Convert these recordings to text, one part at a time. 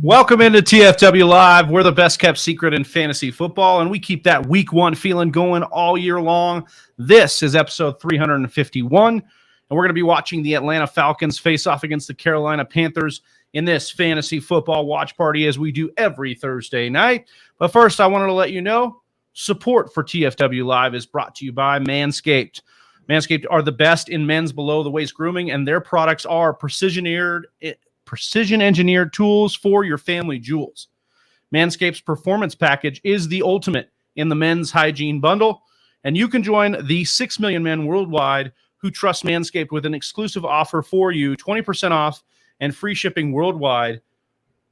Welcome into TFW Live. We're the best kept secret in fantasy football, and we keep that week one feeling going all year long. This is episode 351, and we're going to be watching the Atlanta Falcons face off against the Carolina Panthers in this fantasy football watch party as we do every Thursday night. But first, I wanted to let you know, support for TFW Live is brought to you by Manscaped. Manscaped are the best in men's below-the-waist grooming, and their products are precision-engineered tools for your family jewels. Manscaped's Performance Package is the ultimate in the men's hygiene bundle, and you can join the 6 million men worldwide who trust Manscaped with an exclusive offer for you, 20% off and free shipping worldwide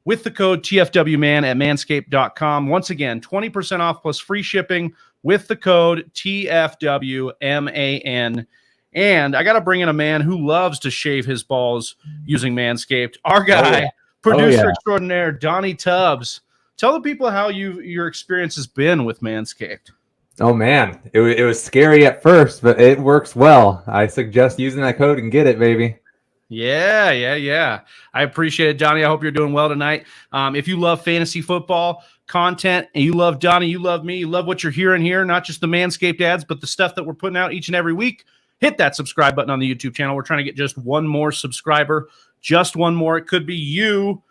with the code TFWMAN at manscaped.com. Once again, 20% off plus free shipping with the code TFWMAN. And I got to bring in a man who loves to shave his balls using Manscaped. Our guy, producer extraordinaire, Donnie Tubbs. Tell the people how your experience has been with Manscaped. Oh, man. It was scary at first, but it works well. I suggest using that code and get it, baby. Yeah. I appreciate it, Donnie. I hope you're doing well tonight. If you love fantasy football content and you love Donnie, you love me, you love what you're hearing here, not just the Manscaped ads, but the stuff that we're putting out each and every week, hit that subscribe button on the YouTube channel. We're trying to get just one more subscriber, just one more. It could be you.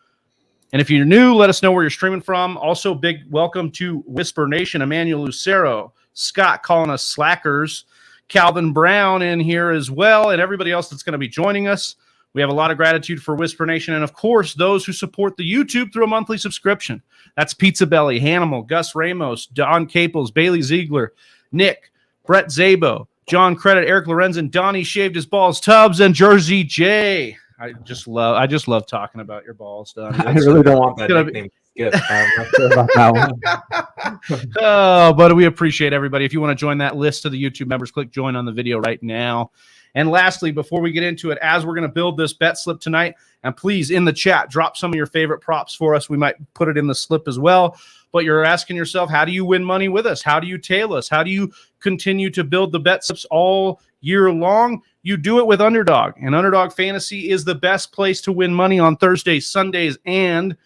And if you're new, let us know where you're streaming from. Also, big welcome to Whisper Nation, Emmanuel Lucero, Scott calling us slackers, Calvin Brown in here as well, and everybody else that's going to be joining us. We have a lot of gratitude for Whisper Nation, and of course, those who support the YouTube through a monthly subscription. That's Pizza Belly, Hanimal, Gus Ramos, Don Caples, Bailey Ziegler, Nick, Brett Zabo, John Credit, Eric Lorenzen, Donnie Shaved His Balls, Tubbs, and Jersey J. I just love talking about your balls, Donnie. I really don't want that nickname to skip. I'm not sure about that one. Oh, but we appreciate everybody. If you want to join that list of the YouTube members, click join on the video right now. And lastly, before we get into it, as we're going to build this bet slip tonight, and please, in the chat, drop some of your favorite props for us. We might put it in the slip as well. But you're asking yourself, how do you win money with us? How do you tail us? How do you continue to build the bet slips all year long? You do it with Underdog. And Underdog Fantasy is the best place to win money on Thursdays, Sundays, and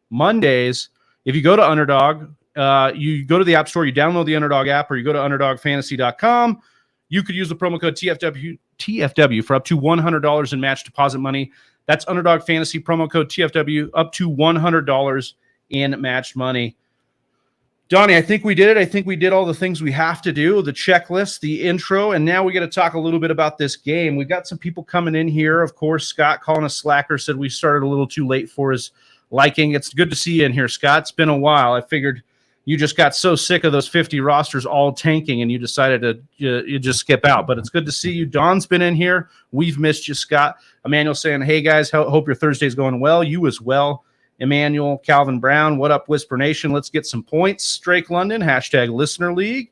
Mondays. If you go to Underdog, you go to the App Store, you download the Underdog app, or you go to UnderdogFantasy.com. You could use the promo code TFW for up to $100 in match deposit money. That's Underdog Fantasy promo code TFW, up to $100 in matched money. Donnie, I think we did it. I think we did all the things we have to do, the checklist, the intro, and now we got to talk a little bit about this game. We've got some people coming in here. Of course, Scott calling us slacker said we started a little too late for his liking. It's good to see you in here, Scott. It's been a while. I figured you just got so sick of those 50 rosters all tanking and you decided to you just skip out. But it's good to see you. Don's been in here. We've missed you, Scott. Emmanuel saying, hey, guys, hope your Thursday's going well. You as well. Emmanuel, Calvin Brown, what up, Whisper Nation? Let's get some points. Drake London, hashtag Listener League.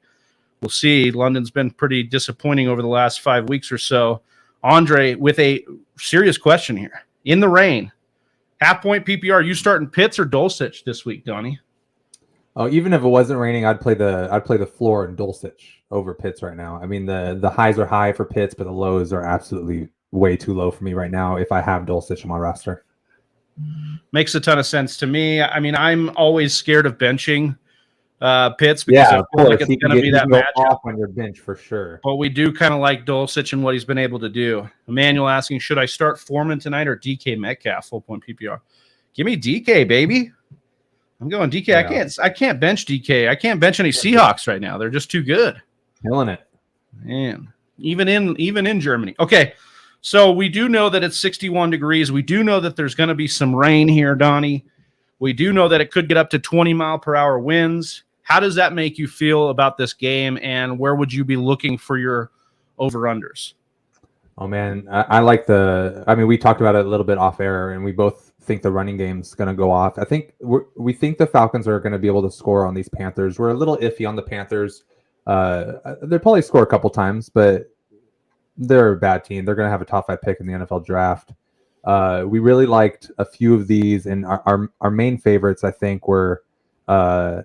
We'll see. London's been pretty disappointing over the last 5 weeks or so. Andre, with a serious question here. In the rain, half-point PPR, you starting Pitts or Dulcich this week, Donnie? Oh, even if it wasn't raining, I'd play the floor in Dulcich over Pitts right now. I mean, the highs are high for Pitts, but the lows are absolutely way too low for me right now if I have Dulcich on my roster. Makes a ton of sense to me. I mean, I'm always scared of benching Pitts because I feel like it's going to be that matchup on your bench for sure. But we do kind of like Dulcich and what he's been able to do. Emmanuel asking, should I start Foreman tonight or DK Metcalf full point PPR? Give me DK, baby. I'm going DK. Yeah. I can't bench DK. I can't bench any Seahawks right now. They're just too good. Killing it, man. Even in Germany. Okay. So we do know that it's 61 degrees. We do know that there's going to be some rain here, Donnie. We do know that it could get up to 20-mile-per-hour winds. How does that make you feel about this game, and where would you be looking for your over-unders? Oh, man, I like we talked about it a little bit off air, and we both think the running game's going to go off. I think we think the Falcons are going to be able to score on these Panthers. We're a little iffy on the Panthers. They'll probably score a couple times, but they're a bad team. They're going to have a top 5 pick in the NFL draft. We really liked a few of these, and our main favorites, I think, were a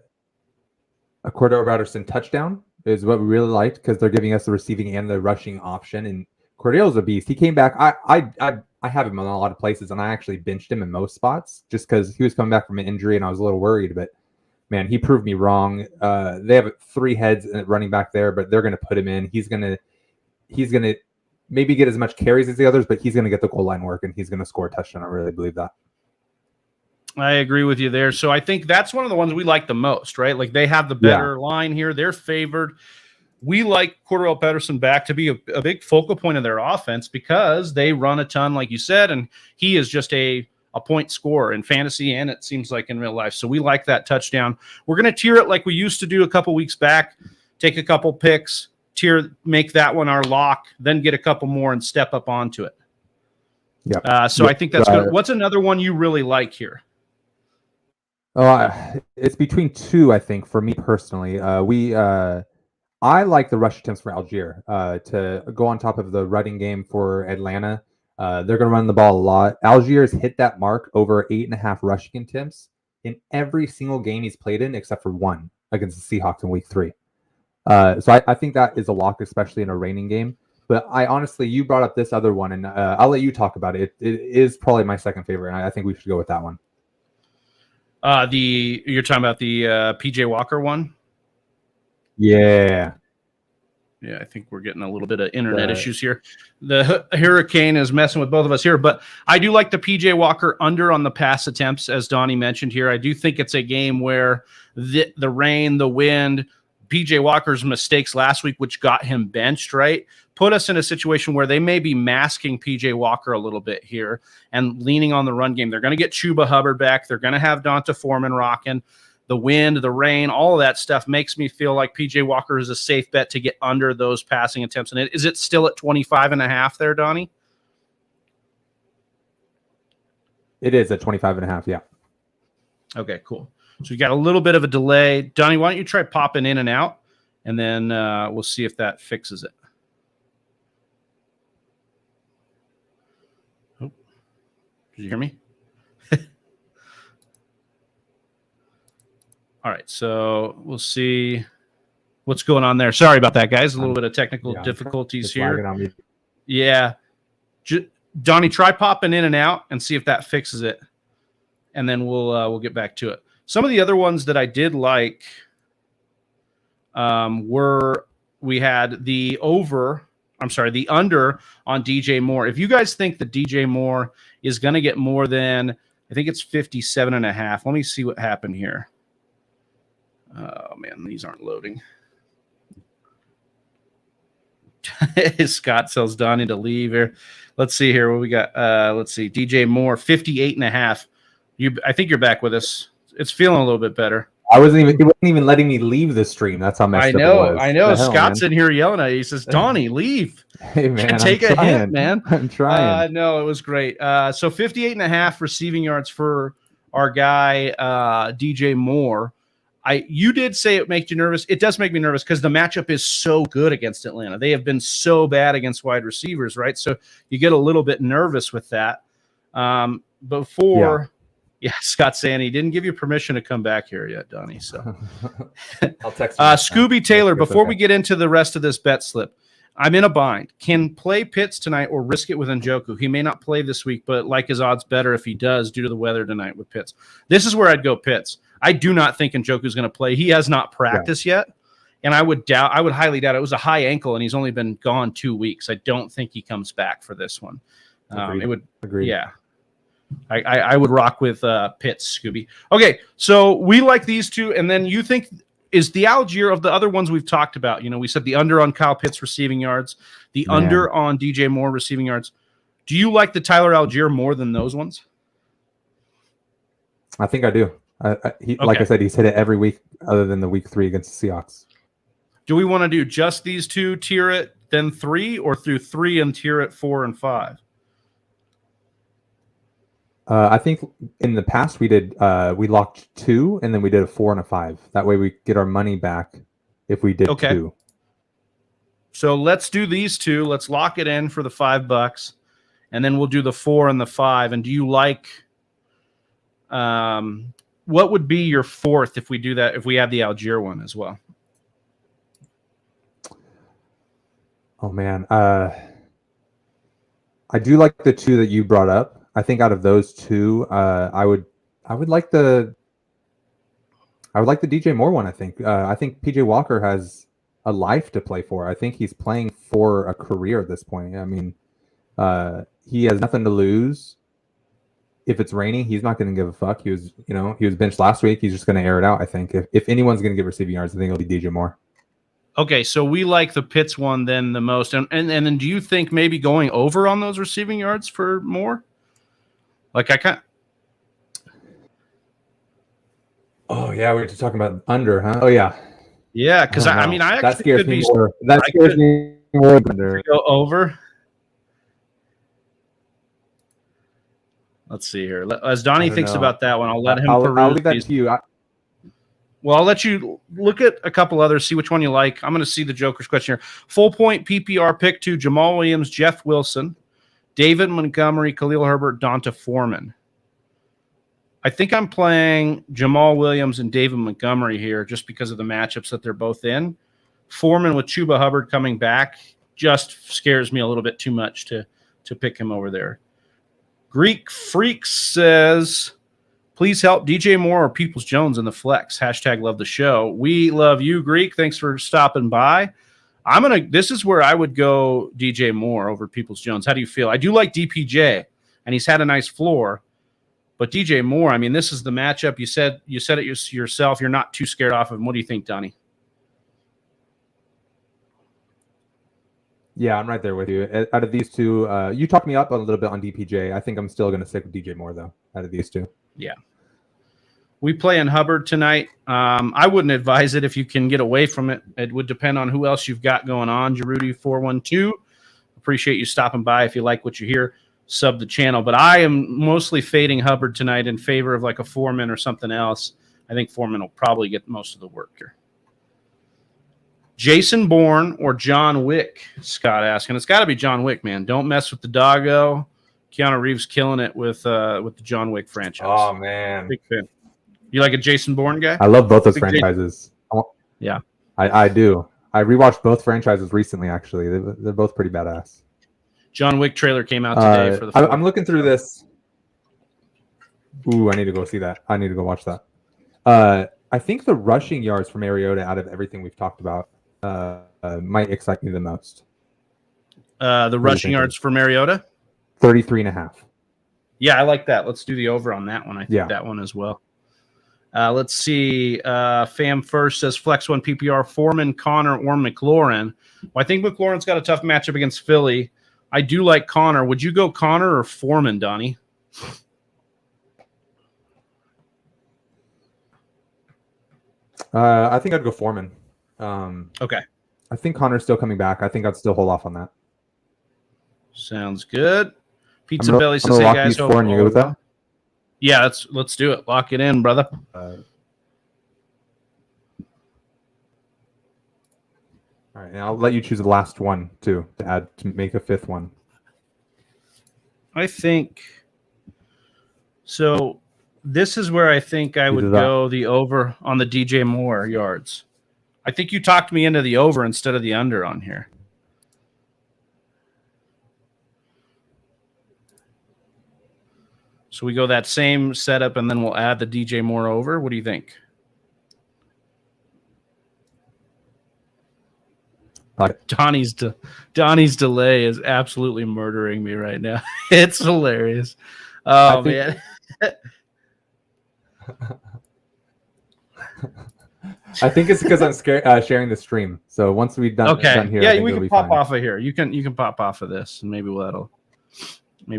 Cordero Patterson touchdown is what we really liked because they're giving us the receiving and the rushing option. And Cordero's a beast. He came back. I I have him in a lot of places, and I actually benched him in most spots just because he was coming back from an injury, and I was a little worried. But man, he proved me wrong. They have 3 heads running back there, but they're going to put him in. He's gonna maybe get as much carries as the others, but he's going to get the goal line work, and he's going to score a touchdown. I really believe that. I agree with you there. So I think that's one of the ones we like the most, right? Like they have the better line here. They're favored. We like Cordell Patterson back to be a big focal point of their offense because they run a ton, like you said, and he is just a point scorer in fantasy, and it seems like in real life. So we like that touchdown. We're going to tier it like we used to do a couple weeks back, take a couple picks, tier, make that one our lock, then get a couple more and step up onto it. Yeah. I think that's good. What's another one you really like here? It's between 2, I think, for me personally. I like the rush attempts for Algier to go on top of the running game for Atlanta. They're going to run the ball a lot. Algier's hit that mark over 8.5 rushing attempts in every single game he's played in, except for 1 against the Seahawks in week 3. So I think that is a lock, especially in a raining game. But I honestly, you brought up this other one, and I'll let you talk about it. It is probably my second favorite, and I think we should go with that one. You're talking about the PJ Walker one? Yeah. Yeah, I think we're getting a little bit of internet issues here. The hurricane is messing with both of us here, but I do like the PJ Walker under on the pass attempts, as Donnie mentioned here. I do think it's a game where the rain, the wind, PJ Walker's mistakes last week, which got him benched, right, put us in a situation where they may be masking PJ Walker a little bit here and leaning on the run game. They're going to get Chuba Hubbard back. They're going to have Donta Foreman rocking. The wind, the rain, all of that stuff makes me feel like PJ Walker is a safe bet to get under those passing attempts. And is it still at 25.5 there, Donnie? It is at 25.5, yeah. Okay, cool. So you got a little bit of a delay. Donnie, why don't you try popping in and out, and then we'll see if that fixes it. Oh, did you hear me? All right, so we'll see what's going on there. Sorry about that, guys. A little bit of technical difficulties here. Yeah. Donnie, try popping in and out and see if that fixes it, and then we'll get back to it. Some of the other ones that I did like were we had the under on DJ Moore. If you guys think that DJ Moore is going to get more than, I think it's 57.5. Let me see what happened here. Oh, man, these aren't loading. Scott tells Donnie to leave here. Let's see here what we got. Let's see. DJ Moore, 58.5. I think you're back with us. It's feeling a little bit better. He wasn't even letting me leave the stream. That's how messed up it was. I know. Scott's in here yelling at you. He says, Donnie, leave. Hey, man. Take a hit, man. I'm trying. No, it was great. So 58.5 receiving yards for our guy, DJ Moore. You did say it makes you nervous. It does make me nervous because the matchup is so good against Atlanta. They have been so bad against wide receivers, right? So you get a little bit nervous with that. Scott's saying he didn't give you permission to come back here yet, Donnie. So I'll text you. Scooby Taylor, before we get into the rest of this bet slip, I'm in a bind. Can play Pitts tonight or risk it with Njoku? He may not play this week, but like his odds better if he does due to the weather tonight with Pitts. This is where I'd go Pitts. I do not think Njoku is going to play. He has not practiced yet, and I would highly doubt it. It was a high ankle, and he's only been gone 2 weeks. I don't think he comes back for this one. It would agree. Yeah, I would rock with Pitts, Scooby. Okay, so we like these two, and then you think is the Algier of the other ones we've talked about. You know, we said the under on Kyle Pitts receiving yards, the under on DJ Moore receiving yards. Do you like the Tyler Algier more than those ones? I think I do. Like I said, he's hit it every week other than the week 3 against the Seahawks. Do we want to do just these two, tier it, then 3, or through 3 and tier it 4 and 5? I think in the past we did we locked 2 and then we did a 4 and a 5. That way we get our money back if we did 2. So let's do these 2. Let's lock it in for the $5, and then we'll do the 4 and the 5. And do you like what would be your 4th if we do that, if we have the Algier one as well? Oh, man. I do like the two that you brought up. I think out of those two, I would like the DJ Moore one. I think PJ Walker has a life to play for. I think he's playing for a career at this point. I mean, he has nothing to lose. If it's raining, he's not going to give a fuck. He was benched last week. He's just going to air it out. I think if anyone's going to get receiving yards, I think it'll be DJ Moore. Okay, so we like the Pitts one then the most, and then do you think maybe going over on those receiving yards for Moore? Like I can't. Oh yeah, we were just talking about under, huh? Oh yeah, yeah. Because I mean, I actually that scares could me be. more. That scares me more. Under. Go over. Let's see here. As Donnie thinks about that one, I'll let him peruse. I'll leave that to you. Well, I'll let you look at a couple others, see which one you like. I'm going to see the Joker's question here. Full point PPR pick 2, Jamal Williams, Jeff Wilson, David Montgomery, Khalil Herbert, Donta Foreman. I think I'm playing Jamal Williams and David Montgomery here just because of the matchups that they're both in. Foreman with Chuba Hubbard coming back just scares me a little bit too much to pick him over there. Greek Freak says, please help DJ Moore or Peoples Jones in the flex. # love the show. We love you, Greek. Thanks for stopping by. This is where I would go DJ Moore over Peoples Jones. How do you feel? I do like DPJ, and he's had a nice floor. But DJ Moore, I mean, this is the matchup. You said it yourself. You're not too scared off of him. What do you think, Donnie? Yeah, I'm right there with you. Out of these two, you talked me up a little bit on DPJ. I think I'm still going to stick with DJ Moore, though, out of these two. Yeah. We play in Hubbard tonight. I wouldn't advise it if you can get away from it. It would depend on who else you've got going on. Jarudy412, appreciate you stopping by. If you like what you hear, sub the channel. But I am mostly fading Hubbard tonight in favor of like a Foreman or something else. I think Foreman will probably get most of the work here. Jason Bourne or John Wick, Scott asking. It's got to be John Wick, man. Don't mess with the doggo. Keanu Reeves killing it with the John Wick franchise. Oh, man. Big fan. You like a Jason Bourne guy? I love both those franchises. Yeah. I do. I rewatched both franchises recently, actually. They're both pretty badass. John Wick trailer came out today for the I'm looking through this. Ooh, I need to go see that. I need to go watch that. I think the rushing yards for Mariota out of everything we've talked about might excite me the most. The rushing yards for Mariota? 33.5. Yeah, I like that. Let's do the over on that one. I think that one as well. Let's see. Fam First says flex 1 PPR, Foreman, Connor, or McLaurin. Well, I think McLaurin's got a tough matchup against Philly. I do like Connor. Would you go Connor or Foreman, Donnie? I think I'd go Foreman. Okay. I think Connor's still coming back. I think I'd still hold off on that. Sounds good. Pizza Belly says, "Hey guys, you good with that?" Yeah, let's do it. Lock it in, brother. All right, and I'll let you choose the last one too to make a fifth one. I think so. This is where I think I would go the over on the DJ Moore yards. I think you talked me into the over instead of the under on here. So we go that same setup, and then we'll add the DJ Moore over. What do you think? Donnie's delay is absolutely murdering me right now. It's hilarious. Oh, man. I think it's because I'm sharing the stream. So once we've done here, yeah, we can pop off of here. You can pop off of this, and maybe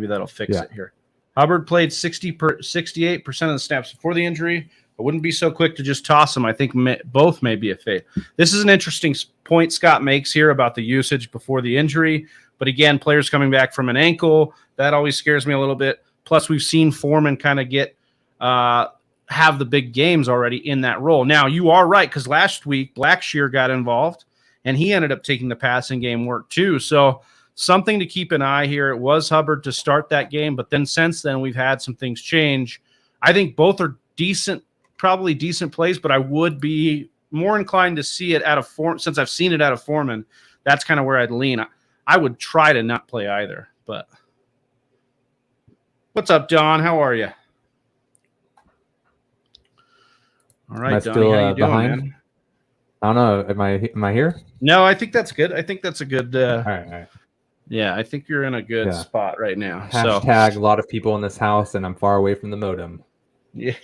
that'll fix it here. Hubbard played 68% of the snaps before the injury. I wouldn't be so quick to just toss him. I think both may be a fade. This is an interesting point Scott makes here about the usage before the injury. But again, players coming back from an ankle, that always scares me a little bit. Plus, we've seen Foreman kind of have the big games already in that role. Now, you are right, because last week, Blackshear got involved, and he ended up taking the passing game work too. So something to keep an eye here. It was Hubbard to start that game, but then since then, we've had some things change. I think both are decent, probably decent plays, but I would be more inclined to see it out of Foreman. Since I've seen it out of Foreman, that's kind of where I'd lean. I would try to not play either, but What's up, Don? How are you? All Am I right, Donnie, still how you doing, behind? man? I don't know. Am I here? No, I think that's good. I think that's a good. All right. Yeah, I think you're in a good Yeah. spot right now. Hashtag a lot of people in this house, and I'm far away from the modem. Yeah,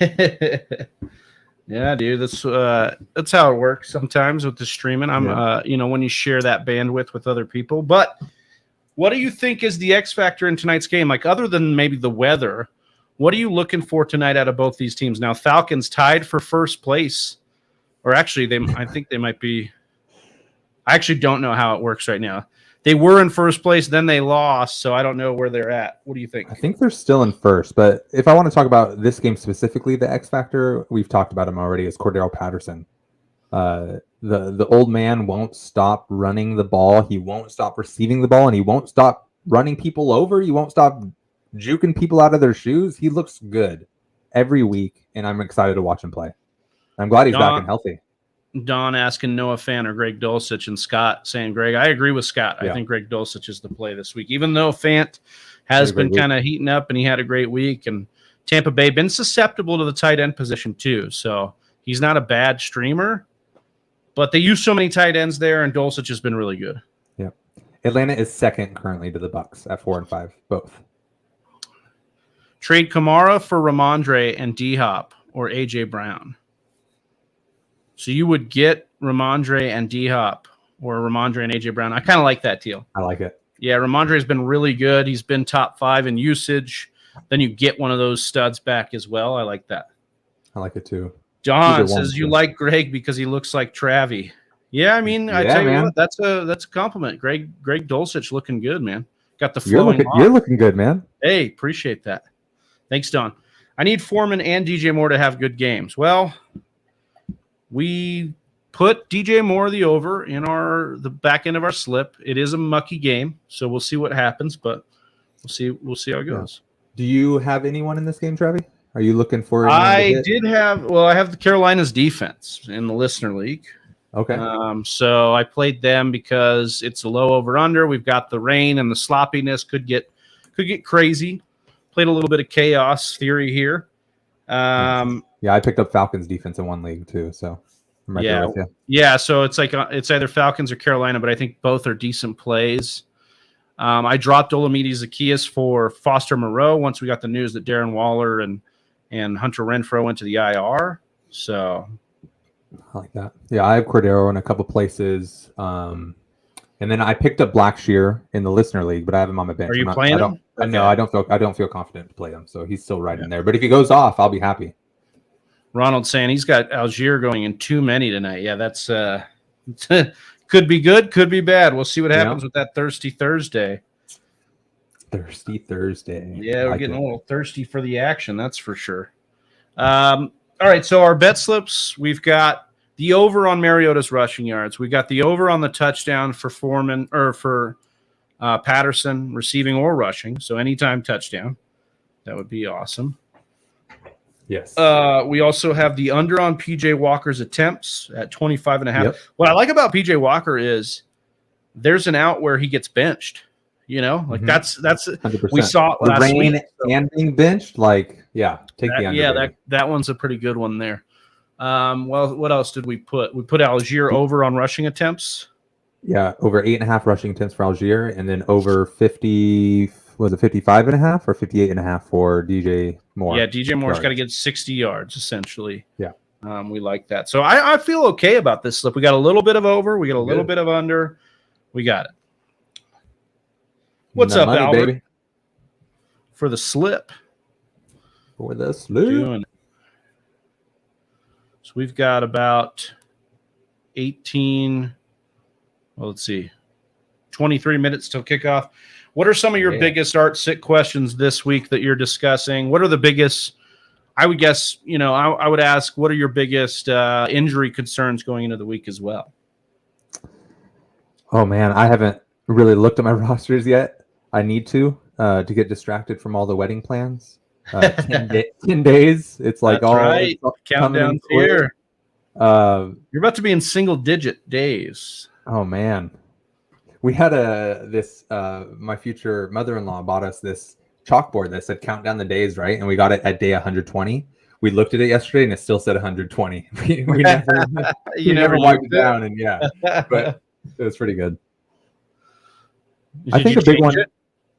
yeah, dude. That's how it works sometimes with the streaming. When you share that bandwidth with other people. But what do you think is the X factor in tonight's game? Like, other than maybe the weather, what are you looking for tonight out of both these teams? Now, Falcons tied for first place, or actually, I think they might be. I actually don't know how it works right now. They were in first place, then they lost, so I don't know where they're at. What do you think? I think they're still in first, but if I want to talk about this game specifically, the X factor, we've talked about him already, is Cordero Patterson. The old man won't stop running the ball. He won't stop receiving the ball, and he won't stop running people over. He won't stop juking people out of their shoes. He looks good every week, and I'm excited to watch him play. I'm glad he's back and healthy. Don asking Noah Fant or Greg Dulcich, and Scott saying Greg. I agree with Scott. Yeah. I think Greg Dulcich is the play this week, even though Fant has been kind of heating up and he had a great week, and Tampa Bay been susceptible to the tight end position too. So he's not a bad streamer, but they use so many tight ends there, and Dulcich has been really good. Yeah, Atlanta is second currently to the Bucs at 4-5, both. Trade Kamara for Ramondre and D-Hop or AJ Brown. So you would get Ramondre and D-Hop or Ramondre and AJ Brown. I kind of like that deal. I like it. Yeah, Ramondre's been really good. He's been top 5 in usage. Then you get one of those studs back as well. I like that. I like it too. John says you like Greg because he looks like Travie. Yeah, I mean, I tell you what, that's a compliment. Greg Dulcich looking good, man. Got the flowing. You're looking good, man. Hey, appreciate that. Thanks, Don. I need Foreman and DJ Moore to have good games. Well, we put DJ Moore the over in the back end of our slip. It is a mucky game, so we'll see what happens, but we'll see how it goes. Do you have anyone in this game, Travi? Are you looking for? I have the Carolina's defense in the listener league. Okay. So I played them because it's a low over under. We've got the rain and the sloppiness could get crazy. Played a little bit of chaos theory here. Yeah, I picked up Falcons defense in one league too, so I'm right there with you. Yeah, so it's like it's either Falcons or Carolina, but I think both are decent plays. I dropped Olamide Zaccheaus for Foster Moreau once we got the news that Darren Waller and Hunter Renfrow went to the IR. So I like that. Yeah, I have Cordero in a couple places. And then I picked up Blackshear in the listener league, but I have him on my bench. Are you playing him? No, I don't feel confident to play him, so he's still right in there. But if he goes off, I'll be happy. Ronald saying he's got Algier going in too many tonight. Yeah, that's could be good, could be bad. We'll see what happens with that Thirsty Thursday. Thirsty Thursday. Yeah, we're getting a little thirsty for the action, that's for sure. All right, so our bet slips, we've got the over on Mariota's rushing yards. We got the over on the touchdown for Foreman or for Patterson receiving or rushing. So anytime touchdown, that would be awesome. Yes. We also have the under on PJ Walker's attempts at 25.5. Yep. What I like about PJ Walker is there's an out where he gets benched. You know, like that's 100%. We saw it last week. And being benched, take the under. Yeah, that one's a pretty good one there. Well, what else did we put? We put Algier over on rushing attempts. Yeah, over 8.5 rushing attempts for Algier, and then over 50. Was it 55.5 or 58.5 for DJ Moore? Yeah, DJ Moore's got to get 60 yards essentially. Yeah, we like that. So I feel okay about this slip. We got a little bit of over. We got a little bit of under. We got it. What's up, Albert? Baby. For the slip. For the slip. So we've got about 18. Well, let's see, 23 minutes till kickoff. What are some of your biggest art sit questions this week that you're discussing? What are the biggest? I would guess, I would ask, what are your biggest injury concerns going into the week as well? Oh man, I haven't really looked at my rosters yet. I need to get distracted from all the wedding plans. 10 days. It's like that's all right. Countdown here. You're about to be in single-digit days. Oh man, we had my future mother-in-law bought us this chalkboard that said count down the days, right? And we got it at day 120. We looked at it yesterday and it still said 120. we never wiped it down, and but it was pretty good. I think a big one.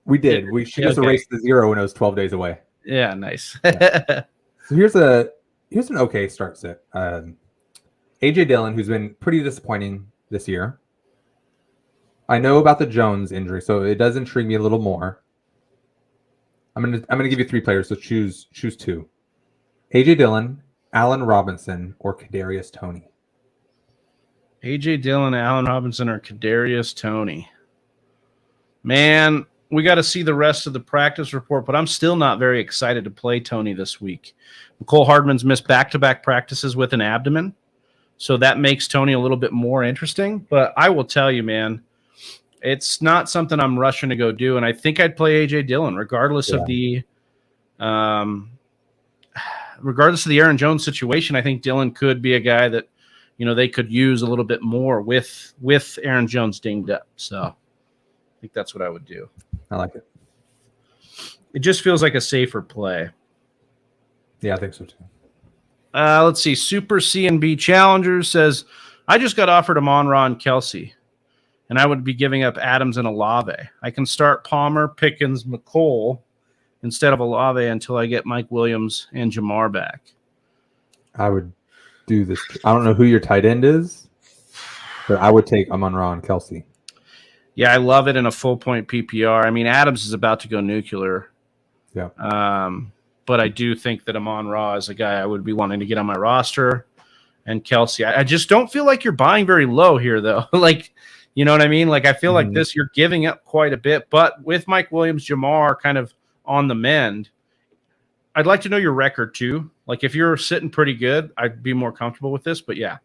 We did. We should just erase the 0 when it was 12 days away. Yeah, nice. So here's an okay start sit. AJ Dillon, who's been pretty disappointing this year. I know about the Jones injury, so it does intrigue me a little more. I'm gonna give you 3 players, so choose 2. AJ Dillon, Allen Robinson, or Kadarius Toney. AJ Dillon, Allen Robinson, or Kadarius Toney. Man, we got to see the rest of the practice report, but I'm still not very excited to play Toney this week. Nicole Hardman's missed back-to-back practices with an abdomen, so that makes Toney a little bit more interesting. But I will tell you, man, it's not something I'm rushing to go do, and I think I'd play AJ Dillon regardless of the Aaron Jones situation. I think Dillon could be a guy that, they could use a little bit more with Aaron Jones dinged up. So I think that's what I would do. I like it. It just feels like a safer play. Yeah, I think so too. Let's see. Super C&B Challenger says, I just got offered Amon-Ra and Kelsey, and I would be giving up Adams and Olave. I can start Palmer, Pickens, McColl instead of Olave until I get Mike Williams and Jamar back. I would do this. I don't know who your tight end is, but I would take Amon-Ra and Kelsey. Yeah, I love it in a full-point PPR. I mean, Adams is about to go nuclear. Yeah. But I do think that Amon-Ra is a guy I would be wanting to get on my roster. And Kelsey, I just don't feel like you're buying very low here, though. You know what I mean? I feel like this, you're giving up quite a bit. But with Mike Williams, Jamar kind of on the mend, I'd like to know your record, too. If you're sitting pretty good, I'd be more comfortable with this. But, yeah,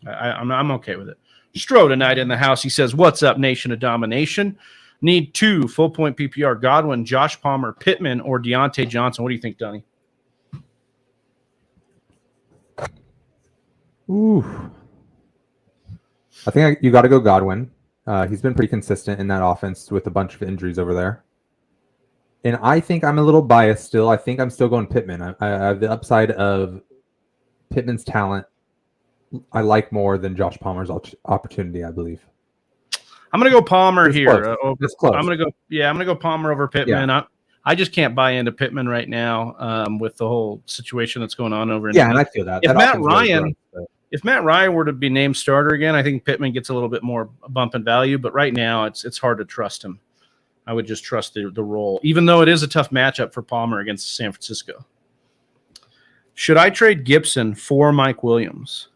I'm okay with it. Stro tonight in the house. He says, what's up, Nation of Domination? Need 2 full-point PPR, Godwin, Josh Palmer, Pittman, or Deontay Johnson. What do you think, Donnie? Ooh. I think you got to go Godwin. He's been pretty consistent in that offense with a bunch of injuries over there. And I think I'm a little biased still. I think I'm still going Pittman. I have the upside of Pittman's talent. I like more than Josh Palmer's opportunity, I believe. I'm going to go Palmer it's here. It's close. I'm going to go Palmer over Pittman. Yeah. I just can't buy into Pittman right now with the whole situation that's going on over in and I feel that. If Matt Ryan were to be named starter again, I think Pittman gets a little bit more bump in value. But right now, it's hard to trust him. I would just trust the role, even though it is a tough matchup for Palmer against San Francisco. Should I trade Gibson for Mike Williams?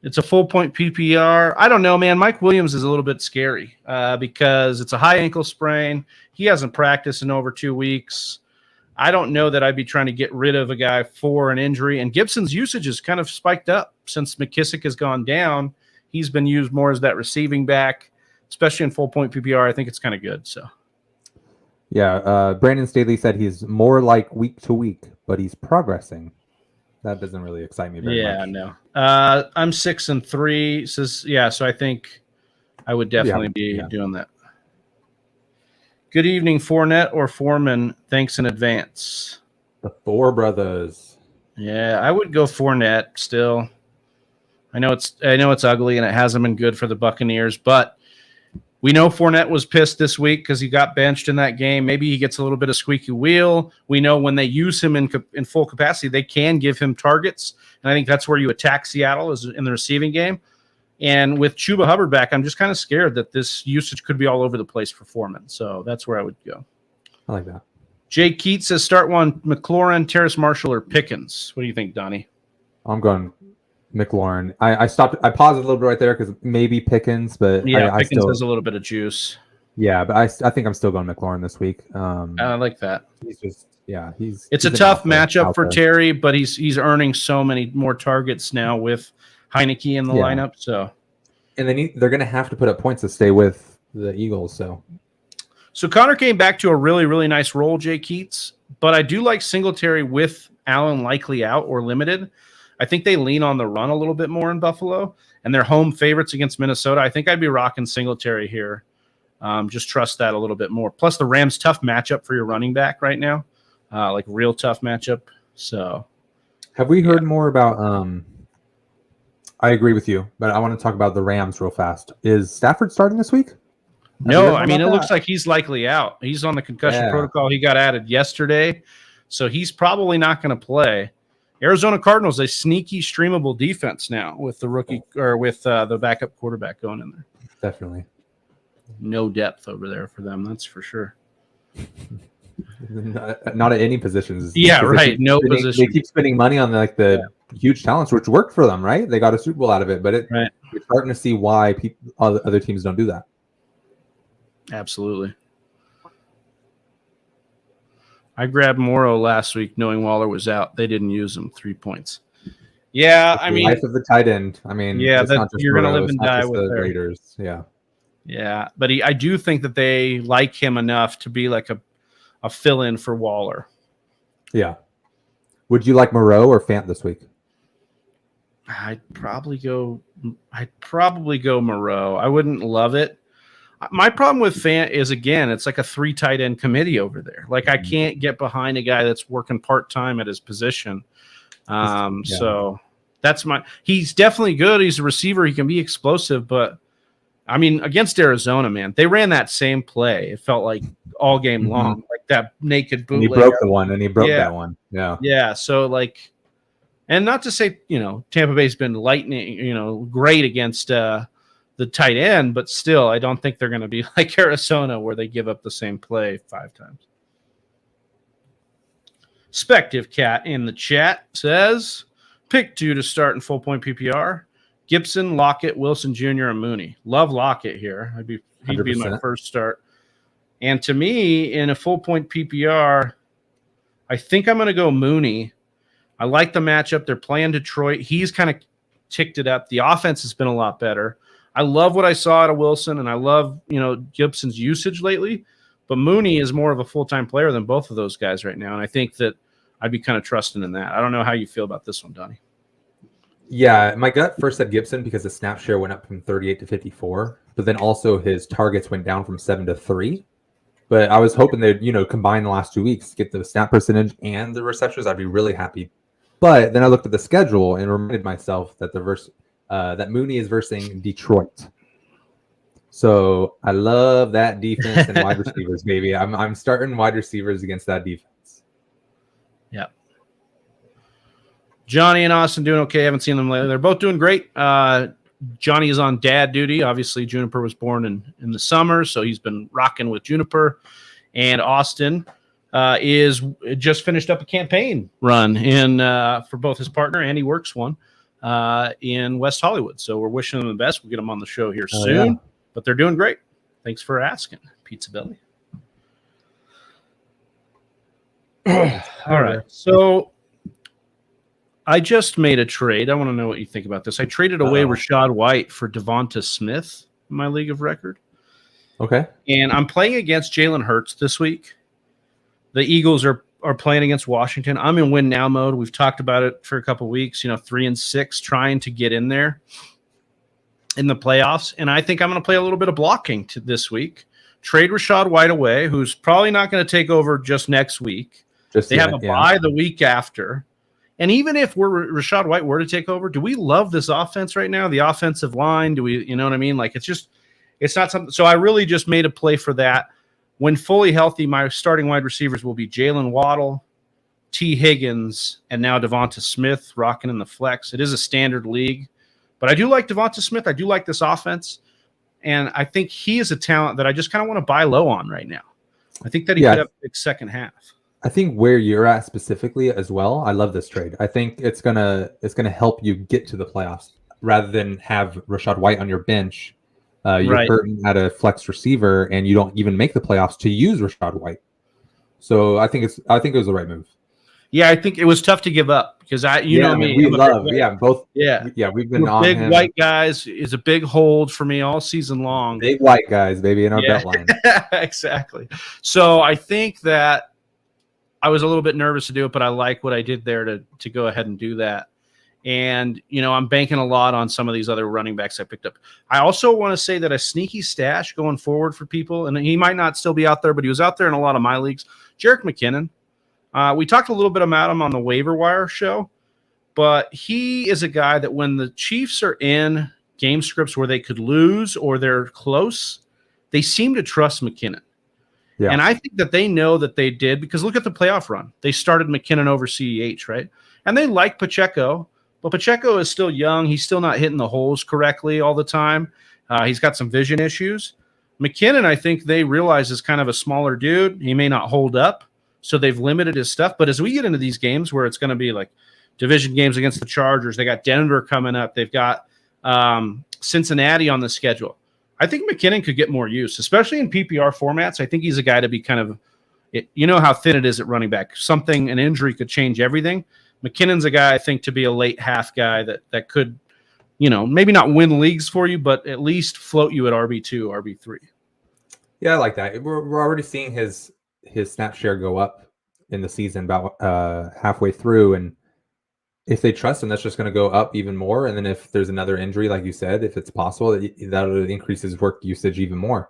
It's a full-point PPR. I don't know, man. Mike Williams is a little bit scary because it's a high ankle sprain. He hasn't practiced in over 2 weeks. I don't know that I'd be trying to get rid of a guy for an injury. And Gibson's usage has kind of spiked up since McKissick has gone down. He's been used more as that receiving back, especially in full-point PPR. I think it's kind of good. So, yeah, Brandon Staley said he's more like week to week, but he's progressing. That doesn't really excite me very much. Yeah, no. I'm 6-3. So I think I would definitely be doing that. Good evening, Fournette or Foreman. Thanks in advance. The Four brothers. Yeah, I would go Fournette still. I know it's ugly and it hasn't been good for the Buccaneers, but we know Fournette was pissed this week because he got benched in that game. Maybe he gets a little bit of squeaky wheel. We know when they use him in full capacity, they can give him targets. And I think that's where you attack Seattle is in the receiving game. And with Chuba Hubbard back, I'm just kind of scared that this usage could be all over the place for Foreman. So that's where I would go. I like that. Jay Keats says start one McLaurin, Terrace Marshall, or Pickens. What do you think, Donnie? I'm going McLaurin. I paused a little bit right there because maybe Pickens, but yeah, Pickens has a little bit of juice. Yeah, but I think I'm still going McLaurin this week. I like that. It's a tough matchup for Terry, but he's earning so many more targets now with Heineke in the lineup. So, and they're going to have to put up points to stay with the Eagles. So Connor came back to a really, really nice role, Jay Keats. But I do like Singletary with Allen likely out or limited. I think they lean on the run a little bit more in Buffalo, and they're home favorites against Minnesota. I think I'd be rocking Singletary here Just trust that a little bit more. Plus, the Rams' tough matchup for your running back right now, like real tough matchup. So, have we heard more about? I agree with you, but I want to talk about the Rams real fast. Is Stafford starting this week? No, I mean, it looks like he's likely out. He's on the concussion protocol. He got added yesterday, so he's probably not going to play. Arizona Cardinals, a sneaky streamable defense now with the rookie or with the backup quarterback going in there. Definitely. No depth over there for them, that's for sure. Not at any positions. Yeah, right. No position. They keep spending money on the huge talents, which worked for them, right? They got a Super Bowl out of it, but you're starting to see why other teams don't do that. Absolutely. I grabbed Morrow last week knowing Waller was out. They didn't use him. 3 points. Yeah, I mean, life of the tight end. I mean, yeah, you're going to live and die with the Raiders. Yeah. Yeah, but I do think that they like him enough to be like a fill-in for Waller. Yeah. Would you like Moreau or Fant this week? I'd probably go Moreau. I wouldn't love it. My problem with Fant is, again, it's like a 3 tight end committee over there. Like, I can't get behind a guy that's working part-time at his position. So that's he's definitely good. He's a receiver. He can be explosive, but I mean, against Arizona, man, they ran that same play. It felt like all game long, like that naked bootleg. And he broke the one, and he broke that one. Yeah. Yeah. So, like, and not to say, Tampa Bay's been lightning, great against the tight end, but still, I don't think they're going to be like Arizona where they give up the same play 5 times. Spective Cat in the chat says, pick 2 to start in full point PPR. Gibson, Lockett, Wilson Jr., and Mooney. Love Lockett here. He'd be my first start. And to me, in a full point PPR, I think I'm going to go Mooney. I like the matchup. They're playing Detroit. He's kind of ticked it up. The offense has been a lot better. I love what I saw out of Wilson, and I love, Gibson's usage lately. But Mooney is more of a full-time player than both of those guys right now, and I think that I'd be kind of trusting in that. I don't know how you feel about this one, Donnie. Yeah, my gut first said Gibson because the snap share went up from 38 to 54, but then also his targets went down from 7 to 3. But I was hoping they'd, combine the last 2 weeks, get the snap percentage and the receptions. I'd be really happy. But then I looked at the schedule and reminded myself that that Mooney is versing Detroit. So I love that defense and wide receivers, baby. I'm starting wide receivers against that defense. Yeah. Johnny and Austin doing okay. Haven't seen them lately. They're both doing great. Johnny is on dad duty. Obviously, Juniper was born in the summer, so he's been rocking with Juniper. And Austin is just finished up a campaign run for both his partner, and he works one in West Hollywood. So we're wishing them the best. We'll get them on the show here soon. Yeah. But they're doing great. Thanks for asking, Pizza Belly. All right. So I just made a trade. I want to know what you think about this. I traded away Rashad White for Devonta Smith in my league of record. Okay. And I'm playing against Jalen Hurts this week. The Eagles are playing against Washington. I'm in win now mode. We've talked about it for a couple of weeks, 3-6, trying to get in there in the playoffs. And I think I'm going to play a little bit of blocking this week. Trade Rashad White away, who's probably not going to take over just next week. They have a bye the week after. And even if Rashad White were to take over, do we love this offense right now? The offensive line, do we, you know what I mean? Like, it's not something. So I really just made a play for that. When fully healthy, my starting wide receivers will be Jalen Waddle, T. Higgins, and now Devonta Smith rocking in the flex. It is a standard league, but I do like Devonta Smith. I do like this offense, and I think he is a talent that I just kind of want to buy low on right now. I think that he could have a big second half. I think where you're at specifically as well, I love this trade. I think it's gonna help you get to the playoffs rather than have Rashad White on your bench. You're hurting at a flex receiver, and you don't even make the playoffs to use Rashad White. So I think it was the right move. Yeah, I think it was tough to give up because we've been on big him. White guys is a big hold for me all season long. Big white guys, baby, in our belt line. Exactly. So I think that I was a little bit nervous to do it, but I like what I did there to go ahead and do that. And, I'm banking a lot on some of these other running backs I picked up. I also want to say that a sneaky stash going forward for people, and he might not still be out there, but he was out there in a lot of my leagues. Jerick McKinnon. We talked a little bit about him on the waiver wire show, but he is a guy that when the Chiefs are in game scripts where they could lose or they're close, they seem to trust McKinnon. Yeah. And I think that they know that they did, because look at the playoff run. They started McKinnon over CEH, right? And they like Pacheco. Well, Pacheco is still young. He's still not hitting the holes correctly all the time. He's got some vision issues. McKinnon, I think they realize, is kind of a smaller dude. He may not hold up, so they've limited his stuff. But as we get into these games where it's going to be like division games against the Chargers, they got Denver coming up. They've got Cincinnati on the schedule. I think McKinnon could get more use, especially in PPR formats. I think he's a guy to be kind of how thin it is at running back. An injury could change everything. McKinnon's a guy, I think, to be a late half guy that could, maybe not win leagues for you, but at least float you at RB2, RB3. Yeah, I like that. We're already seeing his snap share go up in the season about halfway through. And if they trust him, that's just going to go up even more. And then if there's another injury, like you said, if it's possible, that'll increase his work usage even more.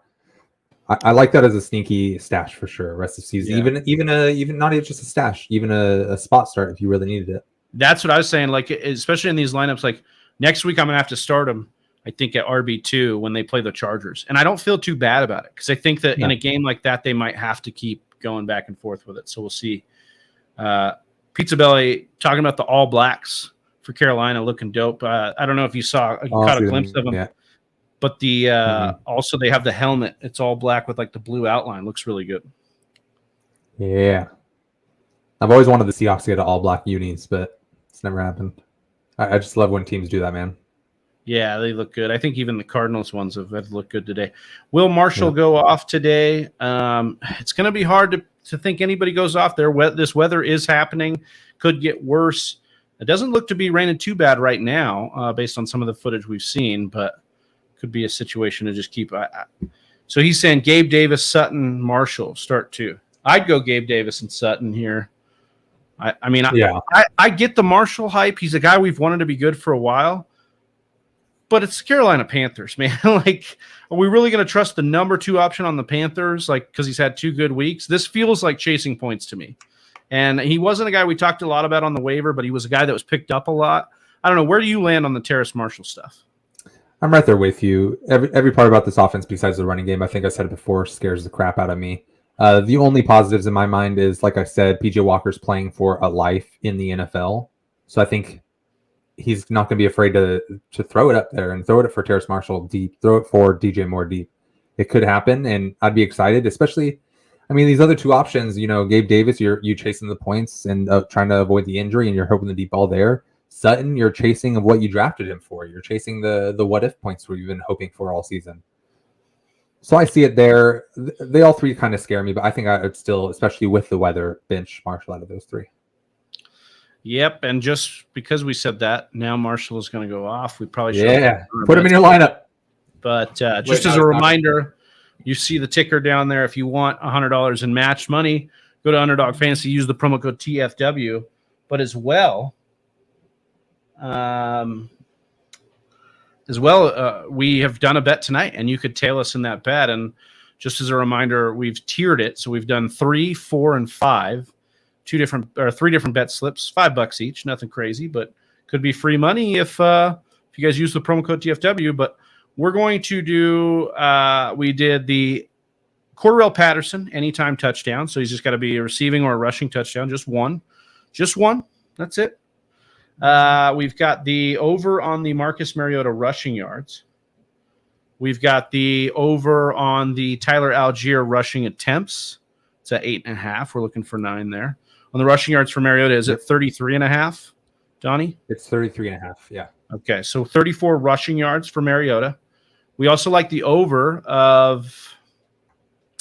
I like that as a sneaky stash for sure. Rest of the season, even not even just a stash, even a spot start if you really needed it. That's what I was saying. Like, especially in these lineups, like next week, I'm gonna have to start him. I think at RB2 when they play the Chargers, and I don't feel too bad about it because I think that in a game like that, they might have to keep going back and forth with it. So we'll see. Pizza Belly talking about the All Blacks for Carolina, looking dope. I don't know if you caught a glimpse of them. Yeah. But also they have the helmet. It's all black with like the blue outline. Looks really good. Yeah. I've always wanted the Seahawks to get all black unis, but it's never happened. I just love when teams do that, man. Yeah, they look good. I think even the Cardinals ones have looked good today. Will Marshall go off today? It's going to be hard to think anybody goes off there. This weather is happening. Could get worse. It doesn't look to be raining too bad right now based on some of the footage we've seen, but could be a situation to just keep. So he's saying Gabe Davis, Sutton, Marshall start two. I'd go Gabe Davis and Sutton here. I get the Marshall hype. He's a guy we've wanted to be good for a while, but it's the Carolina Panthers, man. Like, are we really going to trust the number 2 option on the Panthers? Like, because he's had 2 good weeks. This feels like chasing points to me. And he wasn't a guy we talked a lot about on the waiver, but he was a guy that was picked up a lot. I don't know. Where do you land on the Terrace Marshall stuff? I'm right there with you. Every part about this offense besides the running game, I think I said it before, scares the crap out of me. The only positives in my mind is, like I said, PJ Walker's playing for a life in the NFL. So I think he's not going to be afraid to throw it up there and throw it for Terrace Marshall deep, throw it for DJ Moore deep. It could happen, and I'd be excited, especially, these other 2 options, Gabe Davis, you chasing the points and trying to avoid the injury, and you're hoping the deep ball there. Sutton, you're chasing of what you drafted him for. You're chasing the what-if points where you've been hoping for all season. So I see it there. They all 3 kind of scare me, but I think I would still, especially with the weather, bench Marshall out of those 3. Yep, and just because we said that, now Marshall is going to go off. We probably should put him in your lineup. But just as a reminder, you see the ticker down there. If you want $100 in match money, go to Underdog Fantasy, use the promo code TFW. But as well, we have done a bet tonight, and you could tail us in that bet. And just as a reminder, we've tiered it, so we've done 3, 4, and 5, 3 different bet slips, $5 each, nothing crazy, but could be free money if you guys use the promo code TFW. But we're going to do we did the Cordarrelle Patterson anytime touchdown, so he's just got to be a receiving or a rushing touchdown, just one, that's it. We've got the over on the Marcus Mariota rushing yards. We've got the over on the Tyler Algier rushing attempts. It's at 8.5. We're looking for 9 there. On the rushing yards for Mariota, is it 33.5, Donnie? It's 33.5, yeah. Okay, so 34 rushing yards for Mariota. We also like the over of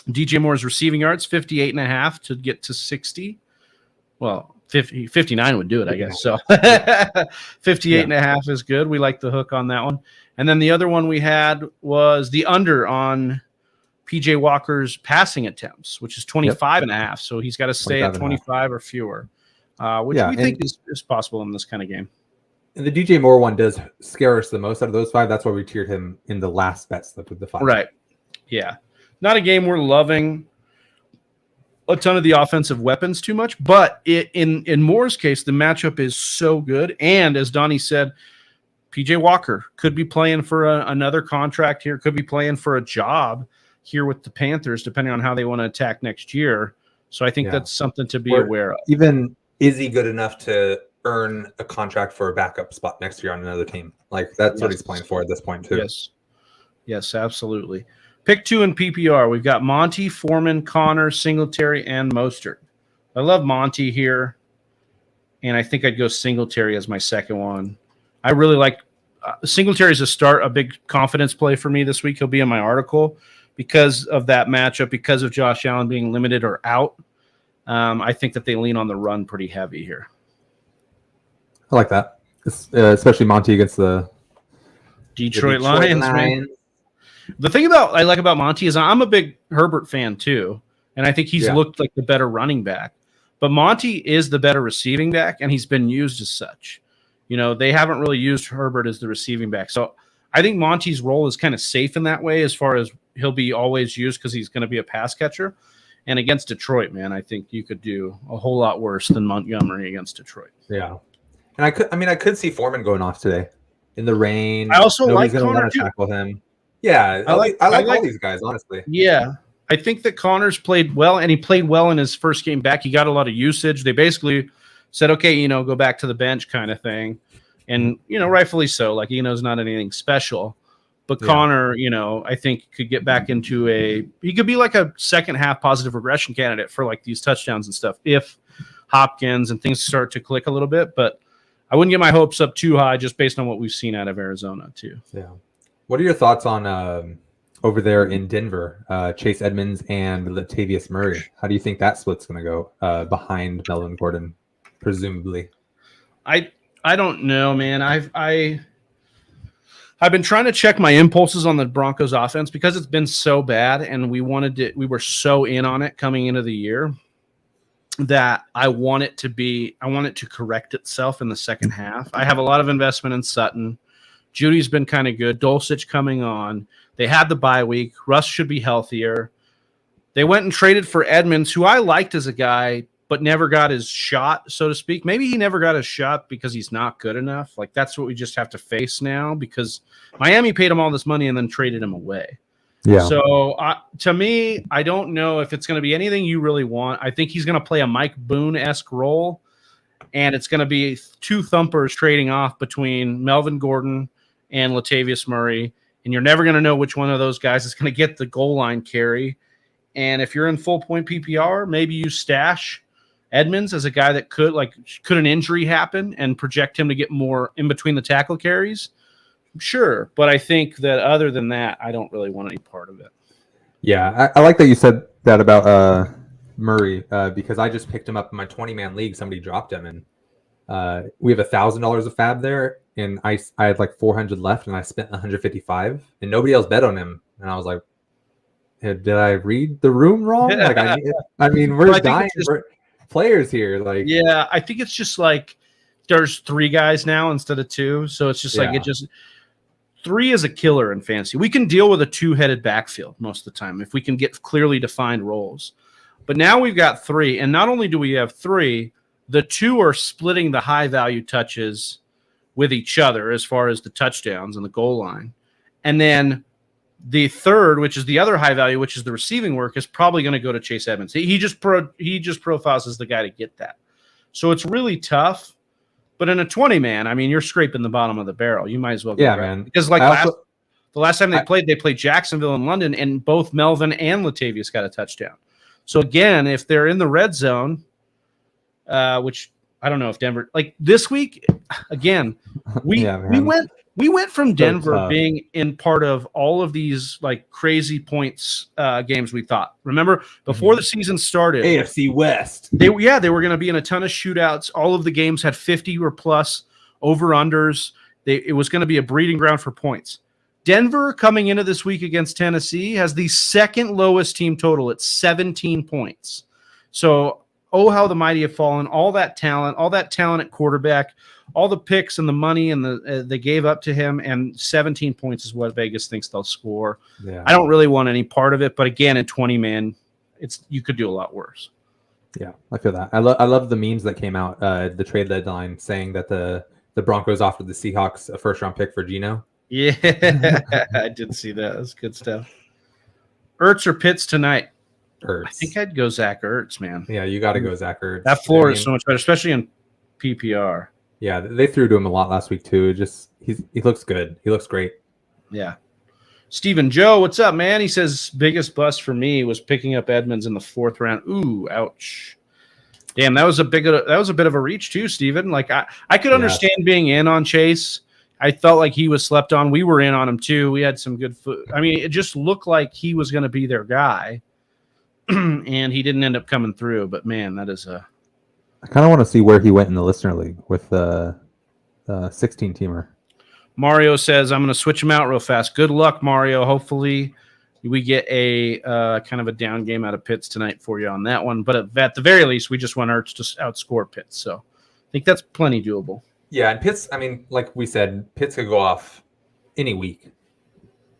DJ Moore's receiving yards, 58.5 to get to 60. Well, 59 would do it, I guess. So 58.5 is good. We like the hook on that one. And then the other one we had was the under on PJ Walker's passing attempts, which is 25.5. So he's got to stay at 25 or fewer, which we think is possible in this kind of game. And the DJ Moore one does scare us the most out of those 5. That's why we tiered him in the last bet slip with the 5. Right. Yeah. Not a game we're loving a ton of the offensive weapons too much, but in Moore's case, the matchup is so good. And as Donnie said, PJ Walker could be playing for another contract here, could be playing for a job here with the Panthers, depending on how they want to attack next year. So I think that's something to be aware of. Even is he good enough to earn a contract for a backup spot next year on another team? Like that's what he's playing for at this point too. Yes, absolutely. Pick 2 in PPR. We've got Monty, Foreman, Connor, Singletary, and Mostert. I love Monty here, and I think I'd go Singletary as my second one. I really like Singletary as a big confidence play for me this week. He'll be in my article because of that matchup, because of Josh Allen being limited or out. I think that they lean on the run pretty heavy here. I like that, especially Monty against the Detroit Lions. Man. The thing I like about Monty is I'm a big Herbert fan too, and I think he's looked like the better running back. But Monty is the better receiving back, and he's been used as such. You know, they haven't really used Herbert as the receiving back. So I think Monty's role is kind of safe in that way as far as he'll be always used because he's going to be a pass catcher. And against Detroit, man, I think you could do a whole lot worse than Montgomery against Detroit. Yeah. And I could see Foreman going off today in the rain. I also Nobody's like going to Connor want to tackle him. Yeah, I like all these guys, honestly. Yeah, I think that Connor's played well, and he played well in his first game back. He got a lot of usage. They basically said, okay, go back to the bench kind of thing. And, rightfully so. Like, Eno's not anything special. But Connor, I think could get back into he could be like a second half positive regression candidate for like these touchdowns and stuff if Hopkins and things start to click a little bit. But I wouldn't get my hopes up too high just based on what we've seen out of Arizona too. Yeah. What are your thoughts on over there in Denver, Chase Edmonds and Latavius Murray? How do you think that split's going to go behind Melvin Gordon, presumably? I don't know, man. I've been trying to check my impulses on the Broncos offense because it's been so bad, and we were so in on it coming into the year that I want it to correct itself in the second half. I have a lot of investment in Sutton. Judy's been kind of good. Dulcich coming on. They had the bye week. Russ should be healthier. They went and traded for Edmonds, who I liked as a guy, but never got his shot, so to speak. Maybe he never got his shot because he's not good enough. Like, that's what we just have to face now because Miami paid him all this money and then traded him away. Yeah. So, to me, I don't know if it's going to be anything you really want. I think he's going to play a Mike Boone-esque role, and it's going to be 2 thumpers trading off between Melvin Gordon and Latavius Murray, and you're never going to know which one of those guys is going to get the goal line carry. And if you're in full point PPR, maybe you stash Edmonds as a guy that could an injury happen and project him to get more in between the tackle carries? Sure. But I think that other than that, I don't really want any part of it. Yeah. I like that you said that about Murray because I just picked him up in my 20-man league. Somebody dropped him, and we have $1,000 of fab there, and I had like 400 left, and I spent 155, and nobody else bet on him. And I was like, did I read the room wrong? Like, we're dying for players here. Like, yeah, I think it's just like there's 3 guys now instead of 2, so it's just like 3 is a killer in fantasy. We can deal with a 2-headed backfield most of the time if we can get clearly defined roles. But now we've got 3, and not only do we have 3, the 2 are splitting the high value touches with each other as far as the touchdowns and the goal line. And then the third, which is the other high value, which is the receiving work, is probably going to go to Chase Edmonds. He just profiles as the guy to get that. So it's really tough. But in a 20-man, you're scraping the bottom of the barrel. You might as well go man. Because the last time they played Jacksonville in London, and both Melvin and Latavius got a touchdown. So again, if they're in the red zone, which I don't know if Denver this week again, we went from Denver being in part of all of these crazy points games. We thought, remember before the season started, AFC West. They were going to be in a ton of shootouts. All of the games had 50 or plus over unders. It was going to be a breeding ground for points. Denver coming into this week against Tennessee has the second lowest team total at 17 points. So oh, how the mighty have fallen. All that talent at quarterback, all the picks and the money and they gave up to him, and 17 points is what Vegas thinks they'll score. Yeah. I don't really want any part of it, but again, in 20-man, you could do a lot worse. Yeah, I feel that. I love the memes that came out the trade deadline saying that the Broncos offered the Seahawks a first-round pick for Geno. Yeah, I did see that. That's good stuff. Ertz or Pitts tonight? Ertz. I think I'd go Zach Ertz, man. Yeah, you got to go Zach Ertz. That floor is so much better, especially in PPR. Yeah, they threw to him a lot last week too. He looks good. He looks great. Yeah. Stephen Joe, what's up, man? He says biggest bust for me was picking up Edmonds in the 4th round. Ooh, ouch. Damn, that was a bit of a reach too, Stephen. Like I could understand being in on Chase. I felt like he was slept on. We were in on him too. We had some good foot. I mean, it just looked like he was going to be their guy, and he didn't end up coming through. But man, that is a. I kind of want to see where he went in the listener league with the 16-teamer. Mario says, I'm going to switch him out real fast. Good luck, Mario. Hopefully we get a kind of a down game out of Pitts tonight for you on that one. But at the very least, we just want Ertz to outscore Pitts. So I think that's plenty doable. Yeah, and Pitts, I mean, like we said, Pitts could go off any week.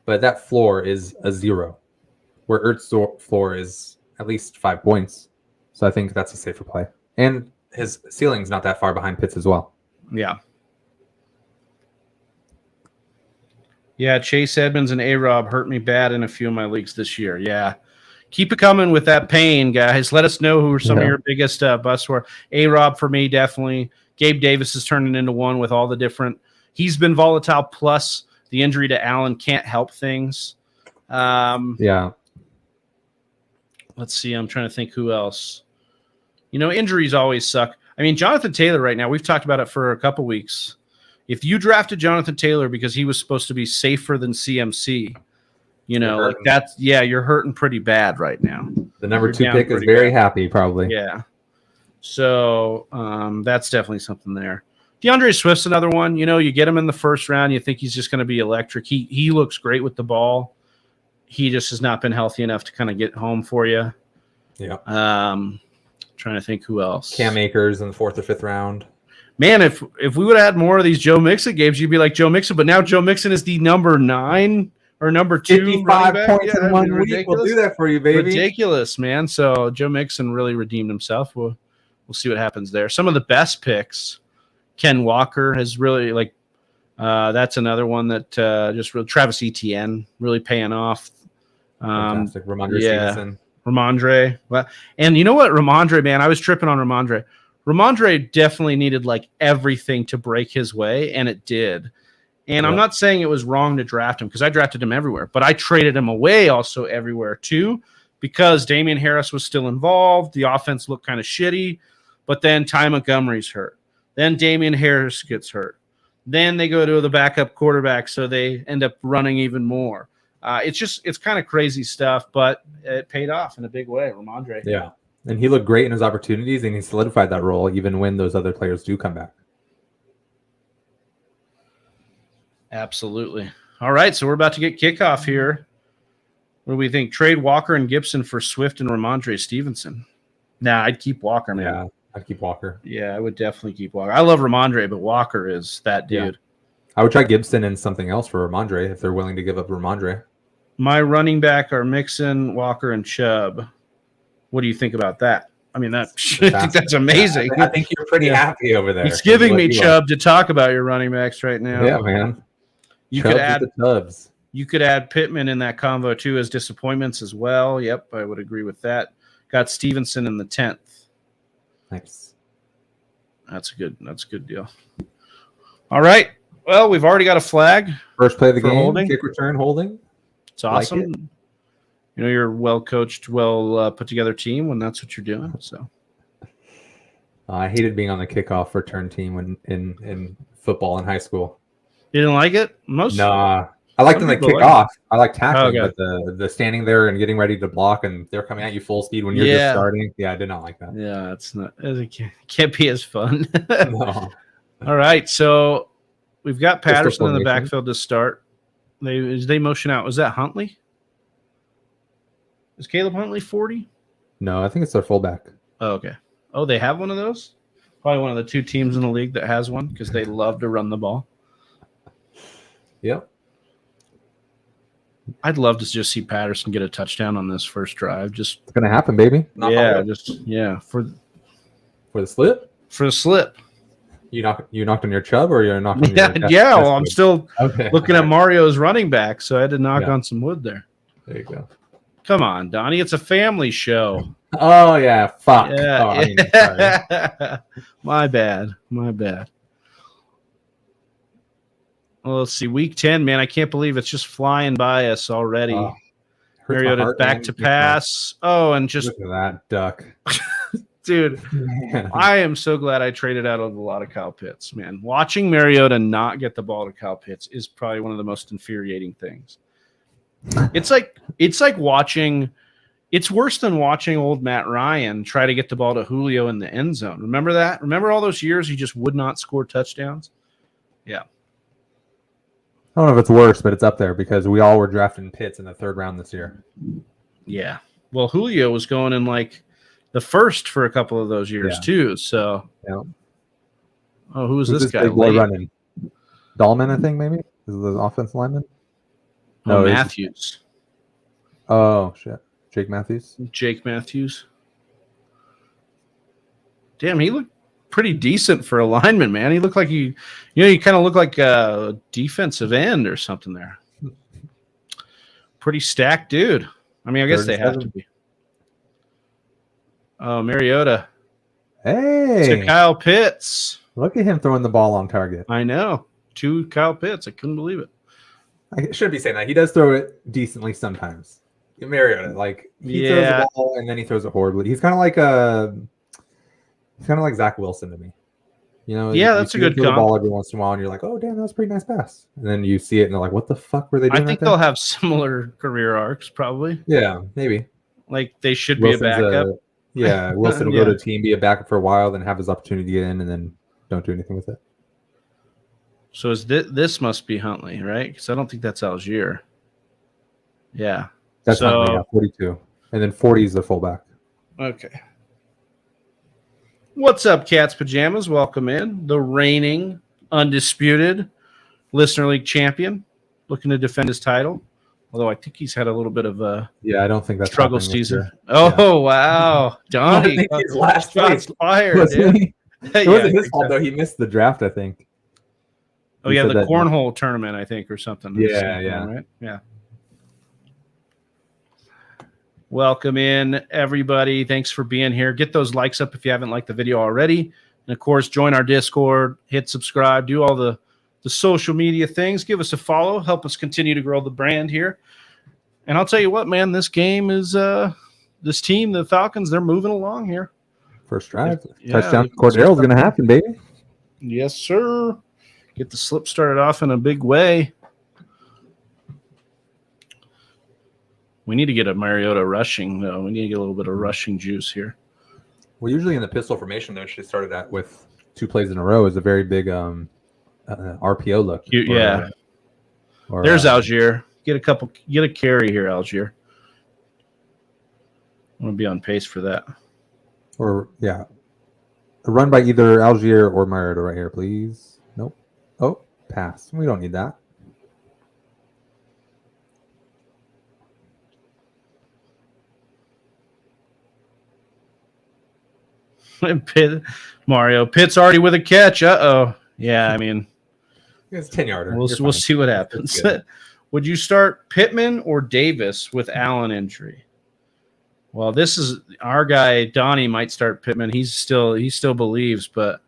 But that floor is a 0, where Ertz's floor is at least 5 points. So I think that's a safer play. And his ceiling's not that far behind Pitts as well. Yeah. Yeah, Chase Edmonds and A-Rob hurt me bad in a few of my leagues this year. Yeah. Keep it coming with that pain, guys. Let us know who are some of your biggest busts were. A-Rob for me, definitely. Gabe Davis is turning into one with all the different – he's been volatile, plus the injury to Allen can't help things. Yeah. Let's see. I'm trying to think who else. You know, injuries always suck. I mean, Jonathan Taylor right now, we've talked about it for a couple weeks. If you drafted Jonathan Taylor because he was supposed to be safer than CMC, you know, like that's, yeah, you're hurting pretty bad right now. The number 2 pick is very happy, probably. Yeah. So that's definitely something there. DeAndre Swift's another one. You know, you get him in the 1st round, you think he's just going to be electric. He looks great with the ball. He just has not been healthy enough to kind of get home for you. Yeah. Trying to think who else. Cam Akers in the 4th or 5th round. Man, if we would have had more of these Joe Mixon games, you'd be like Joe Mixon. But now Joe Mixon is the number 9 or number 2. 55 points in 1 week. We'll do that for you, baby. Ridiculous, man. So Joe Mixon really redeemed himself. We'll see what happens there. Some of the best picks, Ken Walker has really that's another one that just really, Travis Etienne really paying off. Fantastic. Ramondre Stevenson. Ramondre. Well, and you know what, Ramondre, man, I was tripping on Ramondre. Ramondre definitely needed like everything to break his way, and it did. And I'm not saying it was wrong to draft him because I drafted him everywhere, but I traded him away also everywhere too because Damian Harris was still involved. The offense looked kind of shitty, but then Ty Montgomery's hurt. Then Damian Harris gets hurt. Then they go to the backup quarterback, so they end up running even more. It's kind of crazy stuff, but it paid off in a big way, Ramondre. Yeah. And he looked great in his opportunities, and he solidified that role even when those other players do come back. Absolutely. All right, so we're about to get kickoff here. What do we think? Trade Walker and Gibson for Swift and Ramondre Stevenson. Nah, I'd keep Walker, man. Yeah, I'd keep Walker. Yeah, I would definitely keep Walker. I love Ramondre, but Walker is that dude. Yeah. I would try Gibson and something else for Ramondre if they're willing to give up Ramondre. My running back are Mixon, Walker, and Chubb. What do you think about that? I mean, I think that's amazing. I think you're pretty happy over there. He's giving me Chubb to talk about your running backs right now. Yeah, man. You could add Pittman in that convo too as disappointments as well. Yep, I would agree with that. Got Stevenson in the 10th. Nice. That's a good deal. All right. Well, we've already got a flag. First play of the game. Holding. Kick return holding. It's awesome. Like it. You know, you're a well-coached, put-together team when that's what you're doing. So, I hated being on the kickoff return team when in football in high school. You didn't like it? Nah, I liked them to kick off. I like tackling, okay. but the standing there and getting ready to block, and they're coming at you full speed when you're just starting. Yeah, I did not like that. Yeah, it's not. It can't be as fun. No. All right, so we've got Patterson in the backfield to start. They motion out. Was that Huntley? Is Caleb Huntley 40? No, I think it's their fullback. Oh, okay. Oh, they have one of those? Probably one of the 2 teams in the league that has one because they love to run the ball. Yep. I'd love to just see Patterson get a touchdown on this first drive. Just It's gonna happen, baby. for the slip. For the slip. You knocked on your Chubb, or you're knocking on Yeah, your yeah. Well, I'm still okay. looking at Mario's running back, so I had to knock on some wood there. There you go. Come on, Donnie. It's a family show. Oh yeah, fuck. Yeah. Oh, I mean, sorry. My bad. Well, let's see. Week 10, man. I can't believe it's just flying by us already. Mariota back to pass. Oh, and just look at that duck. Dude, man. I am so glad I traded out of a lot of Kyle Pitts, man. Watching Mariota not get the ball to Kyle Pitts is probably one of the most infuriating things. It's like watching. It's worse than watching old Matt Ryan try to get the ball to Julio in the end zone. Remember that? Remember all those years he just would not score touchdowns? Yeah. I don't know if it's worse, but it's up there because we all were drafting Pitts in the 3rd round this year. Yeah. Well, Julio was going in like the first for a couple of those years too. So, oh, who's this guy? Running? Dahlman, I think maybe is the offensive lineman. No, Matthews. Oh shit, Jake Matthews. Damn, he looked pretty decent for a lineman, man. He looked like you kind of look like a defensive end or something there. Pretty stacked dude. I mean, I guess they have to be. Oh, Mariota. Hey. To Kyle Pitts. Look at him throwing the ball on target. I know. To Kyle Pitts. I couldn't believe it. I should be saying that. He does throw it decently sometimes. Mariota, like he throws the ball and then he throws it horribly. He's kind of like Zach Wilson to me. You know, that's a good comp. The ball every once in a while, and you're like, "Oh, damn, that was a pretty nice pass." And then you see it, and they're like, "What the fuck were they doing?" I think they'll have similar career arcs, probably. Yeah, maybe. Like they should be a backup. Wilson will go to a team, be a backup for a while, then have his opportunity to get in, and then don't do anything with it. So is this must be Huntley, right? Because I don't think that's Algier. Yeah, that's Huntley. 42, and then 40 is the fullback. Okay. What's up, Cats Pajamas? Welcome in. The reigning, undisputed Listener League champion, looking to defend his title. Although I think he's had a little bit of a I don't think that's struggle season. Oh, wow. Donnie. I think he's last shots fired. It wasn't his fault, though. He missed the draft, I think. Oh, yeah, the cornhole tournament, I think, or something. Right? Yeah. Welcome in, everybody. Thanks for being here. Get those likes up if you haven't liked the video already. And, of course, join our Discord, hit subscribe, do all the social media things. Give us a follow. Help us continue to grow the brand here. And I'll tell you what, man, this game is this team, the Falcons, they're moving along here. First drive. Touchdown. Cordarrelle's going to happen, baby. Yes, sir. Get the slip started off in a big way. We need to get a Mariota rushing, though. We need to get a little bit of rushing juice here. Well, usually in the pistol formation, though, she started that with 2 plays in a row is a very big RPO look. There's Algier. Get a carry here, Algier. I want to be on pace for that. A run by either Algier or Mariota right here, please. Nope. Oh, pass. We don't need that. Pitt's already with a catch. Uh-oh. Yeah, I mean, it's 10-yarder. We'll see what happens. Would you start Pittman or Davis with Allen injury? Well, this is our guy. Donnie might start Pittman. He still believes, but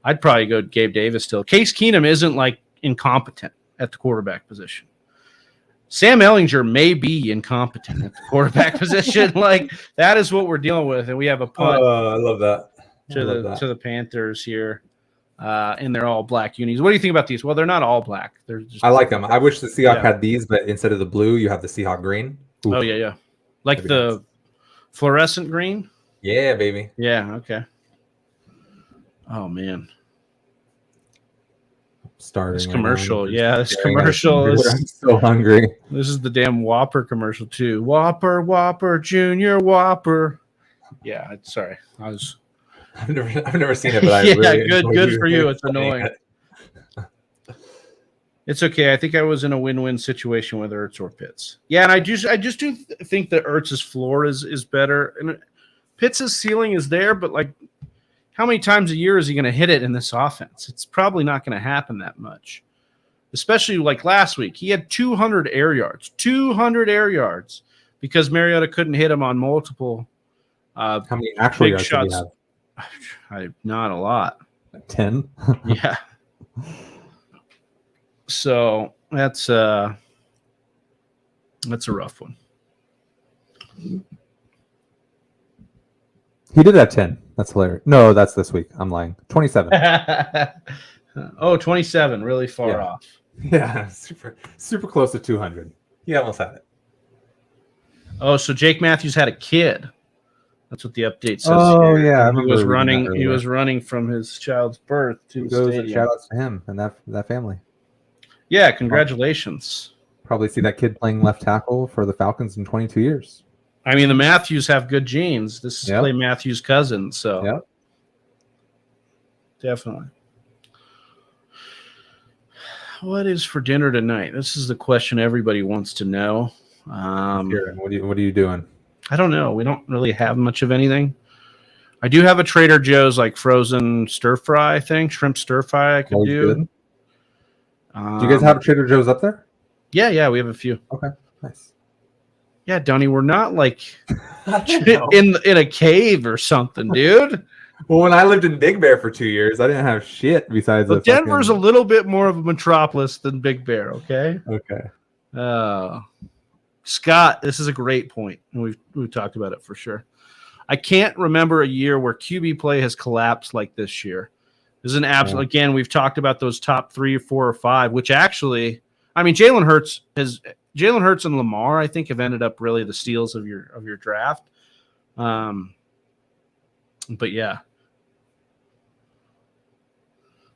I'd probably go Gabe Davis still. Case Keenum isn't like incompetent at the quarterback position. Sam Ehlinger may be incompetent at the quarterback position. Like that is what we're dealing with, and we have a punt. I love that. To the Panthers here, and they're all black unis. What do you think about these? Well, they're not all black. They're just. I like them. I wish the Seahawks had these, but instead of the blue, you have the Seahawk green. Ooh. Oh yeah, like the fluorescent green. Yeah, baby. Yeah. Okay. Oh man. Starting this commercial. This commercial is. I'm so hungry. This is the damn Whopper commercial too. Whopper, Junior Whopper. Yeah. Sorry, I was I've never seen it, but I yeah, really good for you. It's annoying. It. It's okay. I think I was in a win-win situation with Ertz or Pitts. Yeah, and I just do think that Ertz's floor is better, and Pitts' ceiling is there, but like, how many times a year is he going to hit it in this offense? It's probably not going to happen that much. Especially like last week, he had 200 air yards. 200 air yards because Mariota couldn't hit him on multiple. How many actual big yards shots? did he have? Not a lot. 10. Yeah. So that's a rough one. He did have 10. That's hilarious. No, that's this week. I'm lying. 27. 27, really far off. Yeah, super close to 200. He almost had it. Oh, so Jake Matthews had a kid. That's what the update says. Oh here. Yeah, he was running. He was running from his child's birth to the stadium. Shout outs to him and that family. Yeah, congratulations. Probably see that kid playing left tackle for the Falcons in 22 years. I mean, the Matthews have good genes. This is Clay Matthews' cousin, so definitely. What is for dinner tonight? This is the question everybody wants to know. What are you doing? I don't know. We don't really have much of anything. I do have a Trader Joe's like frozen stir fry thing, shrimp stir fry I could do. Do you guys have Trader Joe's up there? Yeah, we have a few. Okay, nice. Yeah, Donnie, we're not like in a cave or something, dude. Well, when I lived in Big Bear for 2 years, I didn't have shit besides. But Denver's a little bit more of a metropolis than Big Bear. Okay. Okay. Scott, this is a great point, and we've talked about it for sure. I can't remember a year where QB play has collapsed like this year. This is an absolute. Again, we've talked about those top 3 or 4 or 5, which actually, I mean, Jalen Hurts and Lamar, I think, have ended up really the steals of your draft. But yeah.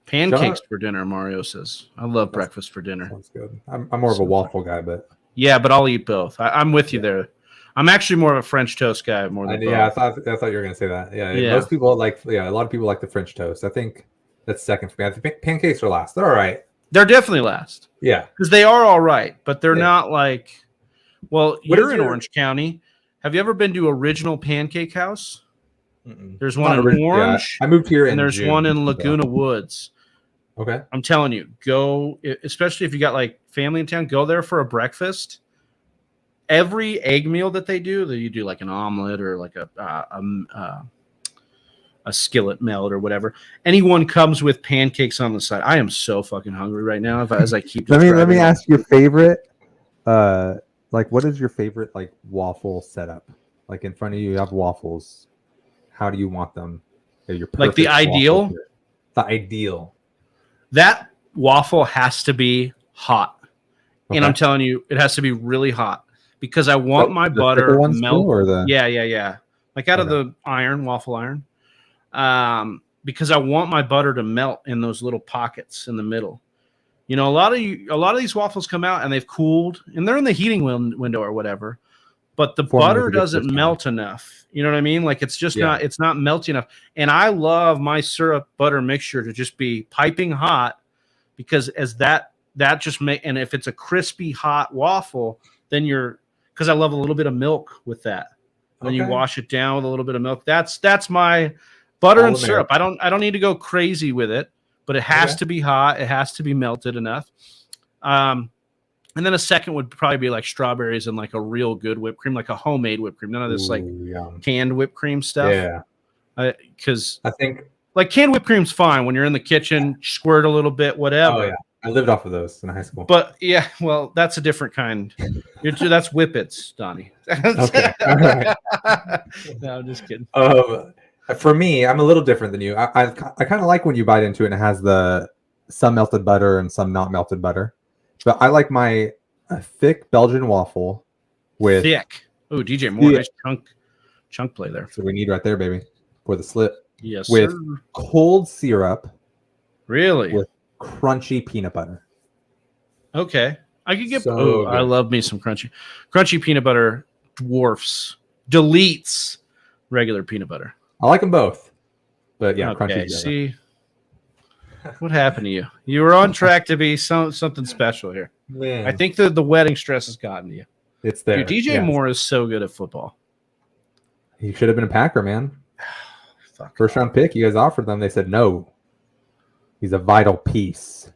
Pancakes for dinner, Mario says. I love breakfast for dinner. Sounds good. I'm more of a waffle guy, but yeah, but I'll eat both. I'm with you there. I'm actually more of a French toast guy more than both. I thought you were gonna say that. Yeah. Most people a lot of people like the French toast. I think that's second for me. I think pancakes are last. They're all right. They're definitely last. Yeah, because they are all right, but they're not like. Well, you're in Orange County. Have you ever been to Original Pancake House? Mm-mm. There's one in Orange. Yeah. I moved here, and there's June, one in Laguna Woods. Okay, I'm telling you, go. Especially if you got like family in town, go there for a breakfast. Every egg meal that they do, that you do like an omelet or like a skillet melt or whatever. Anyone comes with pancakes on the side. I am so fucking hungry right now. As I keep let me ask your favorite. What is your favorite like waffle setup? Like in front of you have waffles. How do you want them? Like the ideal. The ideal. That waffle has to be hot, and I'm telling you, it has to be really hot because I want my butter melt. Yeah. Like out of the waffle iron. Because I want my butter to melt in those little pockets in the middle. You know, a lot of these waffles come out and they've cooled and they're in the heating window or whatever, but the butter doesn't melt enough. You know what I mean? Like it's just it's not melty enough. And I love my syrup butter mixture to just be piping hot because as that just and if it's a crispy hot waffle, then because I love a little bit of milk with that. Then you wash it down with a little bit of milk. That's my butter and syrup. I don't need to go crazy with it, but it has to be hot. It has to be melted enough. And then a second would probably be like strawberries and like a real good whipped cream, like a homemade whipped cream. None of this canned whipped cream stuff. Yeah. Because I think like canned whipped cream's fine when you're in the kitchen, squirt a little bit, whatever. Oh yeah. I lived off of those in high school. But yeah, well, that's a different kind. That's Whippets, Donnie. Okay. All right. No, I'm just kidding. For me, I'm a little different than you. I kind of like when you bite into it and it has some melted butter and some not melted butter. But I like my thick Belgian waffle with thick. Oh, DJ Moore, nice chunk play there. So we need right there, baby, for the slip. Yes, with sir. Cold syrup. Really? With crunchy peanut butter. Okay, I could get. I love me some crunchy peanut butter. Deletes regular peanut butter. I like them both. But yeah, Okay, crunchy. see, what happened to you? You were on track to be something special here. Man, I think the wedding stress has gotten to you. it's there. Dude, DJ Moore is so good at football. He should have been a Packer, man. Fuck First round pick. You guys offered them. They said no. He's a vital piece.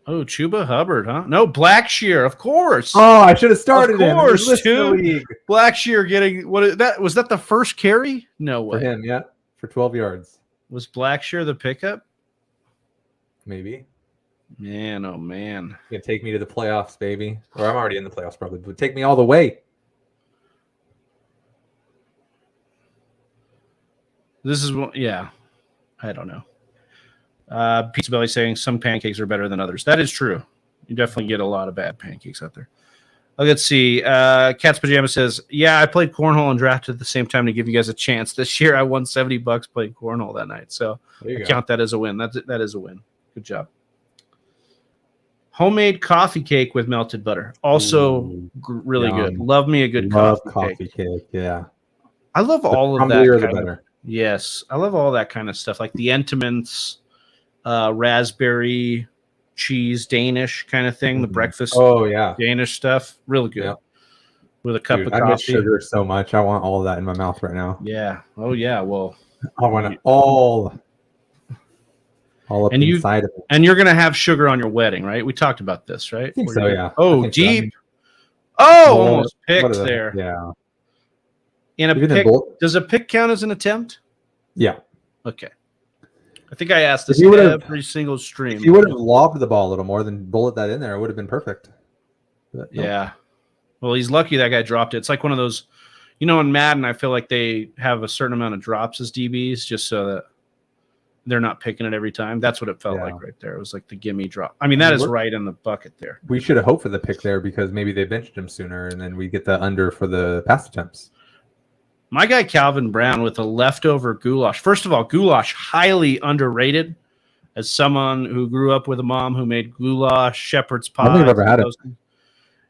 Oh, Chuba Hubbard, huh? No, Blackshear, of course. Oh, I should have started him. Of course, He was listed in the dude. league. Blackshear getting was that the first carry? No way. For him, yeah, for 12 yards, Was Blackshear the pickup? maybe. Man, oh man. You can take me to the playoffs, baby. Or I'm already in the playoffs, probably, but take me all the way. This is what, yeah. I don't know. Pizza Belly saying some pancakes are better than others. That is true. You definitely get a lot of bad pancakes out there. Let's see. Cat's Pajama says, yeah, I played cornhole and drafted at the same time to give you guys a chance. This year I won $70 playing cornhole that night. So I count that as a win. That is a win. Good job. Homemade coffee cake with melted butter. Also really good. Love me a good coffee cake. Yeah. I love all of that. The better. Yes. I love all that kind of stuff. Like the Entenmann's raspberry cheese Danish kind of thing, the breakfast Danish stuff. Really good. Yep. With a cup of coffee. I miss sugar so much. I want all of that in my mouth right now. Yeah. Oh yeah. Well, I want it all up inside of it. And you're gonna have sugar on your wedding, right? We talked about this, right? I think so, yeah. Oh, deep. Oh, almost picked there. Yeah. In a pick, does a pick count as an attempt? Yeah. Okay. I think I asked this every single stream. If you would have lobbed the ball a little more than bullet that in there, it would have been perfect. But, yeah. Well, he's lucky that guy dropped it. It's like one of those, in Madden, I feel like they have a certain amount of drops as DBs just so that they're not picking it every time. That's what it felt like right there. It was like the gimme drop. I mean, that is right in the bucket there. We should have hoped for the pick there because maybe they benched him sooner and then we get the under for the pass attempts. My guy Calvin Brown with a leftover goulash. First of all, goulash highly underrated. As someone who grew up with a mom who made goulash, shepherd's pie. I don't think I've ever had it.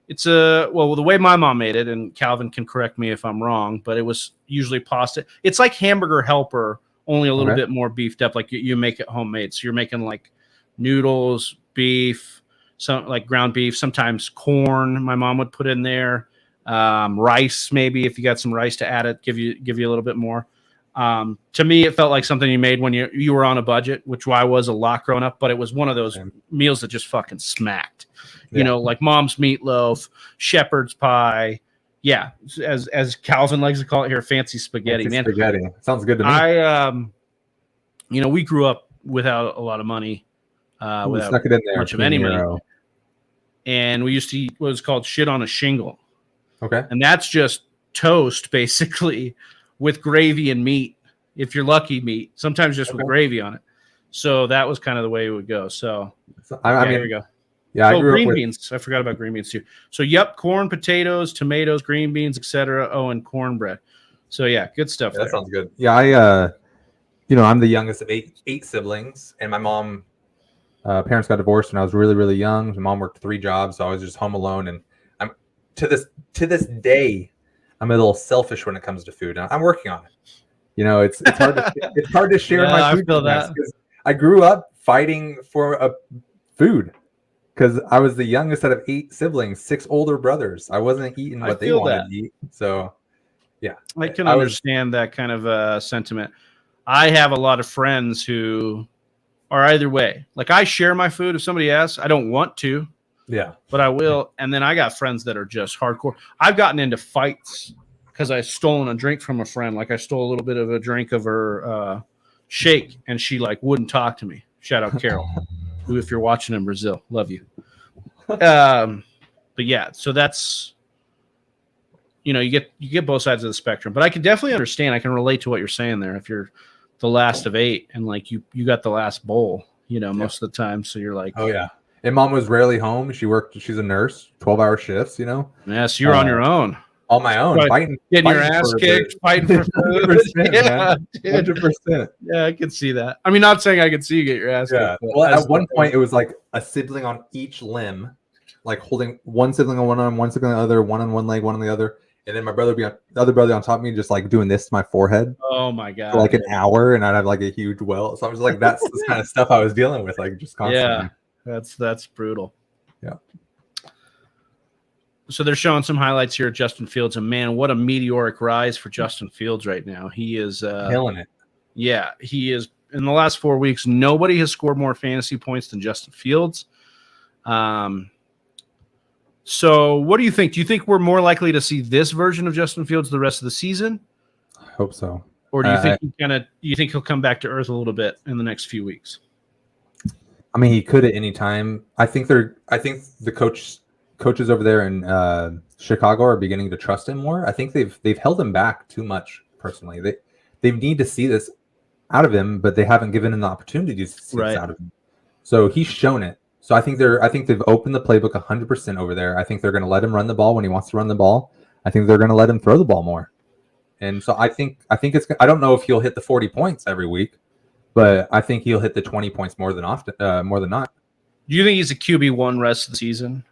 It's the way my mom made it, and Calvin can correct me if I'm wrong, but it was usually pasta. It's like hamburger helper, only a little bit more beefed up. Like you make it homemade, so you're making like noodles, beef, some like ground beef, sometimes corn. My mom would put in there. Rice, maybe if you got some rice to add it, give you a little bit more. To me, it felt like something you made when you were on a budget, which I was a lot growing up, but it was one of those meals that just fucking smacked, like mom's meatloaf, shepherd's pie. Yeah. As Calvin likes to call it here, fancy spaghetti, man. Spaghetti. Sounds good to me. We grew up without a lot of money, without much of any money. And we used to eat what was called shit on a shingle. Okay. And that's just toast, basically, with gravy and meat. If you're lucky, meat. Sometimes just with gravy on it. So that was kind of the way it would go. So here we go. Yeah, green beans. I forgot about green beans too. So, corn, potatoes, tomatoes, green beans, etc. Oh, and cornbread. So, good stuff. That sounds good. Yeah, I'm the youngest of eight siblings, and my mom, parents got divorced when I was really, really young. My mom worked 3 jobs, so I was just home alone, and to this day, I'm a little selfish when it comes to food. I'm working on it. It's hard to share my food. I feel that. I grew up fighting for food because I was the youngest out of 8 siblings, 6 older brothers. I wasn't eating what they wanted to eat. So, yeah, I can understand that kind of sentiment. I have a lot of friends who are either way. Like I share my food if somebody asks. I don't want to. Yeah, but I will. And then I got friends that are just hardcore. I've gotten into fights because I've stolen a drink from a friend. Like I stole a little bit of a drink of her shake, and she wouldn't talk to me. Shout out Carol, who, if you're watching in Brazil, love you. But yeah, so that's you get both sides of the spectrum. But I can definitely understand. I can relate to what you're saying there. If you're the last of 8 and you got the last bowl, most of the time, so you're like, oh yeah. And mom was rarely home. She's a nurse, 12-hour shifts, Yeah, so you're on your own. On my own. Getting your ass kicked, fighting for food. 100%, 100%. Yeah, I can see that. I mean, not saying I could see you get your ass kicked. Well, at one point, it was like a sibling on each limb, like holding one sibling on one arm, one sibling on the other, one on one leg, one on the other. and then the other brother on top of me just like doing this to my forehead. Oh my god! For like an hour, and I'd have like a huge welt. So I was like, that's the kind of stuff I was dealing with, like just constantly. Yeah, that's brutal. Yeah. So they're showing some highlights here of Justin Fields, and man, what a meteoric rise for Justin Fields right now. He is killing it. Yeah, he is. In the last 4 weeks, nobody has scored more fantasy points than Justin Fields. So what do you think? Do you think we're more likely to see this version of Justin Fields the rest of the season? I hope so. Or do you think you think he'll come back to earth a little bit in the next few weeks? I mean, he could at any time. I think the coaches over there in Chicago are beginning to trust him more. I think they've held him back too much. Personally, they need to see this out of him, but they haven't given him the opportunity to see this out of him. So he's shown it. So I think they've opened the playbook 100% over there. I think they're going to let him run the ball when he wants to run the ball. I think they're going to let him throw the ball more. And so I think it's. I don't know if he'll hit the 40 points every week, but I think he'll hit the 20 points more than not. Do you think he's a QB1 rest of the season?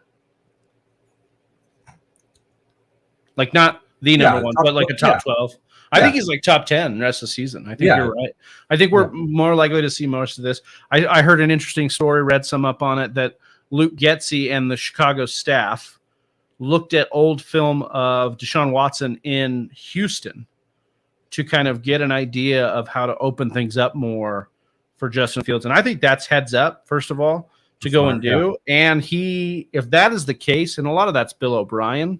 Like not the number one, but like a top 12. I think he's like top 10 rest of the season. I think you're right. I think we're more likely to see most of this. I heard an interesting story, read some up on it, that Luke Getsy and the Chicago staff looked at old film of Deshaun Watson in Houston to kind of get an idea of how to open things up more for Justin Fields. And I think that's heads up, first of all, to go and do. Yeah. And if that is the case, and a lot of that's Bill O'Brien,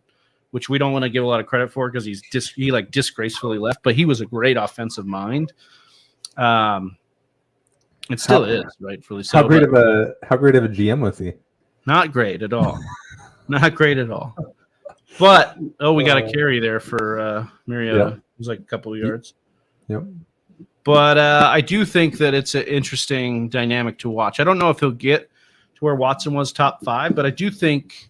which we don't want to give a lot of credit for because he like disgracefully left, but he was a great offensive mind. It still is, rightfully so. How great of a GM was he? Not great at all. Not great at all. But we got a carry there for Mariota. It was like a couple of yards. Yep. But I do think that it's an interesting dynamic to watch. I don't know if he'll get to where Watson was top 5, but I do think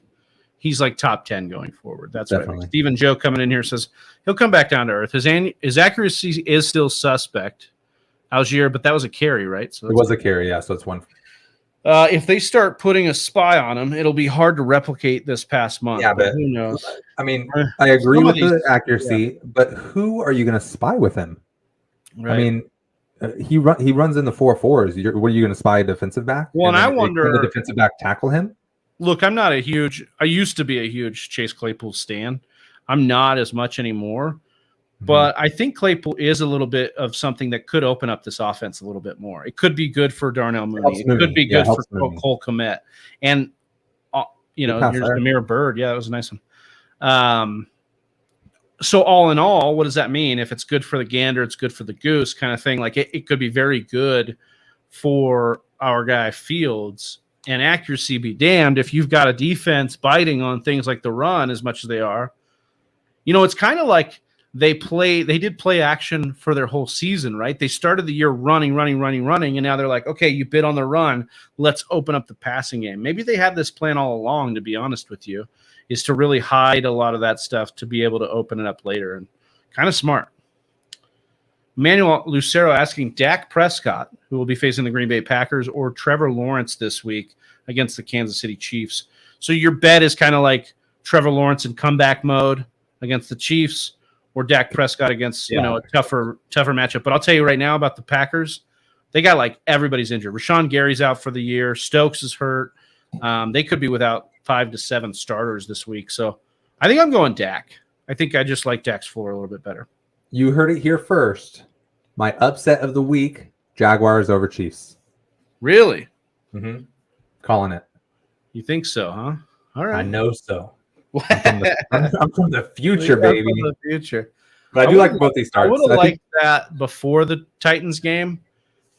he's like top 10 going forward. That's definitely right. Stephen Joe coming in here says he'll come back down to earth. His accuracy is still suspect, Algier, but that was a carry, right? So it was a carry, yeah. So it's one. If they start putting a spy on him, it'll be hard to replicate this past month. Yeah, but who knows? I mean, I agree with the accuracy, but who are you going to spy with him? Right. I mean, he runs in the 4-4s. What are you going to spy a defensive back? Well, and I wonder, can the defensive back tackle him? Look, I used to be a huge Chase Claypool stan. I'm not as much anymore. But I think Claypool is a little bit of something that could open up this offense a little bit more. It could be good for Darnell Mooney. It could be good for Cole Kmet. And, here's Amir Byrd. Yeah, that was a nice one. So all in all, what does that mean? If it's good for the gander, it's good for the goose kind of thing. Like it could be very good for our guy Fields. And accuracy be damned if you've got a defense biting on things like the run as much as they are. It's kind of like they did play action for their whole season, right? They started the year running, and now they're like, okay, you bid on the run. Let's open up the passing game. Maybe they had this plan all along, to be honest with you, is to really hide a lot of that stuff to be able to open it up later, and kind of smart. Manuel Lucero asking Dak Prescott, who will be facing the Green Bay Packers, or Trevor Lawrence this week against the Kansas City Chiefs. So your bet is kind of like Trevor Lawrence in comeback mode against the Chiefs, or Dak Prescott against a tougher matchup. But I'll tell you right now about the Packers, they got like everybody's injured. Rashawn Gary's out for the year. Stokes is hurt. They could be without 5 to 7 starters this week. So I think I'm going Dak. I think I just like Dak's floor a little bit better. You heard it here first. My upset of the week, Jaguars over Chiefs. Really? Mm-hmm. Calling it. You think so, huh? All right. I know so. I'm from the future, baby. From the future. But I do like both these starts. I would have liked that before the Titans game,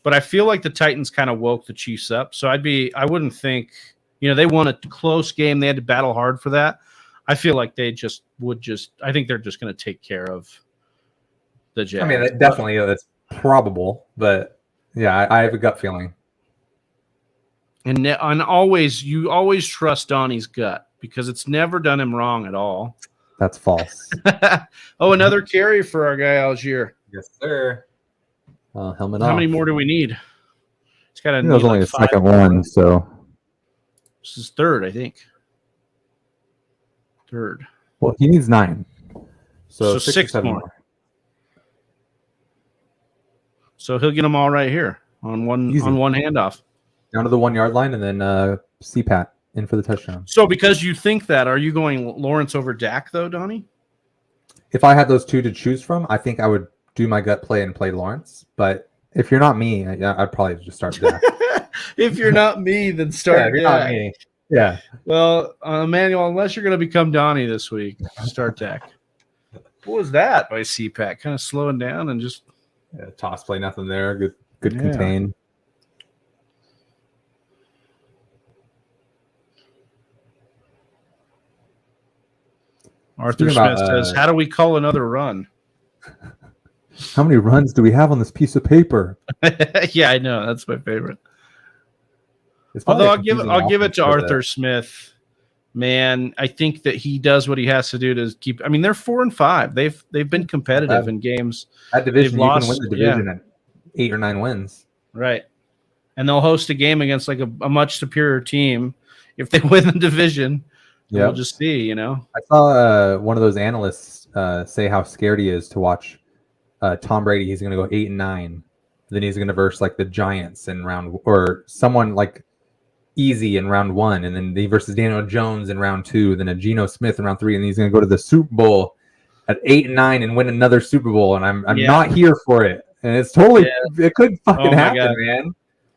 but I feel like the Titans kind of woke the Chiefs up. So I wouldn't think, they won a close game. They had to battle hard for that. I feel like I think they're just going to take care of the Jags. I mean, definitely that's probable, but yeah, I have a gut feeling. And you always trust Donnie's gut, because it's never done him wrong at all. That's false. Another carry for our guy Algier. Yes, sir. Helmet How off. many more do we need? He's got It was only the second one, so this is third, I think. Third. Well, he needs 9. So six more. So he'll get them all right here on one handoff. Down to the 1 yard line, and then CPAT in for the touchdown. So because you think that, are you going Lawrence over Dak though, Donnie? If I had those two to choose from, I think I would do my gut play and play Lawrence. But if you're not me, I'd probably just start Dak. If you're not me, then start Dak. Not me. Yeah. Well, Emmanuel, unless you're going to become Donnie this week, start Dak. What was that by CPAT? Kind of slowing down and just toss play, nothing there. Good contain. Arthur Smith says, how do we call another run? How many runs do we have on this piece of paper? Yeah, I know. That's my favorite. Although I'll give it to Arthur Smith. Man, I think that he does what he has to do to keep. I mean, they're 4-5. They've been competitive in games. That division, you can win the division at 8 or 9 wins. Right. And they'll host a game against like a much superior team if they win the division. Yeah, we'll just see, I saw one of those analysts say how scared he is to watch Tom Brady. He's going to go 8-9. Then he's going to verse like the Giants in round, or someone like easy in round 1, and then he versus Daniel Jones in round 2, then a Geno Smith in round 3, and he's going to go to the Super Bowl at 8-9 and win another Super Bowl. And I'm not here for it. And it's totally it could fucking happen, man.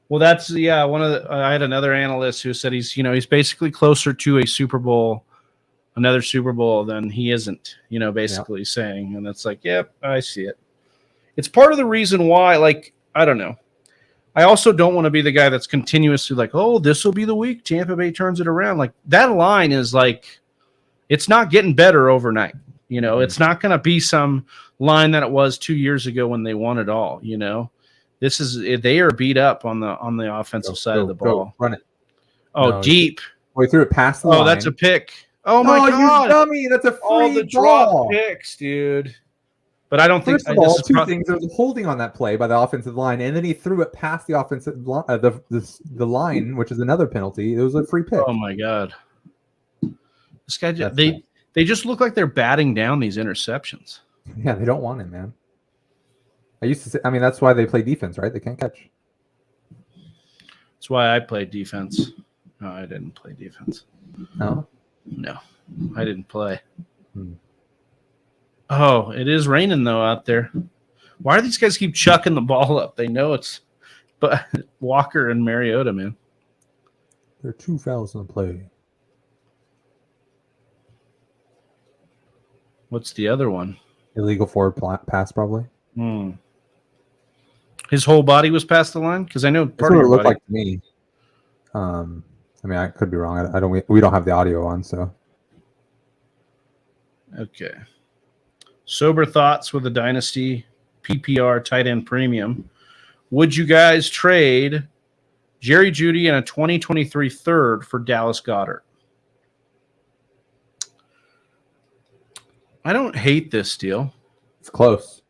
Well, that's I had another analyst who said he's basically closer to a Super Bowl, another Super Bowl than he isn't, basically saying. And that's like, yep, I see it. It's part of the reason why, like, I don't know. I also don't want to be the guy that's continuously like, oh, this will be the week Tampa Bay turns it around. Like, that line is like, it's not getting better overnight. It's not going to be some line that it was 2 years ago when they won it all, they are beat up on the offensive side of the ball. Run it. Deep. We threw it past the line. Oh, that's a pick. Oh my God. You dummy. That's a free all the ball. drop picks, dude. But I don't First think of all, two things. There was a holding on that play by the offensive line, and then he threw it past the offensive line, the line, which is another penalty. It was a free pick. Oh my God. This guy they just look like they're batting down these interceptions. Yeah, they don't want it, man. I used to say, that's why they play defense, right? They can't catch. That's why I played defense. No, I didn't play defense. No, I didn't play. Oh, it is raining though out there. Why do these guys keep chucking the ball up? They know it's, but Walker and Mariota, man. There are 2 fouls in the play. What's the other one? Illegal forward pass, probably. His whole body was past the line, because I know part of it looked like to me. I could be wrong. We don't have the audio on, so. Okay. Sober thoughts with a dynasty PPR tight end premium. Would you guys trade Jerry Jeudy and a 2023 third for Dallas Goedert? I don't hate this deal. It's close.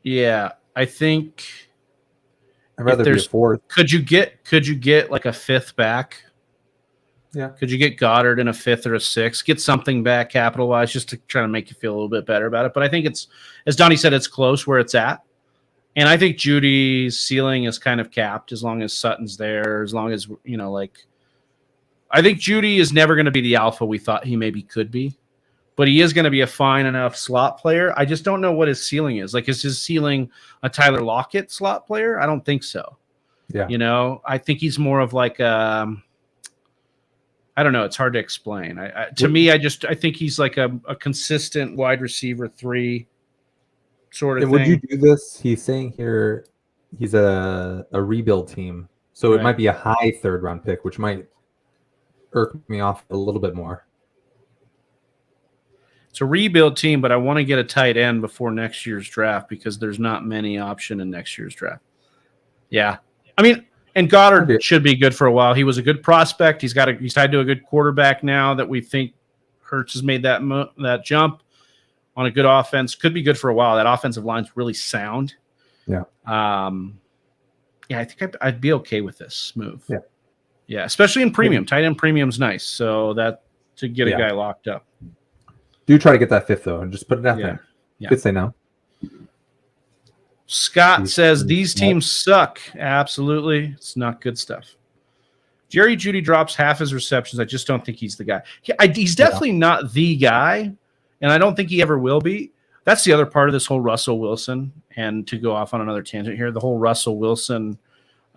Yeah, I think I'd rather be a fourth. Could you get like a fifth back? Yeah. Could you get Goddard in a fifth or a sixth? Get something back capital-wise just to try to make you feel a little bit better about it. But I think it's, as Donnie said, it's close where it's at. And I think Judy's ceiling is kind of capped as long as Sutton's there, as long as, I think Jeudy is never going to be the alpha we thought he maybe could be. But he is going to be a fine enough slot player. I just don't know what his ceiling is. Like, is his ceiling a Tyler Lockett slot player? I don't think so. Yeah. I think he's more of like I don't know. It's hard to explain. To me, I think he's like a consistent wide receiver 3 sort of thing. Would you do this? He's saying here he's a rebuild team. So it might be a high 3rd round pick, which might irk me off a little bit more. It's a rebuild team, but I want to get a tight end before next year's draft because there's not many option in next year's draft. Yeah. And Goddard should be good for a while. He was a good prospect. He's tied to a good quarterback now that we think Hurts has made that jump on a good offense. Could be good for a while. That offensive line's really sound. Yeah. I think I'd be okay with this move. Yeah. Yeah, especially in premium. Tight end premium's nice. So that to get a guy locked up. Do try to get that 5th though, and just put it out there. Yeah. Could say no. Scott says these teams suck. Absolutely. It's not good stuff. Jerry Jeudy drops half his receptions. I just don't think he's the guy. He's definitely not the guy, and I don't think he ever will be. That's the other part of this whole Russell Wilson, and to go off on another tangent here, the whole Russell Wilson,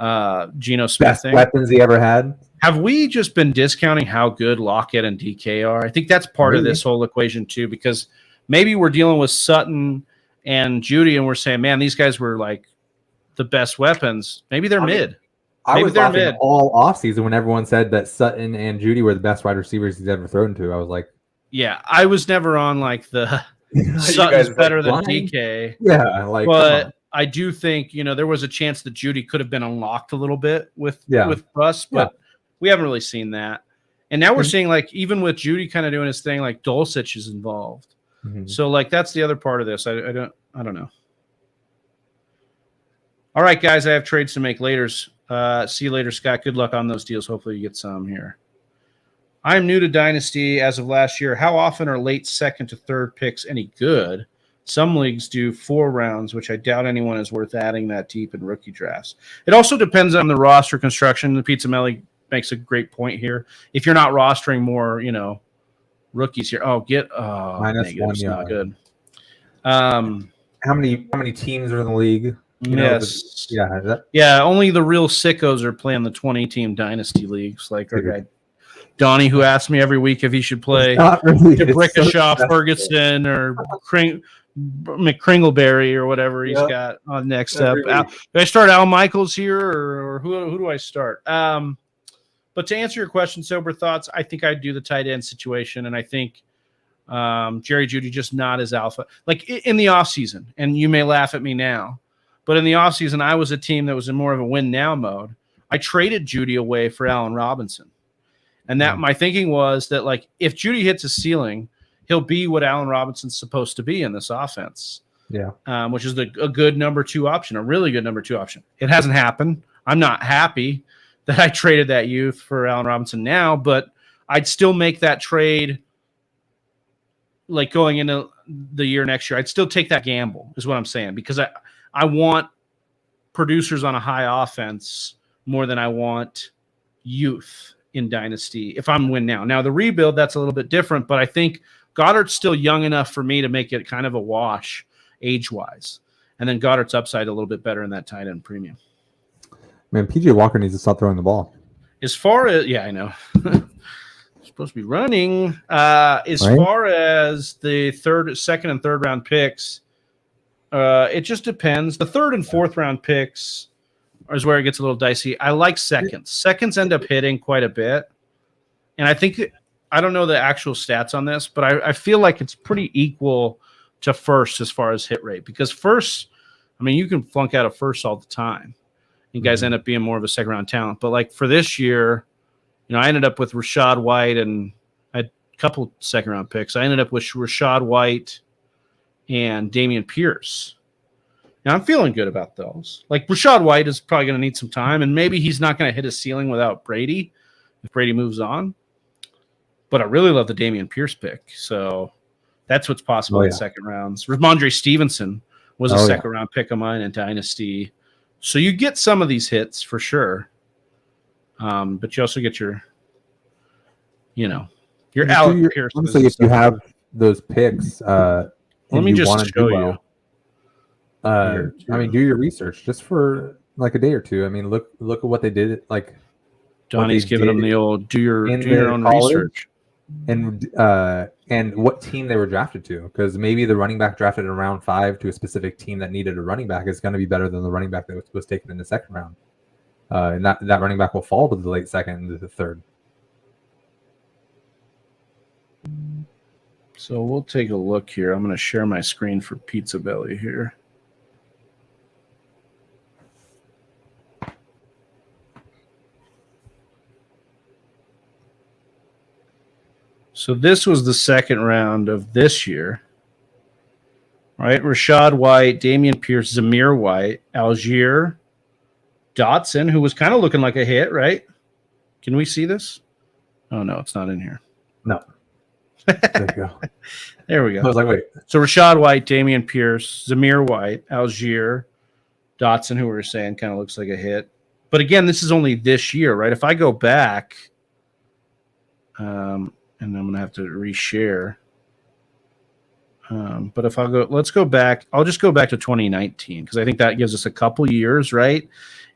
Geno Smith best thing. Weapons he ever had. Have we just been discounting how good Lockett and DK are? I think that's part of this whole equation too, because maybe we're dealing with Sutton and Jeudy, and we're saying, man, these guys were like the best weapons. Maybe they're mid. I was laughing all offseason when everyone said that Sutton and Jeudy were the best wide receivers he's ever thrown to. I was like, yeah, I was never on like the Sutton's better than DK. Yeah, like, but I do think, there was a chance that Jeudy could have been unlocked a little bit with Russ, but we haven't really seen that. And now we're seeing, like, even with Jeudy kind of doing his thing, like Dulcich is involved. Mm-hmm. So, like, that's the other part of this. I don't know. All right, guys, I have trades to make later. See you later, Scott. Good luck on those deals. Hopefully you get some here. I'm new to Dynasty as of last year. How often are late second to third picks any good? Some leagues do 4 rounds, which I doubt anyone is worth adding that deep in rookie drafts. It also depends on the roster construction. The Pizza Melly makes a great point here. If you're not rostering more, rookies here. -1 not good. How many teams are in the league? Yes. Only the real sickos are playing the 20-team Dynasty leagues, like our guy Donnie, who asks me every week if he should play DeBrickashaw, Ferguson, or McCringleberry or whatever he's got on next step. Do I start Al Michaels here, or who do I start? But to answer your question, Sober Thoughts, I think I'd do the tight end situation, and I think Jerry Jeudy just not as alpha. Like in the offseason, and you may laugh at me now, but in the offseason, I was a team that was in more of a win-now mode. I traded Jeudy away for Allen Robinson. And that my thinking was that, like, if Jeudy hits a ceiling, he'll be what Allen Robinson's supposed to be in this offense. Yeah. Which is a good number 2 option, a really good number 2 option. It hasn't happened. I'm not happy that I traded that youth for Allen Robinson now, but I'd still make that trade, like, going into the year next year. I'd still take that gamble, is what I'm saying, because I want producers on a high offense more than I want youth in Dynasty if I'm win now. Now, the rebuild, that's a little bit different, but I think Goddard's still young enough for me to make it kind of a wash age-wise. And then Goddard's upside a little bit better in that tight end premium. Man, PJ Walker needs to stop throwing the ball. As far as, I know. Supposed to be running. Far as the second and third round picks, it just depends. The third and fourth round picks is where it gets a little dicey. I like seconds. Seconds end up hitting quite a bit. And I think, I don't know the actual stats on this, but I feel like it's pretty equal to first as far as hit rate. Because first, you can flunk out a first all the time. You guys end up being more of a second round talent. But like for this year, I ended up with Rachaad White, and I had a couple second round picks. I ended up with Rachaad White and Dameon Pierce. Now, I'm feeling good about those. Like, Rachaad White is probably going to need some time, and maybe he's not going to hit a ceiling without Brady if Brady moves on. But I really love the Dameon Pierce pick. So that's what's possible in second rounds. Ramondre Stevenson was a second-round pick of mine in Dynasty. So you get some of these hits for sure. But you also get your Alec Pierce. Honestly, if you have those picks, let me just show you. Do your research just for like a day or two. Look at what they did. Like Donnie's giving them the old do your own research, and what team they were drafted to. Because maybe the running back drafted in round 5 to a specific team that needed a running back is going to be better than the running back that was taken in the second round. And that running back will fall to the late second and the third. So we'll take a look here. I'm going to share my screen for Pizza Belly here. So this was the second round of this year, right? Rachaad White, Dameon Pierce, Zamir White, Algier, Dotson, who was kind of looking like a hit, right? Can we see this? Oh, no, it's not in here. No. There you go. There we go. I was like, wait. So Rashad White, Damian Pierce, Zamir White, Algier, Dotson, who we were saying kind of looks like a hit. But again, this is only this year, right? If I go back, and I'm going to have to reshare. But if let's go back. I'll just go back to 2019 because I think that gives us a couple years, right?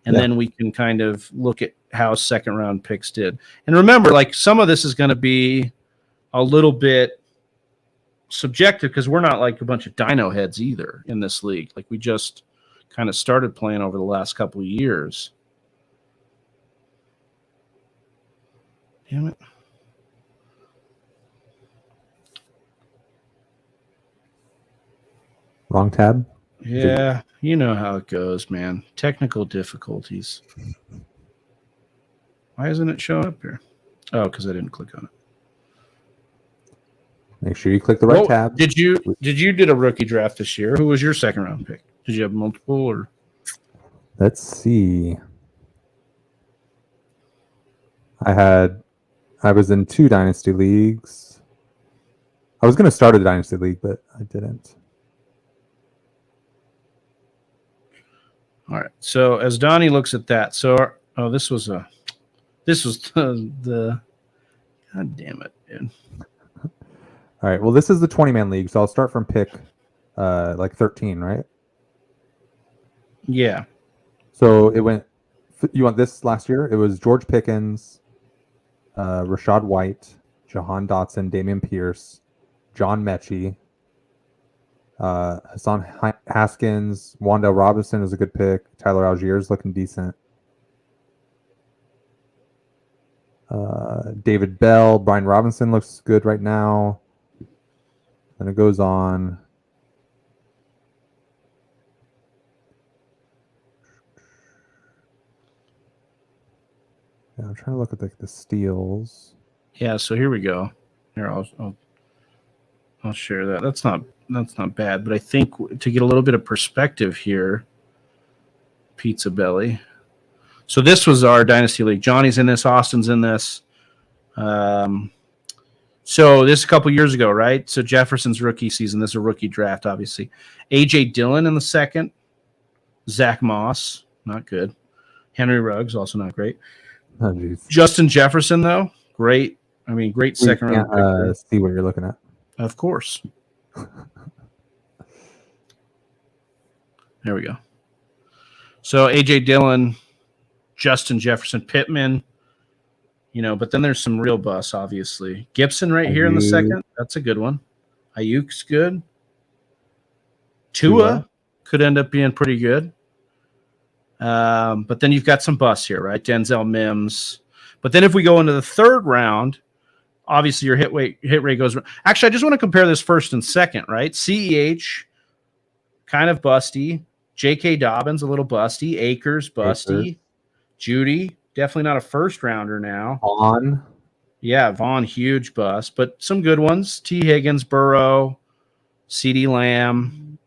And then we can kind of look at how second round picks did. And remember, like some of this is going to be a little bit subjective because we're not like a bunch of dino heads either in this league. Like we just kind of started playing over the last couple of years. Damn it. Wrong tab? Yeah, you know how it goes, man. Technical difficulties. Why isn't it showing up here? Oh, because I didn't click on it. Make sure you click the right tab. Did you did a rookie draft this year? Who was your second round pick? Did you have multiple or? Let's see. I was in 2 dynasty leagues. I was going to start a dynasty league, but I didn't. All right. So as Donnie looks at that, this was the God damn it, dude. All right. Well, this is the 20-man league, so I'll start from pick 13, right? Yeah. So it went. You want this last year? It was George Pickens, Rashad White, Jahan Dotson, Damian Pierce, John Mechie, Hassan Haskins, Wandale Robinson is a good pick. Tyler Algier is looking decent. David Bell, Brian Robinson looks good right now. And it goes on. Yeah, I'm trying to look at the steals. Yeah, so here we go. Here, I'll share that. That's not bad, but I think to get a little bit of perspective here, Pizza Belly. So this was our Dynasty League. Johnny's in this. Austin's in this. So this is a couple years ago, right? So Jefferson's rookie season. This is a rookie draft, obviously. A.J. Dillon in the second. Zach Moss, not good. Henry Ruggs, also not great. Oh, geez. Justin Jefferson, though, great. I mean, great second round pick. See what you're looking at. Of course. There we go. So A.J. Dillon, Justin Jefferson, Pittman, but then there's some real busts, obviously. Gibson right here in the second. That's a good one. Ayuk's good. Tua could end up being pretty good. But then you've got some busts here, right? Denzel Mims. But then if we go into the third round, obviously your hit rate goes. Actually, I just want to compare this first and second, right? CEH, kind of busty. J.K. Dobbins, a little busty. Akers, busty. Judy, definitely not a first rounder now. Vaughn. Yeah, Vaughn, huge bust, but some good ones. T. Higgins, Burrow, CeeDee Lamb,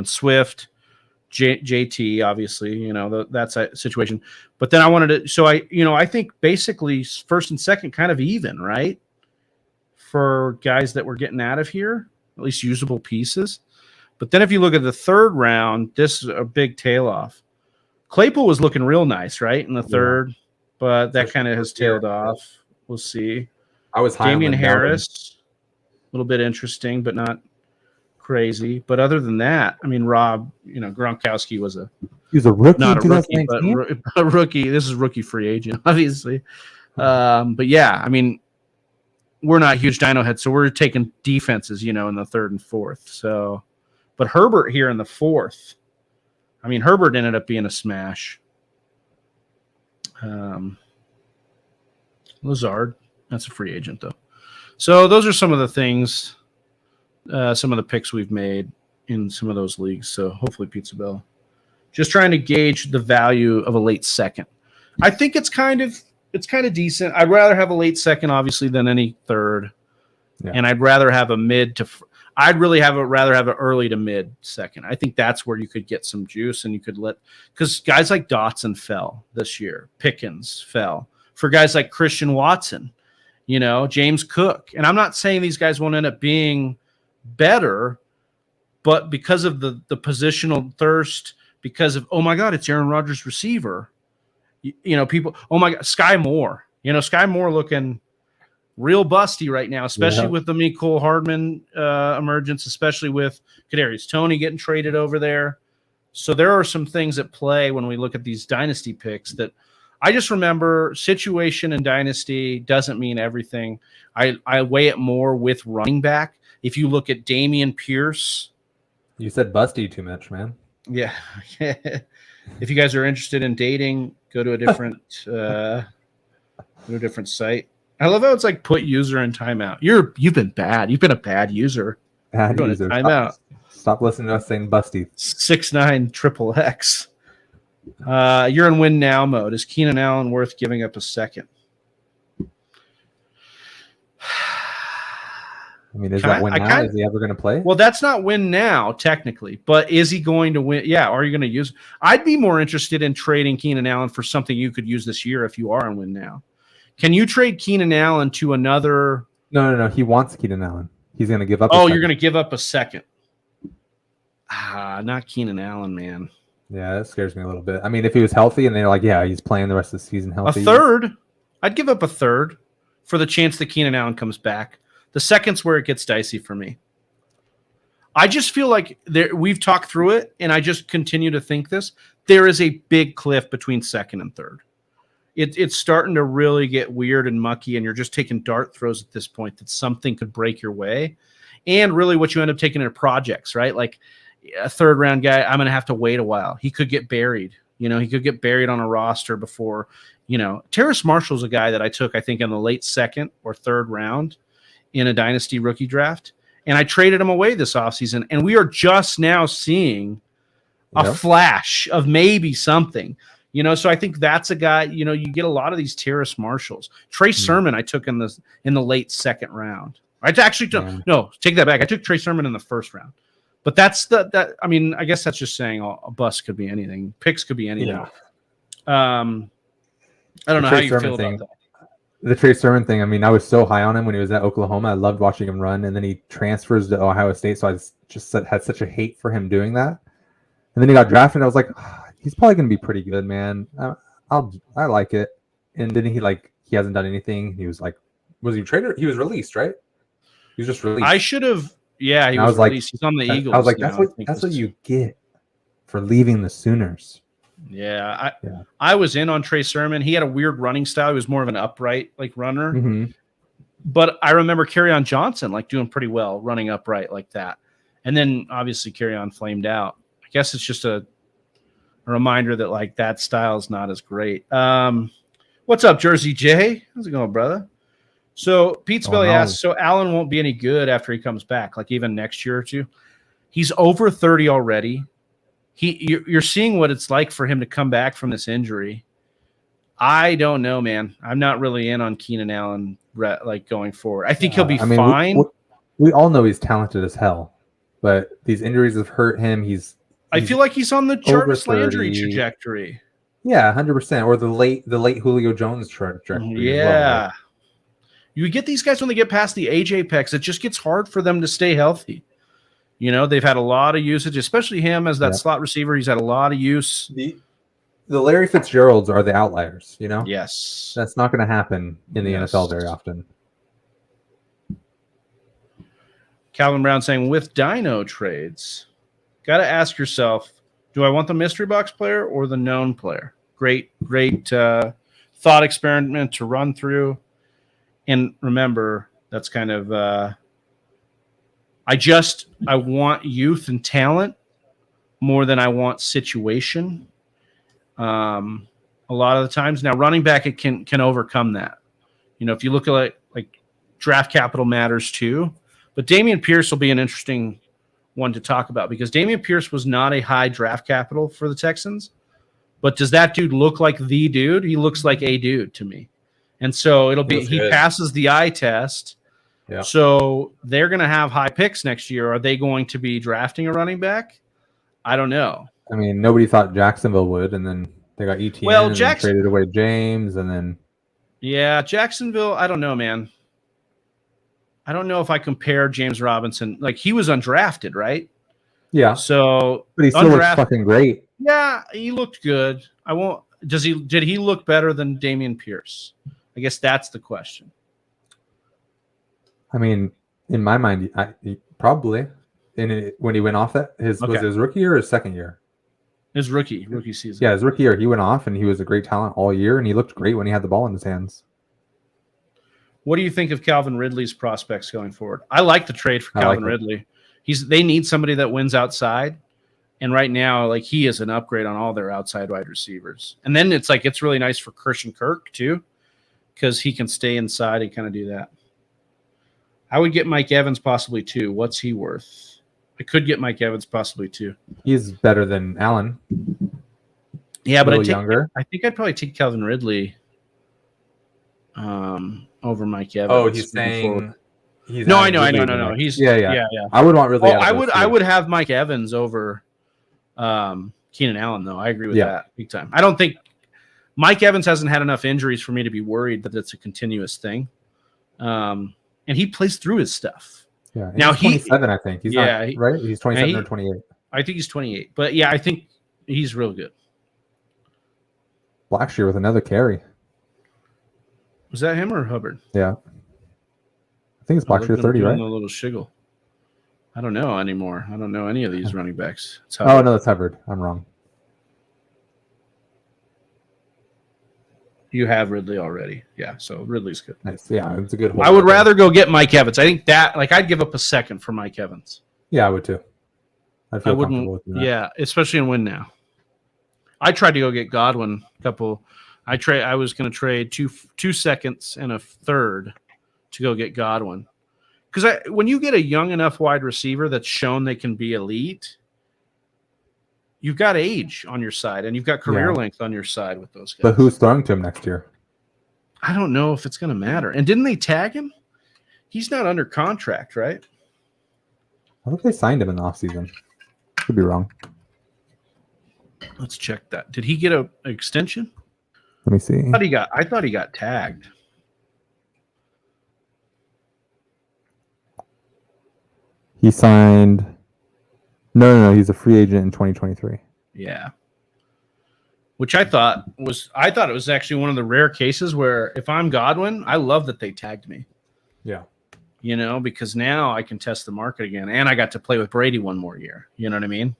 Swift, JT, obviously, that's a situation. But then I wanted to, I think basically first and second kind of even, right? For guys that we're getting out of here, at least usable pieces. But then if you look at the third round, this is a big tail off. Claypool was looking real nice, right, in the third, but that kind of has tailed off. We'll see. I was high. Damian Harris, a little bit interesting, but not crazy. But other than that, I mean, Rob, Gronkowski was he's a rookie, not a rookie, but a rookie. This is rookie free agent, obviously. But yeah, I mean, we're not huge dino heads, so we're taking defenses, in the third and fourth. So, but Herbert here in the fourth. I mean, Herbert ended up being a smash. Lazard, that's a free agent, though. So those are some of the things, some of the picks we've made in some of those leagues. So hopefully Pizza Bell. Just trying to gauge the value of a late second. I think it's kind of decent. I'd rather have a late second, obviously, than any third. Yeah. And I'd rather have a mid to I'd really rather have an early to mid second. I think that's where you could get some juice and you could because guys like Dotson fell this year. Pickens fell. For guys like Christian Watson, James Cook. And I'm not saying these guys won't end up being better, but because of the positional thirst, because of, oh my God, it's Aaron Rodgers receiver. People, oh my God, Sky Moore. Sky Moore looking real busty right now, especially with the Mecole Hardman emergence, especially with Kadarius Toney getting traded over there. So there are some things at play when we look at these dynasty picks that I just remember. Situation in dynasty doesn't mean everything. I weigh it more with running back. If you look at Dameon Pierce. You said busty too much, man. Yeah. If you guys are interested in dating, go to a different site. I love how it's like put user in timeout. You've been bad. You've been a bad user. Bad user. Timeout. Stop listening to us saying busty. 6'9" XXX. You're in win now mode. Is Keenan Allen worth giving up a second? I mean, is that win now? Is he ever going to play? Well, that's not win now, technically. But is he going to win? Yeah, are you going to use? I'd be more interested in trading Keenan Allen for something you could use this year if you are in win now. Can you trade Keenan Allen to another? No. He wants Keenan Allen. He's going to give up. You're going to give up a second. Not Keenan Allen, man. Yeah, that scares me a little bit. I mean, if he was healthy and they're like, yeah, he's playing the rest of the season healthy. A third. I'd give up a third for the chance that Keenan Allen comes back. The second's where it gets dicey for me. I just feel like we've talked through it, and I just continue to think this. There is a big cliff between second and third. It's starting to really get weird and mucky, and you're just taking dart throws at this point that something could break your way. And really what you end up taking are projects, right? Like a third round guy, I'm going to have to wait a while. He could get buried. He could get buried on a roster before, Terrace Marshall's a guy that I took, I think, in the late second or third round in a dynasty rookie draft. And I traded him away this offseason. And we are just now seeing a flash of maybe something, so I think that's a guy, you get a lot of these Terrace Marshalls. Trey Sermon I took in the late second round. I actually no, take that back. I took Trey Sermon in the first round. But that's I mean, I guess that's just saying a bust could be anything. Picks could be anything. Yeah. I don't know how you feel about that. The Trey Sermon thing, I mean, I was so high on him when he was at Oklahoma. I loved watching him run, and then he transfers to Ohio State, so I just had such a hate for him doing that. And then he got drafted, and I was like, he's probably going to be pretty good, man. I like it. And then he hasn't done anything. He was like, was he traded? He was released, right? He was just released. I should have. Yeah, he was released. He's on the Eagles. I was like, that's what you get for leaving the Sooners. Yeah, I was in on Trey Sermon. He had a weird running style. He was more of an upright runner. Mm-hmm. But I remember Kerryon Johnson doing pretty well running upright like that. And then obviously Kerryon flamed out. I guess it's just a reminder that that style is not as great. What's up, Jersey J? How's it going, brother? So Pete's Belly asks, so Allen won't be any good after he comes back, even next year or two. He's over 30 already. You're seeing what it's like for him to come back from this injury. I don't know, man. I'm not really in on Keenan Allen going forward. I think he'll be fine. We all know he's talented as hell, but these injuries have hurt him. I feel like he's on the Jarvis Landry trajectory. Yeah, 100%. Or the late Julio Jones trajectory. Yeah. Well. You get these guys when they get past the age apex, it just gets hard for them to stay healthy. They've had a lot of usage, especially him as that slot receiver. He's had a lot of use. The Larry Fitzgeralds are the outliers, Yes. That's not going to happen in the NFL very often. Calvin Brown saying, with Dino trades, got to ask yourself, do I want the mystery box player or the known player? Great thought experiment to run through. And remember, that's kind of I want youth and talent more than I want situation. A lot of the times now, running back it can overcome that. If you look at like draft capital matters too, but Dameon Pierce will be an interesting one to talk about because Dameon Pierce was not a high draft capital for the Texans, but does that dude look like the dude? He looks like a dude to me. And so he passes the eye test. Yeah. So they're going to have high picks next year. Are they going to be drafting a running back? I don't know. I mean, nobody thought Jacksonville would, and then they got ETN and traded away James, and then Jacksonville. I don't know, man. I don't know if I compare James Robinson. Like, he was undrafted, right? Yeah. So, but he still looks fucking great. Yeah, he looked good. I won't. Did he look better than Dameon Pierce? I guess that's the question. I mean, in my mind, he probably. When he went off was his rookie year or his second year? His rookie season. Yeah, his rookie year, he went off and he was a great talent all year, and he looked great when he had the ball in his hands. What do you think of Calvin Ridley's prospects going forward? I like the trade for Calvin Ridley. They need somebody that wins outside, and right now, like, he is an upgrade on all their outside wide receivers. And then it's really nice for Christian Kirk too, because he can stay inside and kind of do that. I would get Mike Evans possibly too. What's he worth? I could get Mike Evans possibly too. He's better than Allen. Yeah, but younger. I think I'd probably take Calvin Ridley over Mike Evans. Oh, he's saying he's no. I know. He's yeah. I would want Ridley. I would have Mike Evans over Keenan Allen though. I agree with that big time. I don't think Mike Evans hasn't had enough injuries for me to be worried that it's a continuous thing. And he plays through his stuff. Yeah. Now he's 27, I think. He's not, right? He's 27 or 28. I think he's 28. But yeah, I think he's real good. Blackshear with another carry. Was that him or Hubbard? Yeah. I think it's Blackshear 30, right? A little shiggle. I don't know anymore. I don't know any of these running backs. Oh, no, that's Hubbard. I'm wrong. You have Ridley already. Yeah, so Ridley's good. Nice. Yeah, it's a good hold. I would rather go get Mike Evans. I think that, I'd give up a second for Mike Evans. Yeah, I would too. I wouldn't. Yeah, especially in win now. I tried to go get Godwin a couple. I was going to trade two seconds and a third to go get Godwin, because when you get a young enough wide receiver that's shown they can be elite, you've got age on your side, and you've got career length on your side with those guys. But who's throwing to him next year? I don't know if it's going to matter. And didn't they tag him? He's not under contract, right? I think they signed him in the offseason. Could be wrong. Let's check that. Did he get an extension? Let me see. I thought he got tagged. He signed... No. He's a free agent in 2023. Yeah. Which I thought it was actually one of the rare cases where if I'm Godwin, I love that they tagged me. Yeah. Because now I can test the market again, and I got to play with Brady one more year. You know what I mean?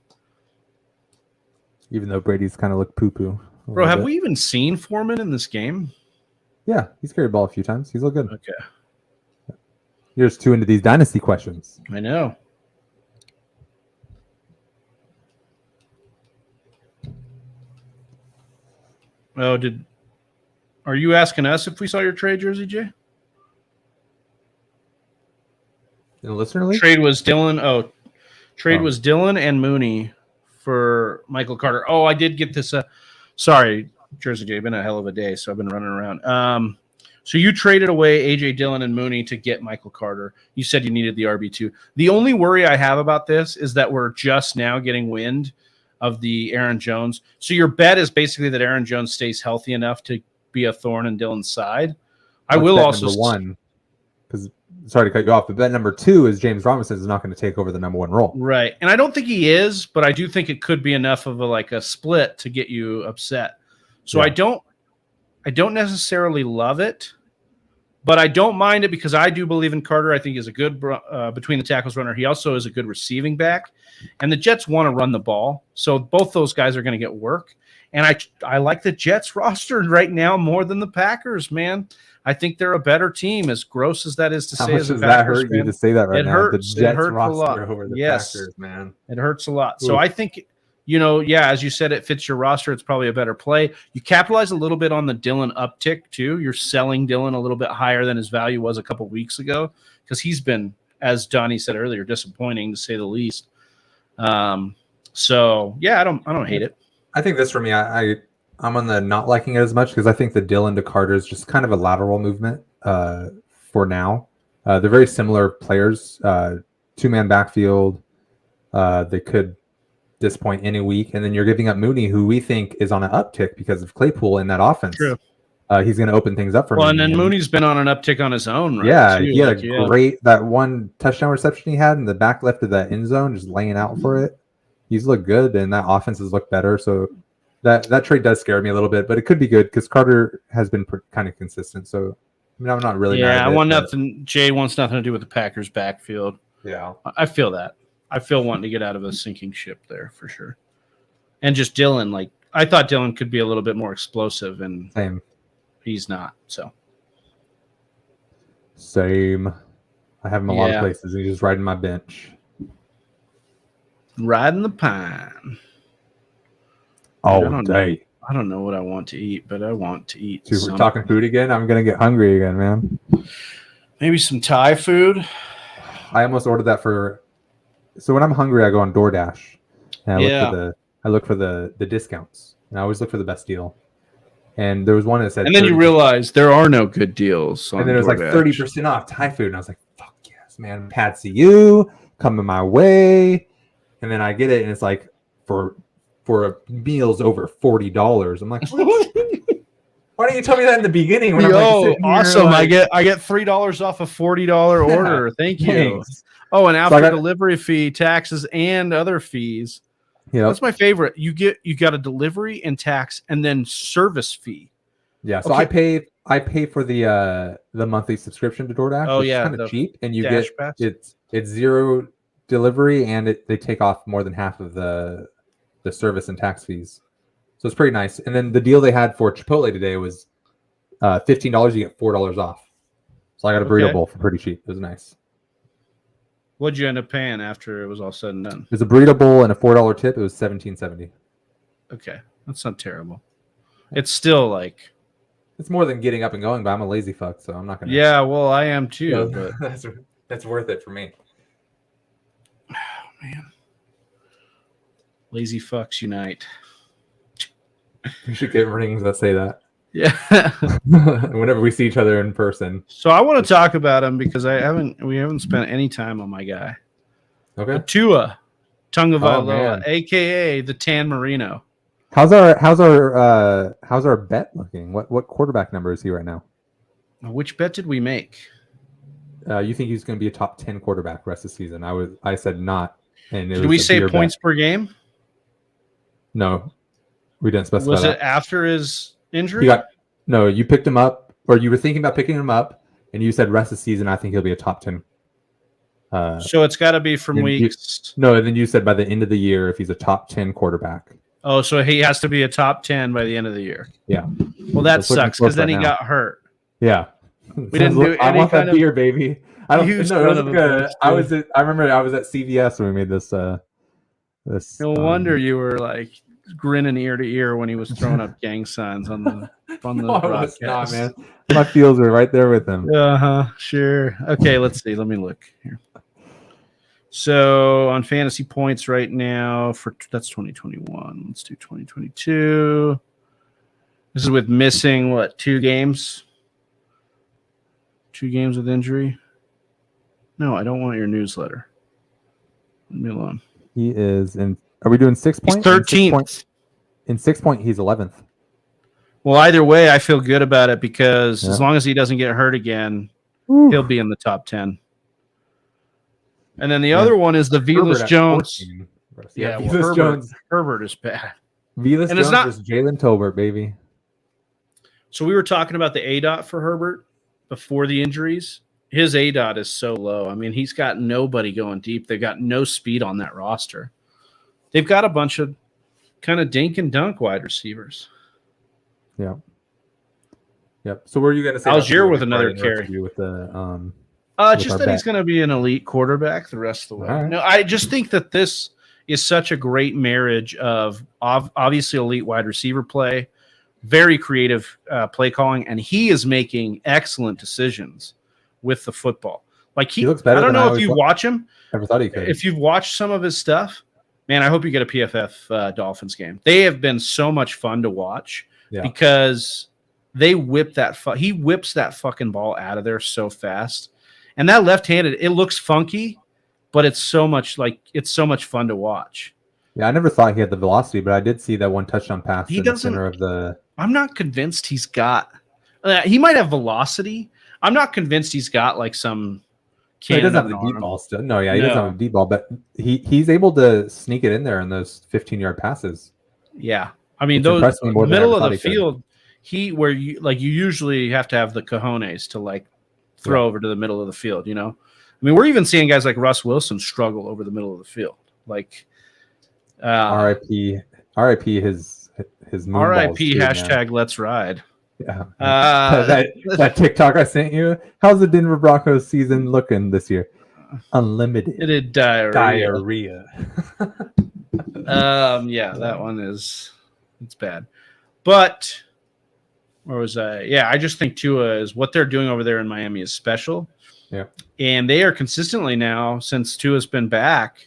Even though Brady's kind of looked poo-poo. Bro, have we even seen Foreman in this game? Yeah, he's carried the ball a few times. He's looked good. Okay. You're just too into these dynasty questions. I know. Oh, are you asking us if we saw your trade jersey, Jay? In the listener league? Trade was Dylan. Was Dylan and Mooney for Michael Carter. Oh, I did get this. Sorry, Jersey Jay. Been a hell of a day, so I've been running around. So you traded away AJ Dillon and Mooney to get Michael Carter. You said you needed the RB2. The only worry I have about this is that we're just now getting wind of the Aaron Jones. So your bet is basically that Aaron Jones stays healthy enough to be a thorn in Dylan's side. I will also number one, because sorry to cut you off, but bet number two is James Robinson is not going to take over the number one role. Right. And I don't think he is, but I do think it could be enough of a split to get you upset. So yeah. I don't necessarily love it, but I don't mind it because I do believe in Carter. I think he's a good between the tackles runner. He also is a good receiving back, and the Jets want to run the ball. So both those guys are going to get work. And I like the Jets roster right now more than the Packers, man. I think they're a better team, as gross as that is to say. How much does that hurt you to say that right now? Hurts. The Jets hurts roster a lot. Over the yes. Packers, man. It hurts a lot. Ooh. So I think, as you said, it fits your roster. It's probably a better play. You capitalize a little bit on the Dillon uptick, too. You're selling Dillon a little bit higher than his value was a couple weeks ago because he's been, as Donnie said earlier, disappointing to say the least. So, yeah, I don't hate it. I think this for me, I'm on the not liking it as much because I think the Dillon to Carter is just kind of a lateral movement for now. They're very similar players, two-man backfield. They could disappoint any week. And then you're giving up Mooney, who we think is on an uptick because of Claypool in that offense. True. he's going to open things up for me. Well, and then Mooney's been on an uptick on his own, right? Yeah, too. he had a great that one touchdown reception he had in the back left of that end zone, just laying out for it. He's looked good, and that offense has looked better. So that trade does scare me a little bit, but it could be good because Carter has been kind of consistent. So I mean, I'm not really. Yeah, I want nothing. Jay wants nothing to do with the Packers' backfield. Yeah, I feel that. I feel wanting to get out of a sinking ship there for sure. And just Dylan, like I thought Dylan could be a little bit more explosive, and same. He's not. So same. I have him a lot of places. He's just riding my bench. Riding the pine. All day. I don't know what I want to eat, but I want to eat. Dude, we're talking food again. I'm gonna get hungry again, man. Maybe some Thai food. I almost ordered that for. So when I'm hungry, I go on DoorDash, and I look for the discounts, and I always look for the best deal. And there was one that said, and then you realize there are no good deals. And then it was like 30% off Thai food, and I was like, "Fuck yes, man! Patsy, you coming my way." And then I get it, and it's like for meals over $40. I'm like, why didn't you tell me that in the beginning? When awesome! I get $3 off a $40 order. Thank you. Thanks. Oh, and after delivery fee, taxes, and other fees. Yeah, that's my favorite. You got a delivery and tax, and then service fee. Yeah, so okay. I pay for the monthly subscription to DoorDash. Oh yeah, kind of cheap, and you get pass. It's zero delivery, and they take off more than half of the service and tax fees. So it's pretty nice. And then the deal they had for Chipotle today was $15. You get $4 off. So I got a burrito bowl for pretty cheap. It was nice. What'd you end up paying after it was all said and done? It was a burrito bowl and a $4 tip. It was $17.70. Okay, that's not terrible. It's still like it's more than getting up and going, but I'm a lazy fuck, so I'm not gonna. Yeah, well, I am too. But that's worth it for me. Oh, man, lazy fucks unite. We should get rings that say that. Yeah. Whenever we see each other in person. So I want to talk about him because we haven't spent any time on my guy. Okay. Tua Tagovailoa, aka the Tan Marino. How's our bet looking? What quarterback number is he right now? Which bet did we make? You think he's going to be a top 10 quarterback rest of the season? I said not. And did we say points per game? No, we didn't specify. Was it after his injury? You picked him up, or you were thinking about picking him up, and you said rest of the season. I think he'll be a top 10. So it's got to be from weeks. And then you said by the end of the year if he's a top 10 quarterback. Oh, so he has to be a top 10 by the end of the year. Yeah. Well, that sucks because then he got hurt. Yeah. We didn't do any I want that beer, baby. I don't know. I remember I was at CVS when we made this. No wonder you were like grinning ear to ear when he was throwing up gang signs on the broadcast. Not, man. My feels were right there with him. Sure. Okay, let's see. Let me look here. So on fantasy points right now that's 2021. Let's do 2022. This is with missing 2 games? 2 games with injury? No, I don't want your newsletter. Leave me alone. He is in. Are we doing 6 points? 13th. In 6 point, he's 11th. Well, either way, I feel good about it because as long as he doesn't get hurt again, he'll be in the top 10. And then the other one is the Velus Jones. Yeah, Velus Jones. Herbert is bad. Velus Jones versus Jalen Tolbert, baby. So we were talking about the ADOT for Herbert before the injuries. His ADOT is so low. I mean, he's got nobody going deep. They've got no speed on that roster. They've got a bunch of kind of dink and dunk wide receivers. Yeah. Yep. So what are you going to say? Algier with another carry. With the just that he's going to be an elite quarterback the rest of the way. Right. No, I just think that this is such a great marriage of obviously elite wide receiver play, very creative play calling, and he is making excellent decisions with the football. Like he looks better. I don't know if you watch him. Never thought he could. If you've watched some of his stuff, man, I hope you get a PFF Dolphins game. They have been so much fun to watch because they whip that. He whips that fucking ball out of there so fast. And that left-handed, it looks funky, but it's so much fun to watch. Yeah, I never thought he had the velocity, but I did see that one touchdown pass in the center of the. I'm not convinced he's got. He might have velocity. I'm not convinced he's got like some. He doesn't have the deep ball still. No, yeah, he doesn't have a deep ball, but he's able to sneak it in there in those 15-yard passes. Yeah, I mean, those middle of the field, you usually have to have the cojones to like throw over to the middle of the field. You know, I mean, we're even seeing guys like Russ Wilson struggle over the middle of the field. Like, RIP his moon RIP too, hashtag man. Let's ride. Yeah, that TikTok I sent you. How's the Denver Broncos season looking this year? Unlimited diarrhea. Yeah, that one it's bad. But where was I? Yeah, I just think Tua is what they're doing over there in Miami is special. Yeah, and they are consistently now since Tua's been back,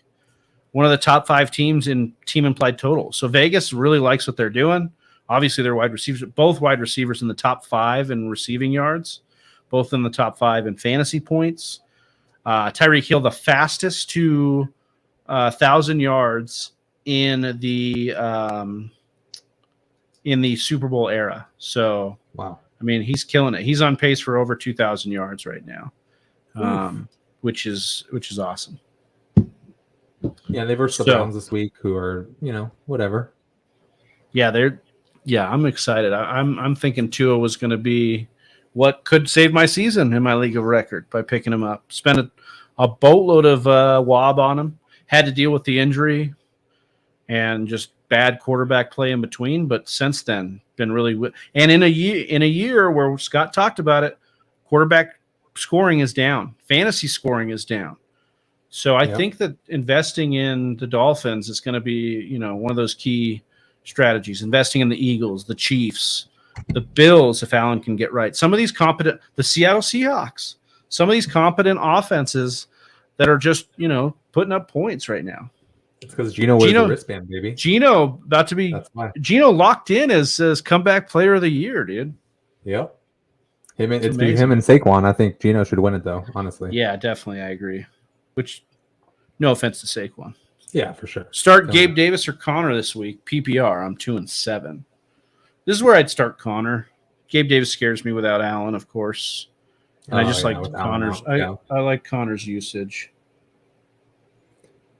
one of the top 5 teams in team implied total. So Vegas really likes what they're doing. Obviously, they're wide receivers, both wide receivers in the top 5 in receiving yards, both in the top 5 in fantasy points. Tyreek Hill, the fastest to 1,000 yards in the Super Bowl era. So, wow. I mean, he's killing it. He's on pace for over 2,000 yards right now, which is awesome. Yeah, they versed the Browns this week, who are whatever. Yeah, I'm excited. I'm thinking Tua was going to be what could save my season in my league of record by picking him up. Spent a boatload of wob on him. Had to deal with the injury and just bad quarterback play in between. But since then, been really and in a year where Scott talked about it, quarterback scoring is down, fantasy scoring is down. So I think that investing in the Dolphins is going to be one of those key strategies. Investing in the Eagles, the Chiefs, the Bills, if Allen can get right. Some of these competent, the Seattle Seahawks, some of these competent offenses that are just, putting up points right now. It's because Geno wears the wristband, baby. Geno about to be Geno locked in as comeback player of the year, dude. Yep. Him and Saquon. I think Geno should win it though, honestly. Yeah, definitely. I agree. Which, no offense to Saquon. Yeah, for sure. Start Gabe Davis or Connor this week. PPR, I'm 2-7. This is where I'd start Connor. Gabe Davis scares me without Allen, of course. And I just like Connor's. I like Connor's usage.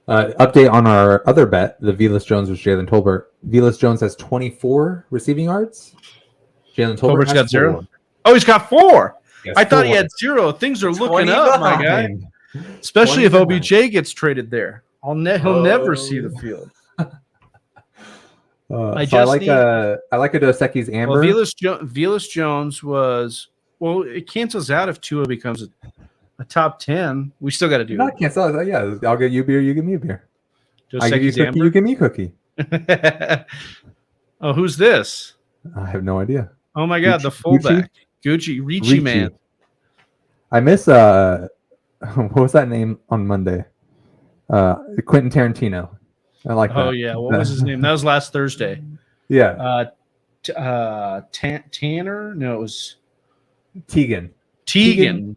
Update on our other bet, the Velus Jones versus Jalen Tolbert. Velus Jones has 24 receiving yards. Jalen Tolbert's got 0. Oh, he's got 4. I thought he had 0. Things are looking up, my guy. Especially if OBJ gets traded there. He'll never see the field. I like a Dos Equis Amber. Well, Velus Jones was it cancels out if Tua becomes a top 10. We still got to do not cancel. Yeah, I'll get you a beer. You give me a beer. I give you cookie. Amber? You give me a cookie. Oh, who's this? I have no idea. Oh my God, the fullback, Gucci Ricci man. I miss what was that name on Monday? Quentin Tarantino. I like that. Oh yeah, what was his name? That was last Thursday. Yeah. Tanner? No, it was Tegan.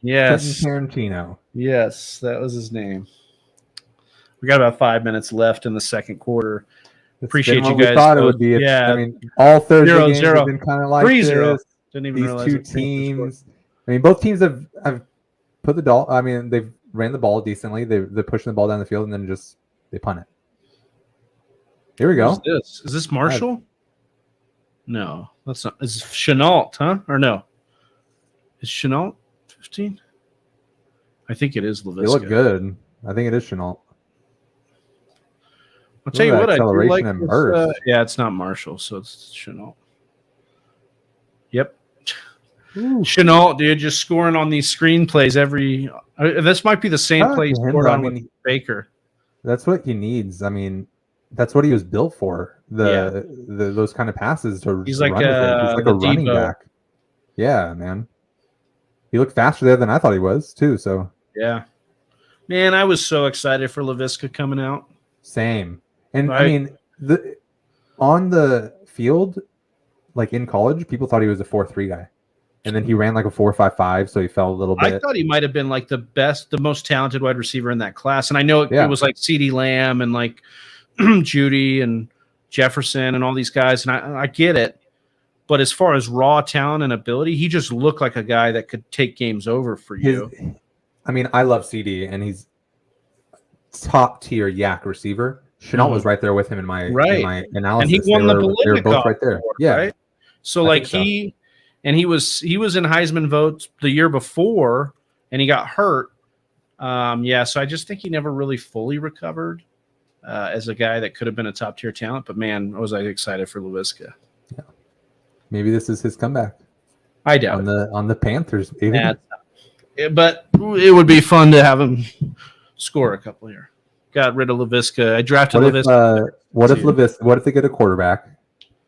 Yes. Quentin Tarantino. Yes, that was his name. We got about 5 minutes left in the second quarter. Appreciate you guys. We thought it would be. I mean, all Thursday games have been kind of like 3-0. this. Didn't even These realize two teams. I mean, both teams have put the ball. I mean, they've ran the ball decently. They're pushing the ball down the field and then just they punt it. Here we go. Is this Marshall? No, that's not. Is Chenault, huh? Or no? Is Chenault 15? I think it is LaVisca. They look good. I think it is Chenault. I'll tell you what, I do like and burst. Yeah, it's not Marshall, so it's Chenault. Yep. Ooh. Chenault, dude, just scoring on these screenplays every. This might be the same play he scored on with Baker. That's what he needs. I mean, that's what he was built for. Those kind of passes to. He's like a running back. Yeah, man. He looked faster there than I thought he was too. So yeah, man, I was so excited for LaVisca coming out. Same, and I mean, on the field, like in college, people thought he was a 4.3 guy. And then he ran like a 4.55, so he fell a little bit. I thought he might have been like the most talented wide receiver in that class. And I know it was like CeeDee Lamb and like Judy and Jefferson and all these guys. And I get it. But as far as raw talent and ability, he just looked like a guy that could take games over for you. I love CD, and he's top tier yak receiver. Chenault was right there with him in my analysis. And he won the they were both right there. Award, yeah. Right? So he was in Heisman votes the year before, and he got hurt. So I just think he never really fully recovered as a guy that could have been a top tier talent. But man, was I excited for Laviska. Yeah. Maybe this is his comeback. I doubt on the Panthers. But it would be fun to have him score a couple here. Got rid of Laviska. I drafted Laviska. What if they get a quarterback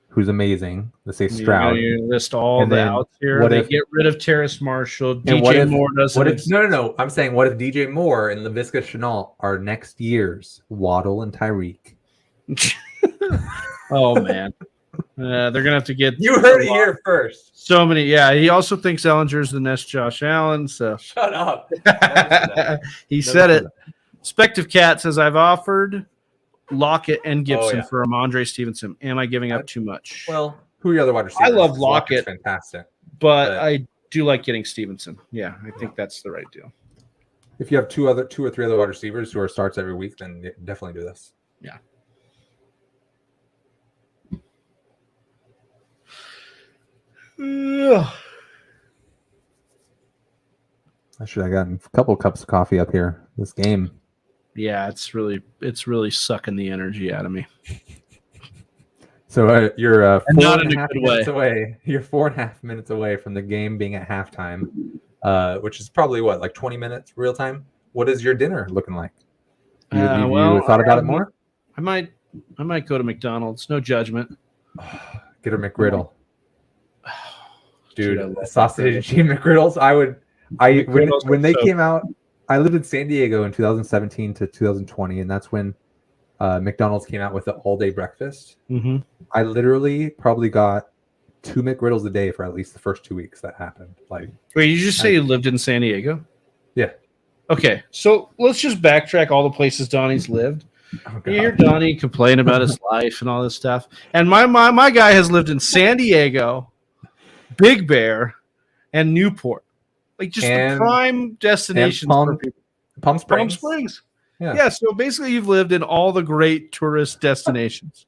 who's amazing? Let's say Stroud. You list all the outs here. They get rid of Terrace Marshall. DJ Moore doesn't. No. I'm saying, what if DJ Moore and Laviska Shenault are next year's Waddle and Tyreek? Oh man, they're gonna have to get. You heard it here first. So many. Yeah, he also thinks Ellinger's the next Josh Allen. So shut up. He said it. Spective Cat says, I've offered Lockett and Gibson for Ramondre Stevenson. Am I giving up too much? Well, who are your other wide receivers? I love Lockett. Fantastic. But I do like getting Stevenson. Yeah, I think that's the right deal. If you have two or three other wide receivers who are starts every week, then definitely do this. Yeah. I should have gotten a couple cups of coffee up here. This game. Yeah, it's really sucking the energy out of me. So you're 4.5 minutes away. You're 4.5 minutes away from the game being at halftime, which is probably like 20 minutes real time. What is your dinner looking like? You thought about it more? I might go to McDonald's. No judgment. Get a McGriddle, dude. Sausage and cheese McGriddles. When they came out. I lived in San Diego in 2017 to 2020, and that's when McDonald's came out with the all-day breakfast. Mm-hmm. I literally probably got 2 McGriddles a day for at least the first 2 weeks that happened. Wait, you just say you lived in San Diego? Yeah. Okay, so let's just backtrack all the places Donnie's lived. Oh, you hear Donnie complain about his life and all this stuff, and my guy has lived in San Diego, Big Bear, and Newport. Like just the prime destinations for people. Palm Springs. Palm Springs. Yeah. So basically you've lived in all the great tourist destinations.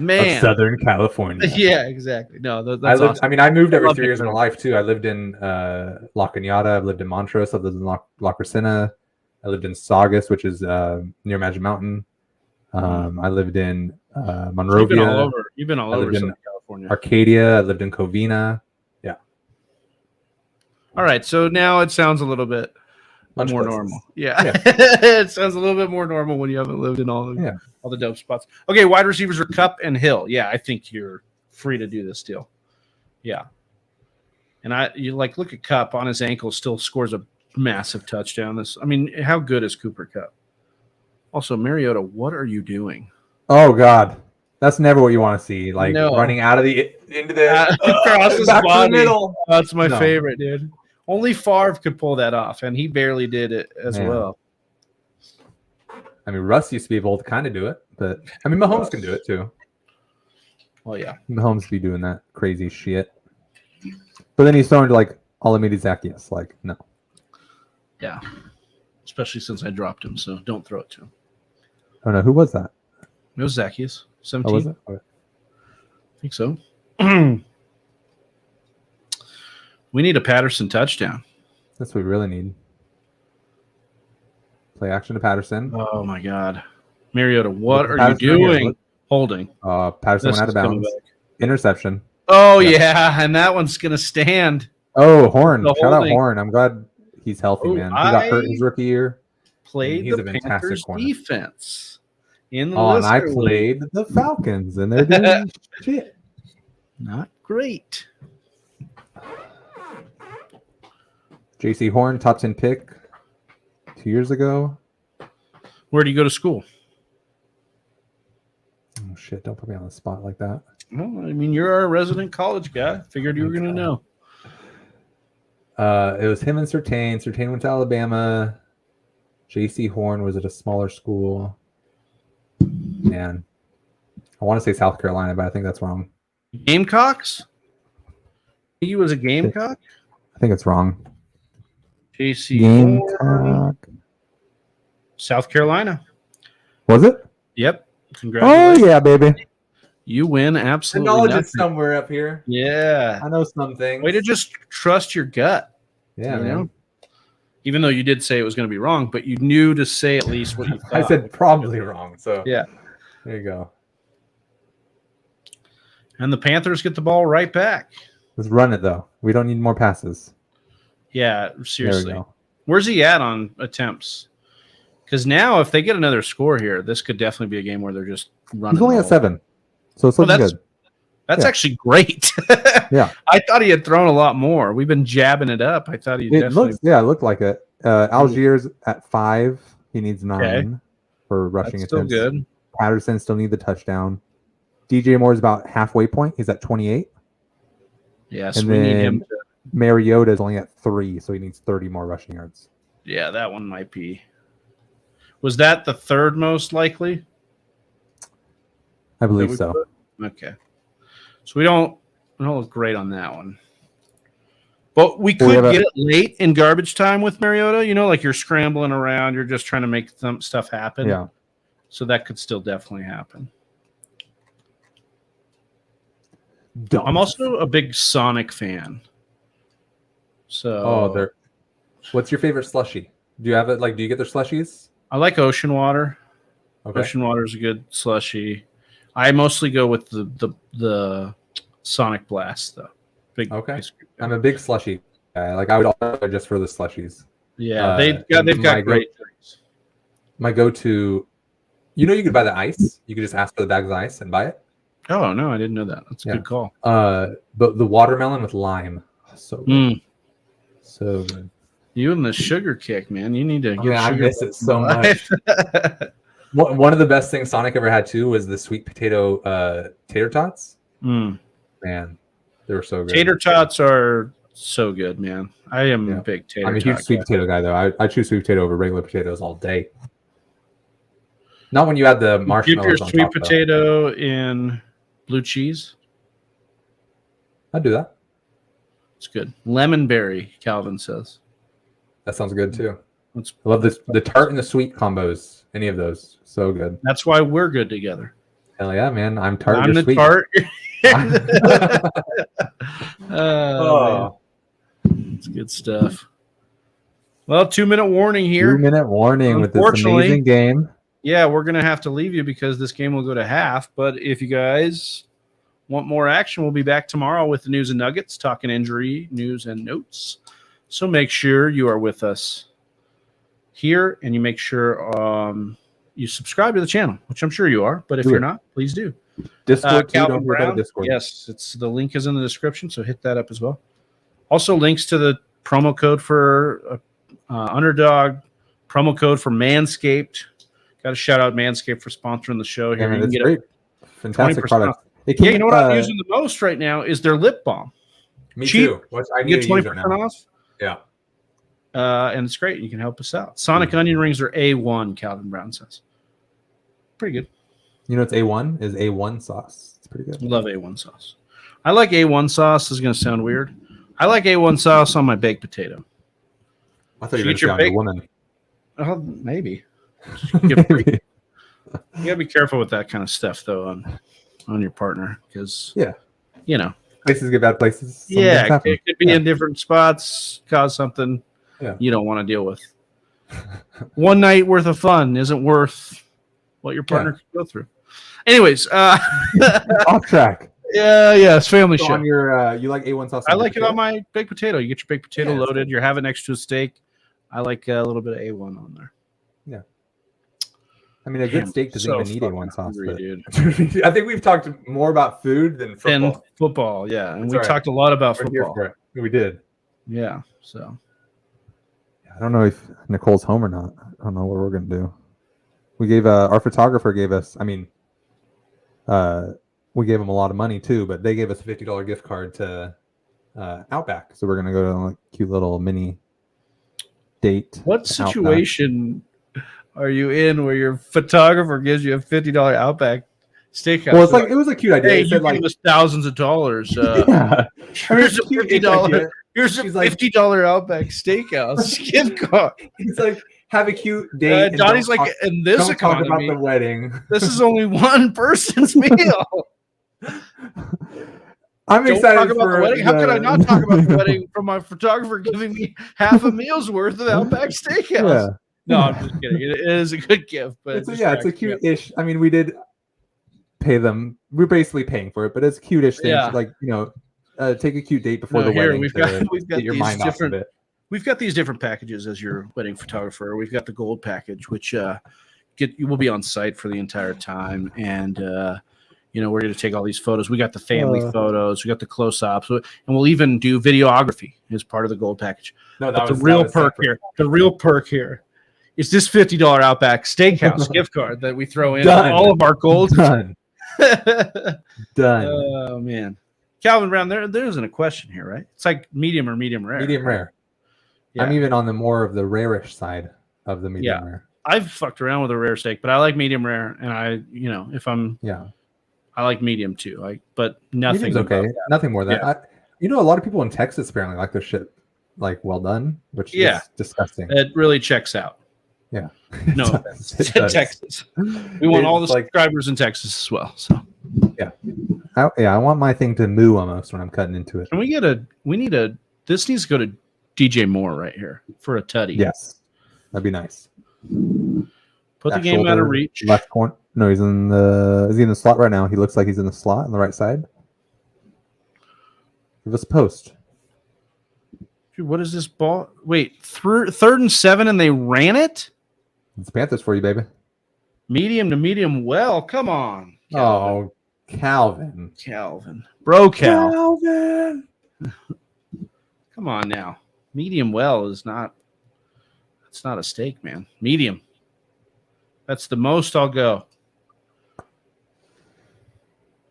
Man. Of Southern California. Yeah, exactly. No, that's awesome. I moved every 3 years in my life too. I lived in La Cañada. I've lived in Montrose. I've lived in La Crescenta. I lived in Saugus, which is near Magic Mountain. I lived in Monrovia. You've been all over Southern California. Arcadia. I lived in Covina. All right, so now it sounds a little bit more normal. Yeah. It sounds a little bit more normal when you haven't lived in all the dope spots. Okay, wide receivers are Kupp and Hill. Yeah, I think you're free to do this deal. Yeah. And look at Kupp on his ankle, still scores a massive touchdown. How good is Cooper Kupp? Also, Mariota, what are you doing? Oh God. That's never what you want to see. Running out of into the across his body. Middle. That's my favorite, dude. Only Favre could pull that off, and he barely did it as well. Russ used to be able to kind of do it, but Mahomes can do it too. Well, yeah, Mahomes be doing that crazy shit. But then he's throwing to Olamide Zaccheaus. No. Yeah, especially since I dropped him, so don't throw it to him. Oh no, who was that? It was Zaccheaus. 17. Oh, was it? Okay. I think so. We need a Patterson touchdown. That's what we really need. Play action to Patterson. Oh my God, Mariota, what are you doing? Holding. Patterson went out of bounds. Interception. Oh yeah, and that one's gonna stand. Oh, Horn! Shout out Horn. I'm glad he's healthy, man. He got hurt his rookie year. Played the Panthers defense in the and I played the Falcons, and they're doing shit. Not great. JC Horn, top 10 pick 2 years ago. Where do you go to school? Oh, shit. Don't put me on the spot like that. Well, you're a resident college guy. Figured you were going to know. It was him and Surtain. Surtain went to Alabama. JC Horn was at a smaller school. Man. I want to say South Carolina, but I think that's wrong. Gamecocks? He was a Gamecock? I think it's wrong. JC Gamecock. South Carolina. Was it? Yep. Oh, Congratulations. yeah, baby. You win The absolutely knowledge nothing. is somewhere up here. Yeah. I know some things. Way to just trust your gut. Yeah, you man. know? Even though you did say it was going to be wrong, but you knew to say at least what you thought. I said probably wrong. So yeah. There you go. And the Panthers get the ball right back. Let's run it, though. We don't need more passes. Yeah, seriously. There we go. Where's he at on attempts? Because now if they get another score here, this could definitely be a game where they're just running. He's only at 7. So it's looking good. That's actually great. Yeah. I thought he had thrown a lot more. We've been jabbing it up. I thought he definitely. It looked like it. Algiers at 5. He needs 9 for rushing That's attempts. Still good. Patterson still need the touchdown. DJ Moore is about halfway point. He's at 28. Yes, and we then need him. Mariota is only at 3, so he needs 30 more rushing yards. Yeah, that one might be. Was that the third most likely? I believe so. Okay. So we don't look great on that one. But we could get it late in garbage time with Mariota. You know, like you're scrambling around. You're just trying to make some stuff happen. Yeah. So that could still definitely happen. I'm also a big Sonic fan. So what's your favorite slushie? Do you have it? Do you get their slushies? I like Ocean Water. Okay. Ocean Water is a good slushie. I mostly go with the Sonic Blast though. Okay. I'm a big slushie guy. I would order just for the slushies. Yeah, they've got great drinks. My go-to, you could buy the ice. You could just ask for the bags of ice and buy it. Oh no, I didn't know that. That's a good call. But the watermelon with lime, so good. So good. You and the sugar kick, man. You need to get sugar. I miss it so much. One of the best things Sonic ever had too was the sweet potato tater tots. Man, they were so good. Tater tots are so good, man. I am a big tater. I'm a huge sweet potato guy, though. I choose sweet potato over regular potatoes all day. Not when you add the marshmallows. Dip your sweet potato in blue cheese. I'd do that. It's good. Lemon berry, Calvin says. That sounds good too. I love the tart and the sweet combos. Any of those, so good. That's why we're good together. Hell yeah, man! I'm tart. I'm the sweet. tart. It's good stuff. Well, 2-minute warning here. 2-minute warning with this amazing game. Yeah, we're gonna have to leave you because this game will go to half. But if you guys want more action, we'll be back tomorrow with the news and nuggets, talking injury news and notes. So make sure you are with us here, and you make sure you subscribe to the channel, which I'm sure you are. But if you're not, please do. Discord, Calvin don't Brown, Discord. Yes, the link is in the description, so hit that up as well. Also, links to the promo code for Underdog, promo code for Manscaped. Got to shout out Manscaped for sponsoring the show here. Yeah, that's great. Fantastic product. Yeah, you know what I'm using the most right now is their lip balm. Me too. I get 20% off. Yeah. And it's great. You can help us out. Sonic onion rings are A1, Calvin Brown says. Pretty good. You know what's A1? Is A1 sauce. It's pretty good. Love A1 sauce. I like A1 sauce. This is going to sound weird. I like A1 sauce on my baked potato. I thought you were going to say on your woman. Oh, maybe. You got to be careful with that kind of stuff, though, on your partner. Because, places get bad places. Yeah, it could be in different spots, cause something you don't want to deal with. One night worth of fun isn't worth what your partner could go through. Anyways, off track. Yeah, it's family show. On your, you like A1 sauce? I like it on my baked potato. You get your baked potato loaded. You're having next to a steak. I like a little bit of A1 on there. Yeah. I mean, a good steak doesn't even need A1 sauce. Dude. I think we've talked more about food than football. Yeah. And we talked a lot about football. We did. Yeah. So. I don't know if Nicole's home or not. I don't know what we're going to do. We gave our photographer gave us, we gave them a lot of money too, but they gave us a $50 gift card to Outback. So we're going to go to a cute little mini date. What situation are you in where your photographer gives you a $50 Outback Steakhouse. Well, it was a cute idea. Hey, It you said, like, gave us thousands of dollars. yeah. Here's a $50. Here's a She's like- $50 Outback Steakhouse gift card. He's like, have a cute date. and Donnie's don't like, talk, in this don't talk about economy, the wedding. this is only one person's meal. I'm Don't excited talk about for the wedding. How could I not talk about the wedding from my photographer giving me half a meal's worth of Outback Steakhouse? Yeah. No, I'm just kidding. It is a good gift, but It's a cute-ish. I mean, we did pay them. We're basically paying for it, but it's cute-ish thing. Yeah. Like, take a cute date before the wedding. We've got get your these mind off of different. it. We've got these different packages as your wedding photographer. We've got the gold package, which you will be on site for the entire time, and we're going to take all these photos. We got the family photos, we got the close-ups, and we'll even do videography as part of the gold package. No, the real perk here is this $50 Outback Steakhouse gift card that we throw in all of our gold. Done. Oh man, Calvin Brown, there isn't a question here, right? It's like medium or medium rare. Medium rare. Yeah. I'm even on the more of the rarish side of the medium rare. I've fucked around with a rare steak, but I like medium rare, and I like medium too. But nothing. Medium's okay. Nothing more than that. A lot of people in Texas apparently like their shit like well done, which is disgusting. It really checks out. Yeah. No, Texas. We want all the subscribers in Texas as well. So yeah. I want my thing to moo almost when I'm cutting into it. Can we get this needs to go to DJ Moore right here for a tutty. Yes. That'd be nice. Put the game out of reach. Left corner. No, is he in the slot right now? He looks like he's in the slot on the right side. Give us a post. Dude, what is this ball? Wait, third and 7 and they ran it? It's Panthers for you, baby. Medium to medium well. Come on. Calvin. Oh, Calvin. Bro, Calvin. Come on now. Medium well is not. It's not a steak, man. Medium. That's the most I'll go.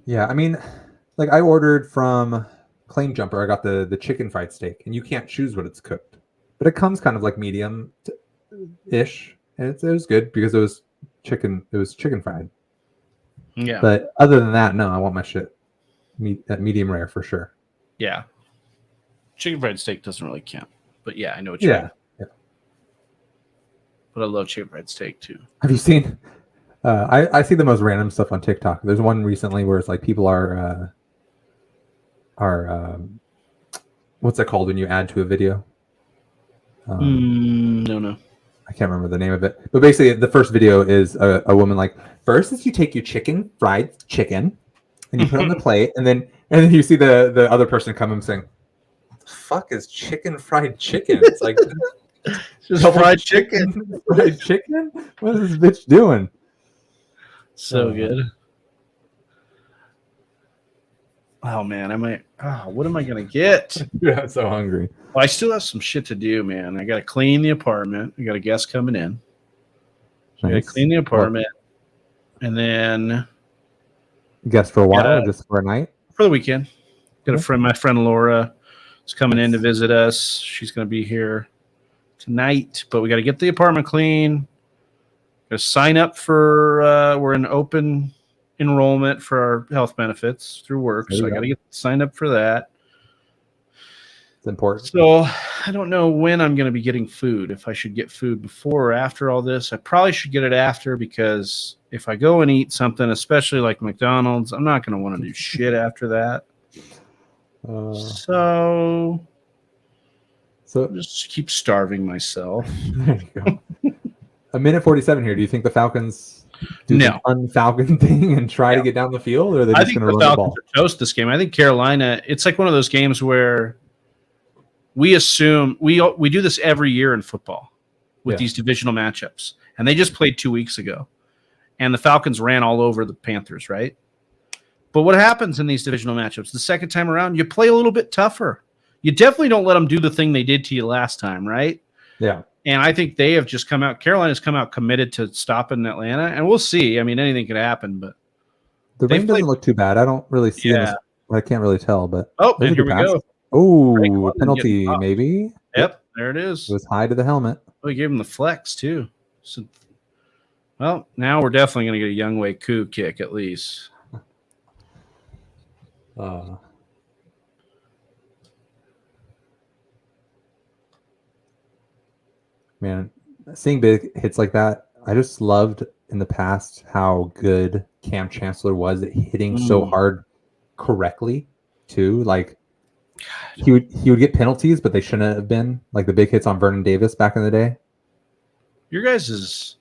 Yeah, I mean, like I ordered from Claim Jumper. I got the chicken fried steak, and you can't choose what it's cooked, but it comes kind of like medium-ish, and it was good because it was chicken. It was chicken fried. Yeah. But other than that, no, I want my shit at medium rare for sure. Yeah. Chicken fried steak doesn't really count, but yeah, I know what you mean. Yeah. But I love chicken fried steak too. Have you seen? I see the most random stuff on TikTok. There's one recently where it's like people are what's that called when you add to a video? No. I can't remember the name of it. But basically, the first video is a woman like, first is you take your fried chicken, and you put it on the plate, and then you see the other person come and saying, "What the fuck is fried chicken?" It's like just fried chicken. Fried chicken? What is this bitch doing? So good. Oh man, what am I gonna get? Yeah, I'm so hungry. Well, I still have some shit to do, man. I gotta clean the apartment. I got a guest coming in. So I gotta clean the apartment, and then guest for a while, just for a night, for the weekend. Got my friend Laura is coming in to visit us. She's gonna be here tonight, but we got to get the apartment clean. Got to sign up for. We're in open enrollment for our health benefits through work, so I got to get signed up for that. It's important. So I don't know when I'm going to be getting food. If I should get food before or after all this, I probably should get it after, because if I go and eat something, especially like McDonald's, I'm not going to want to do shit after that. So just keep starving myself. There you go. A minute 47 here. Do you think the Falcons do the un-Falcon thing and try to get down the field, or are they just going to run the ball? Are toast this game. I think Carolina. It's like one of those games where we assume we do this every year in football with these divisional matchups, and they just played 2 weeks ago, and the Falcons ran all over the Panthers, right? But what happens in these divisional matchups? The second time around, you play a little bit tougher. You definitely don't let them do the thing they did to you last time, right? Yeah. And I think they have just come out. Carolina's come out committed to stopping Atlanta, and we'll see. I mean, anything could happen, but the rain doesn't look too bad. I don't really see it. I can't really tell, but and here we go. Oh, penalty maybe. Yep, there it is. It was high to the helmet. We gave him the flex too. So, well, now we're definitely going to get a Youngway coup kick at least. Man, seeing big hits like that, I just loved in the past how good Cam Chancellor was at hitting so hard correctly too. Like he would get penalties, but they shouldn't have been, like the big hits on Vernon Davis back in the day. Your guys'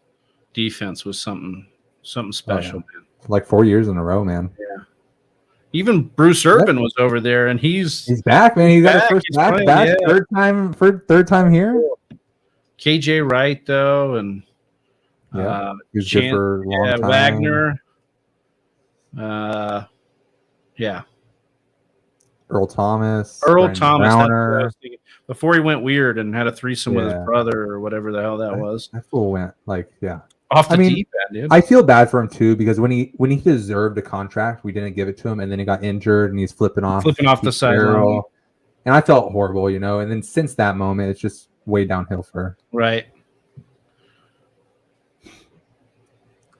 defense was something special, man. Like 4 years in a row, man. Yeah. Even Bruce Irvin was over there, and he's back, man. He's got his first back, yeah. third time here. KJ Wright though, and he was good for a long time. Wagner. Earl Thomas. Browner. Before he went weird and had a threesome with his brother or whatever the hell that was. That fool went off the deep end, dude. I feel bad for him too, because when he deserved a contract, we didn't give it to him, and then he got injured and he's flipping off the sideline. And I felt horrible, and then since that moment, it's just way downhill for right.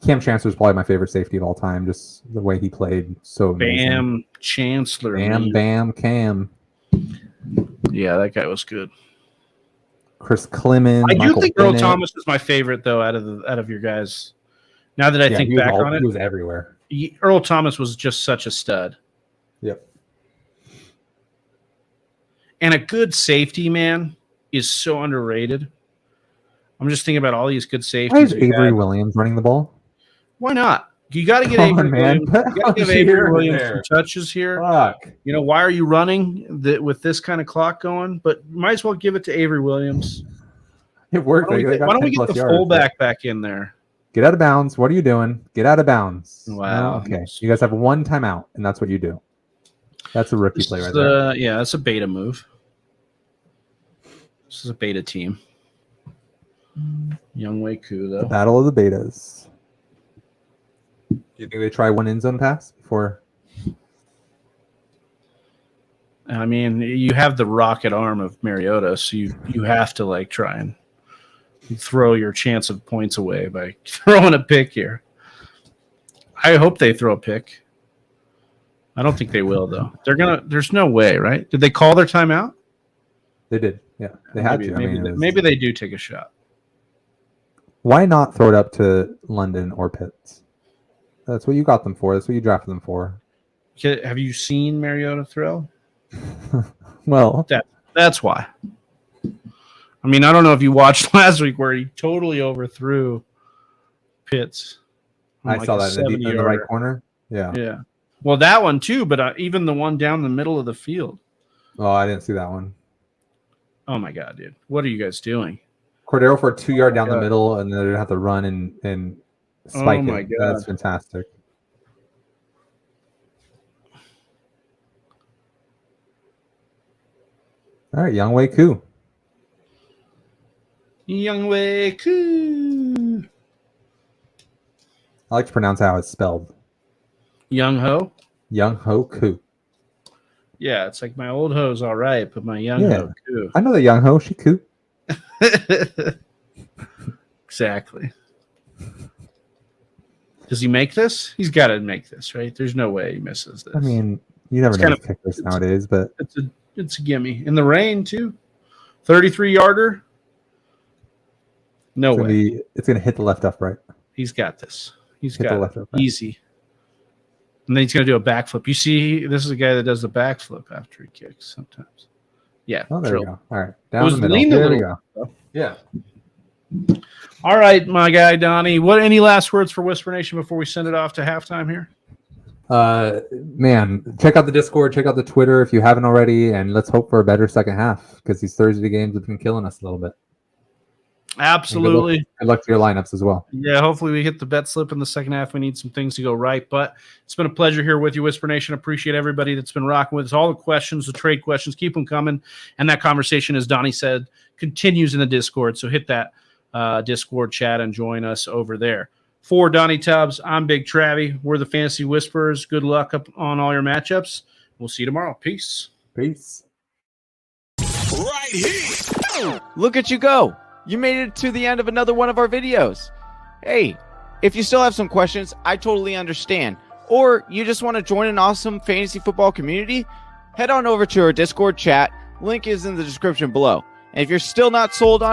Cam Chancellor is probably my favorite safety of all time. Just the way he played, so amazing. Bam Chancellor, Bam Cam. Yeah, that guy was good. Chris Clemens. I do think Earl Thomas is my favorite though out of your guys. Now that I think back on it, he was everywhere. Earl Thomas was just such a stud. Yep. And a good safety, man, is so underrated. I'm just thinking about all these good safeties. Why is Avery Williams running the ball? Why not? You got to get Avery Williams. You got to give Avery Williams some touches here. Fuck. Why are you running with this kind of clock going? But you might as well give it to Avery Williams. It worked. Why don't we get the fullback back in there? Get out of bounds. What are you doing? Get out of bounds. Wow. No? Okay. You guys have one timeout, and that's what you do. That's a rookie play right there. Yeah, that's a beta move. This is a beta team. Younghoe Koo, though. The battle of the betas. Do you think they try one end zone pass before? I mean, you have the rocket arm of Mariota, so you have to try and throw your chance of points away by throwing a pick here. I hope they throw a pick. I don't think they will, though. There's no way, right? Did they call their timeout? They did. Yeah, they had to. Maybe they do take a shot. Why not throw it up to London or Pitts? That's what you got them for. That's what you drafted them for. Have you seen Mariota throw? Well, that's why. I mean, I don't know if you watched last week where he totally overthrew Pitts. I saw that in the right corner. Yeah. Yeah. Well, that one too, but even the one down the middle of the field. Oh, I didn't see that one. Oh my God, dude! What are you guys doing? Cordero for a 2-yard down the middle, and then they'd have to run and spike it. My God. That's fantastic. All right, Younghoe Koo. Younghoe Koo. I like to pronounce how it's spelled. Younghoe Koo. Yeah, it's like my old hoe's all right, but my Younghoe Koo. I know the Younghoe. She coo. Exactly. Does he make this? He's got to make this, right? There's no way he misses this. I mean, you never know kickers nowadays, but it's a gimme. In the rain too. 33-yarder. No way. It's gonna hit the left upright. He's got this. He's got it. Easy. And then he's gonna do a backflip. You see, this is a guy that does the backflip after he kicks sometimes. Yeah. Oh, there we go. All right. Down the middle. There we go. Yeah. All right, my guy Donnie. Any last words for Whisper Nation before we send it off to halftime here? Man, check out the Discord, check out the Twitter if you haven't already, and let's hope for a better second half because these Thursday games have been killing us a little bit. Absolutely. Good luck to your lineups as well. Yeah, hopefully we hit the bet slip in the second half. We need some things to go right, but it's been a pleasure here with you, Whisper Nation. Appreciate everybody that's been rocking with us. All the questions, the trade questions, keep them coming. And that conversation, as Donnie said, continues in the Discord. So hit that Discord chat and join us over there. For Donnie Tubbs, I'm Big Travie. We're the Fantasy Whisperers. Good luck up on all your matchups. We'll see you tomorrow. Peace. Peace. Right here. Look at you go. You made it to the end of another one of our videos. Hey, if you still have some questions, I totally understand. or you just want to join an awesome fantasy football community, head on over to our Discord chat. Link is in the description below. And if you're still not sold on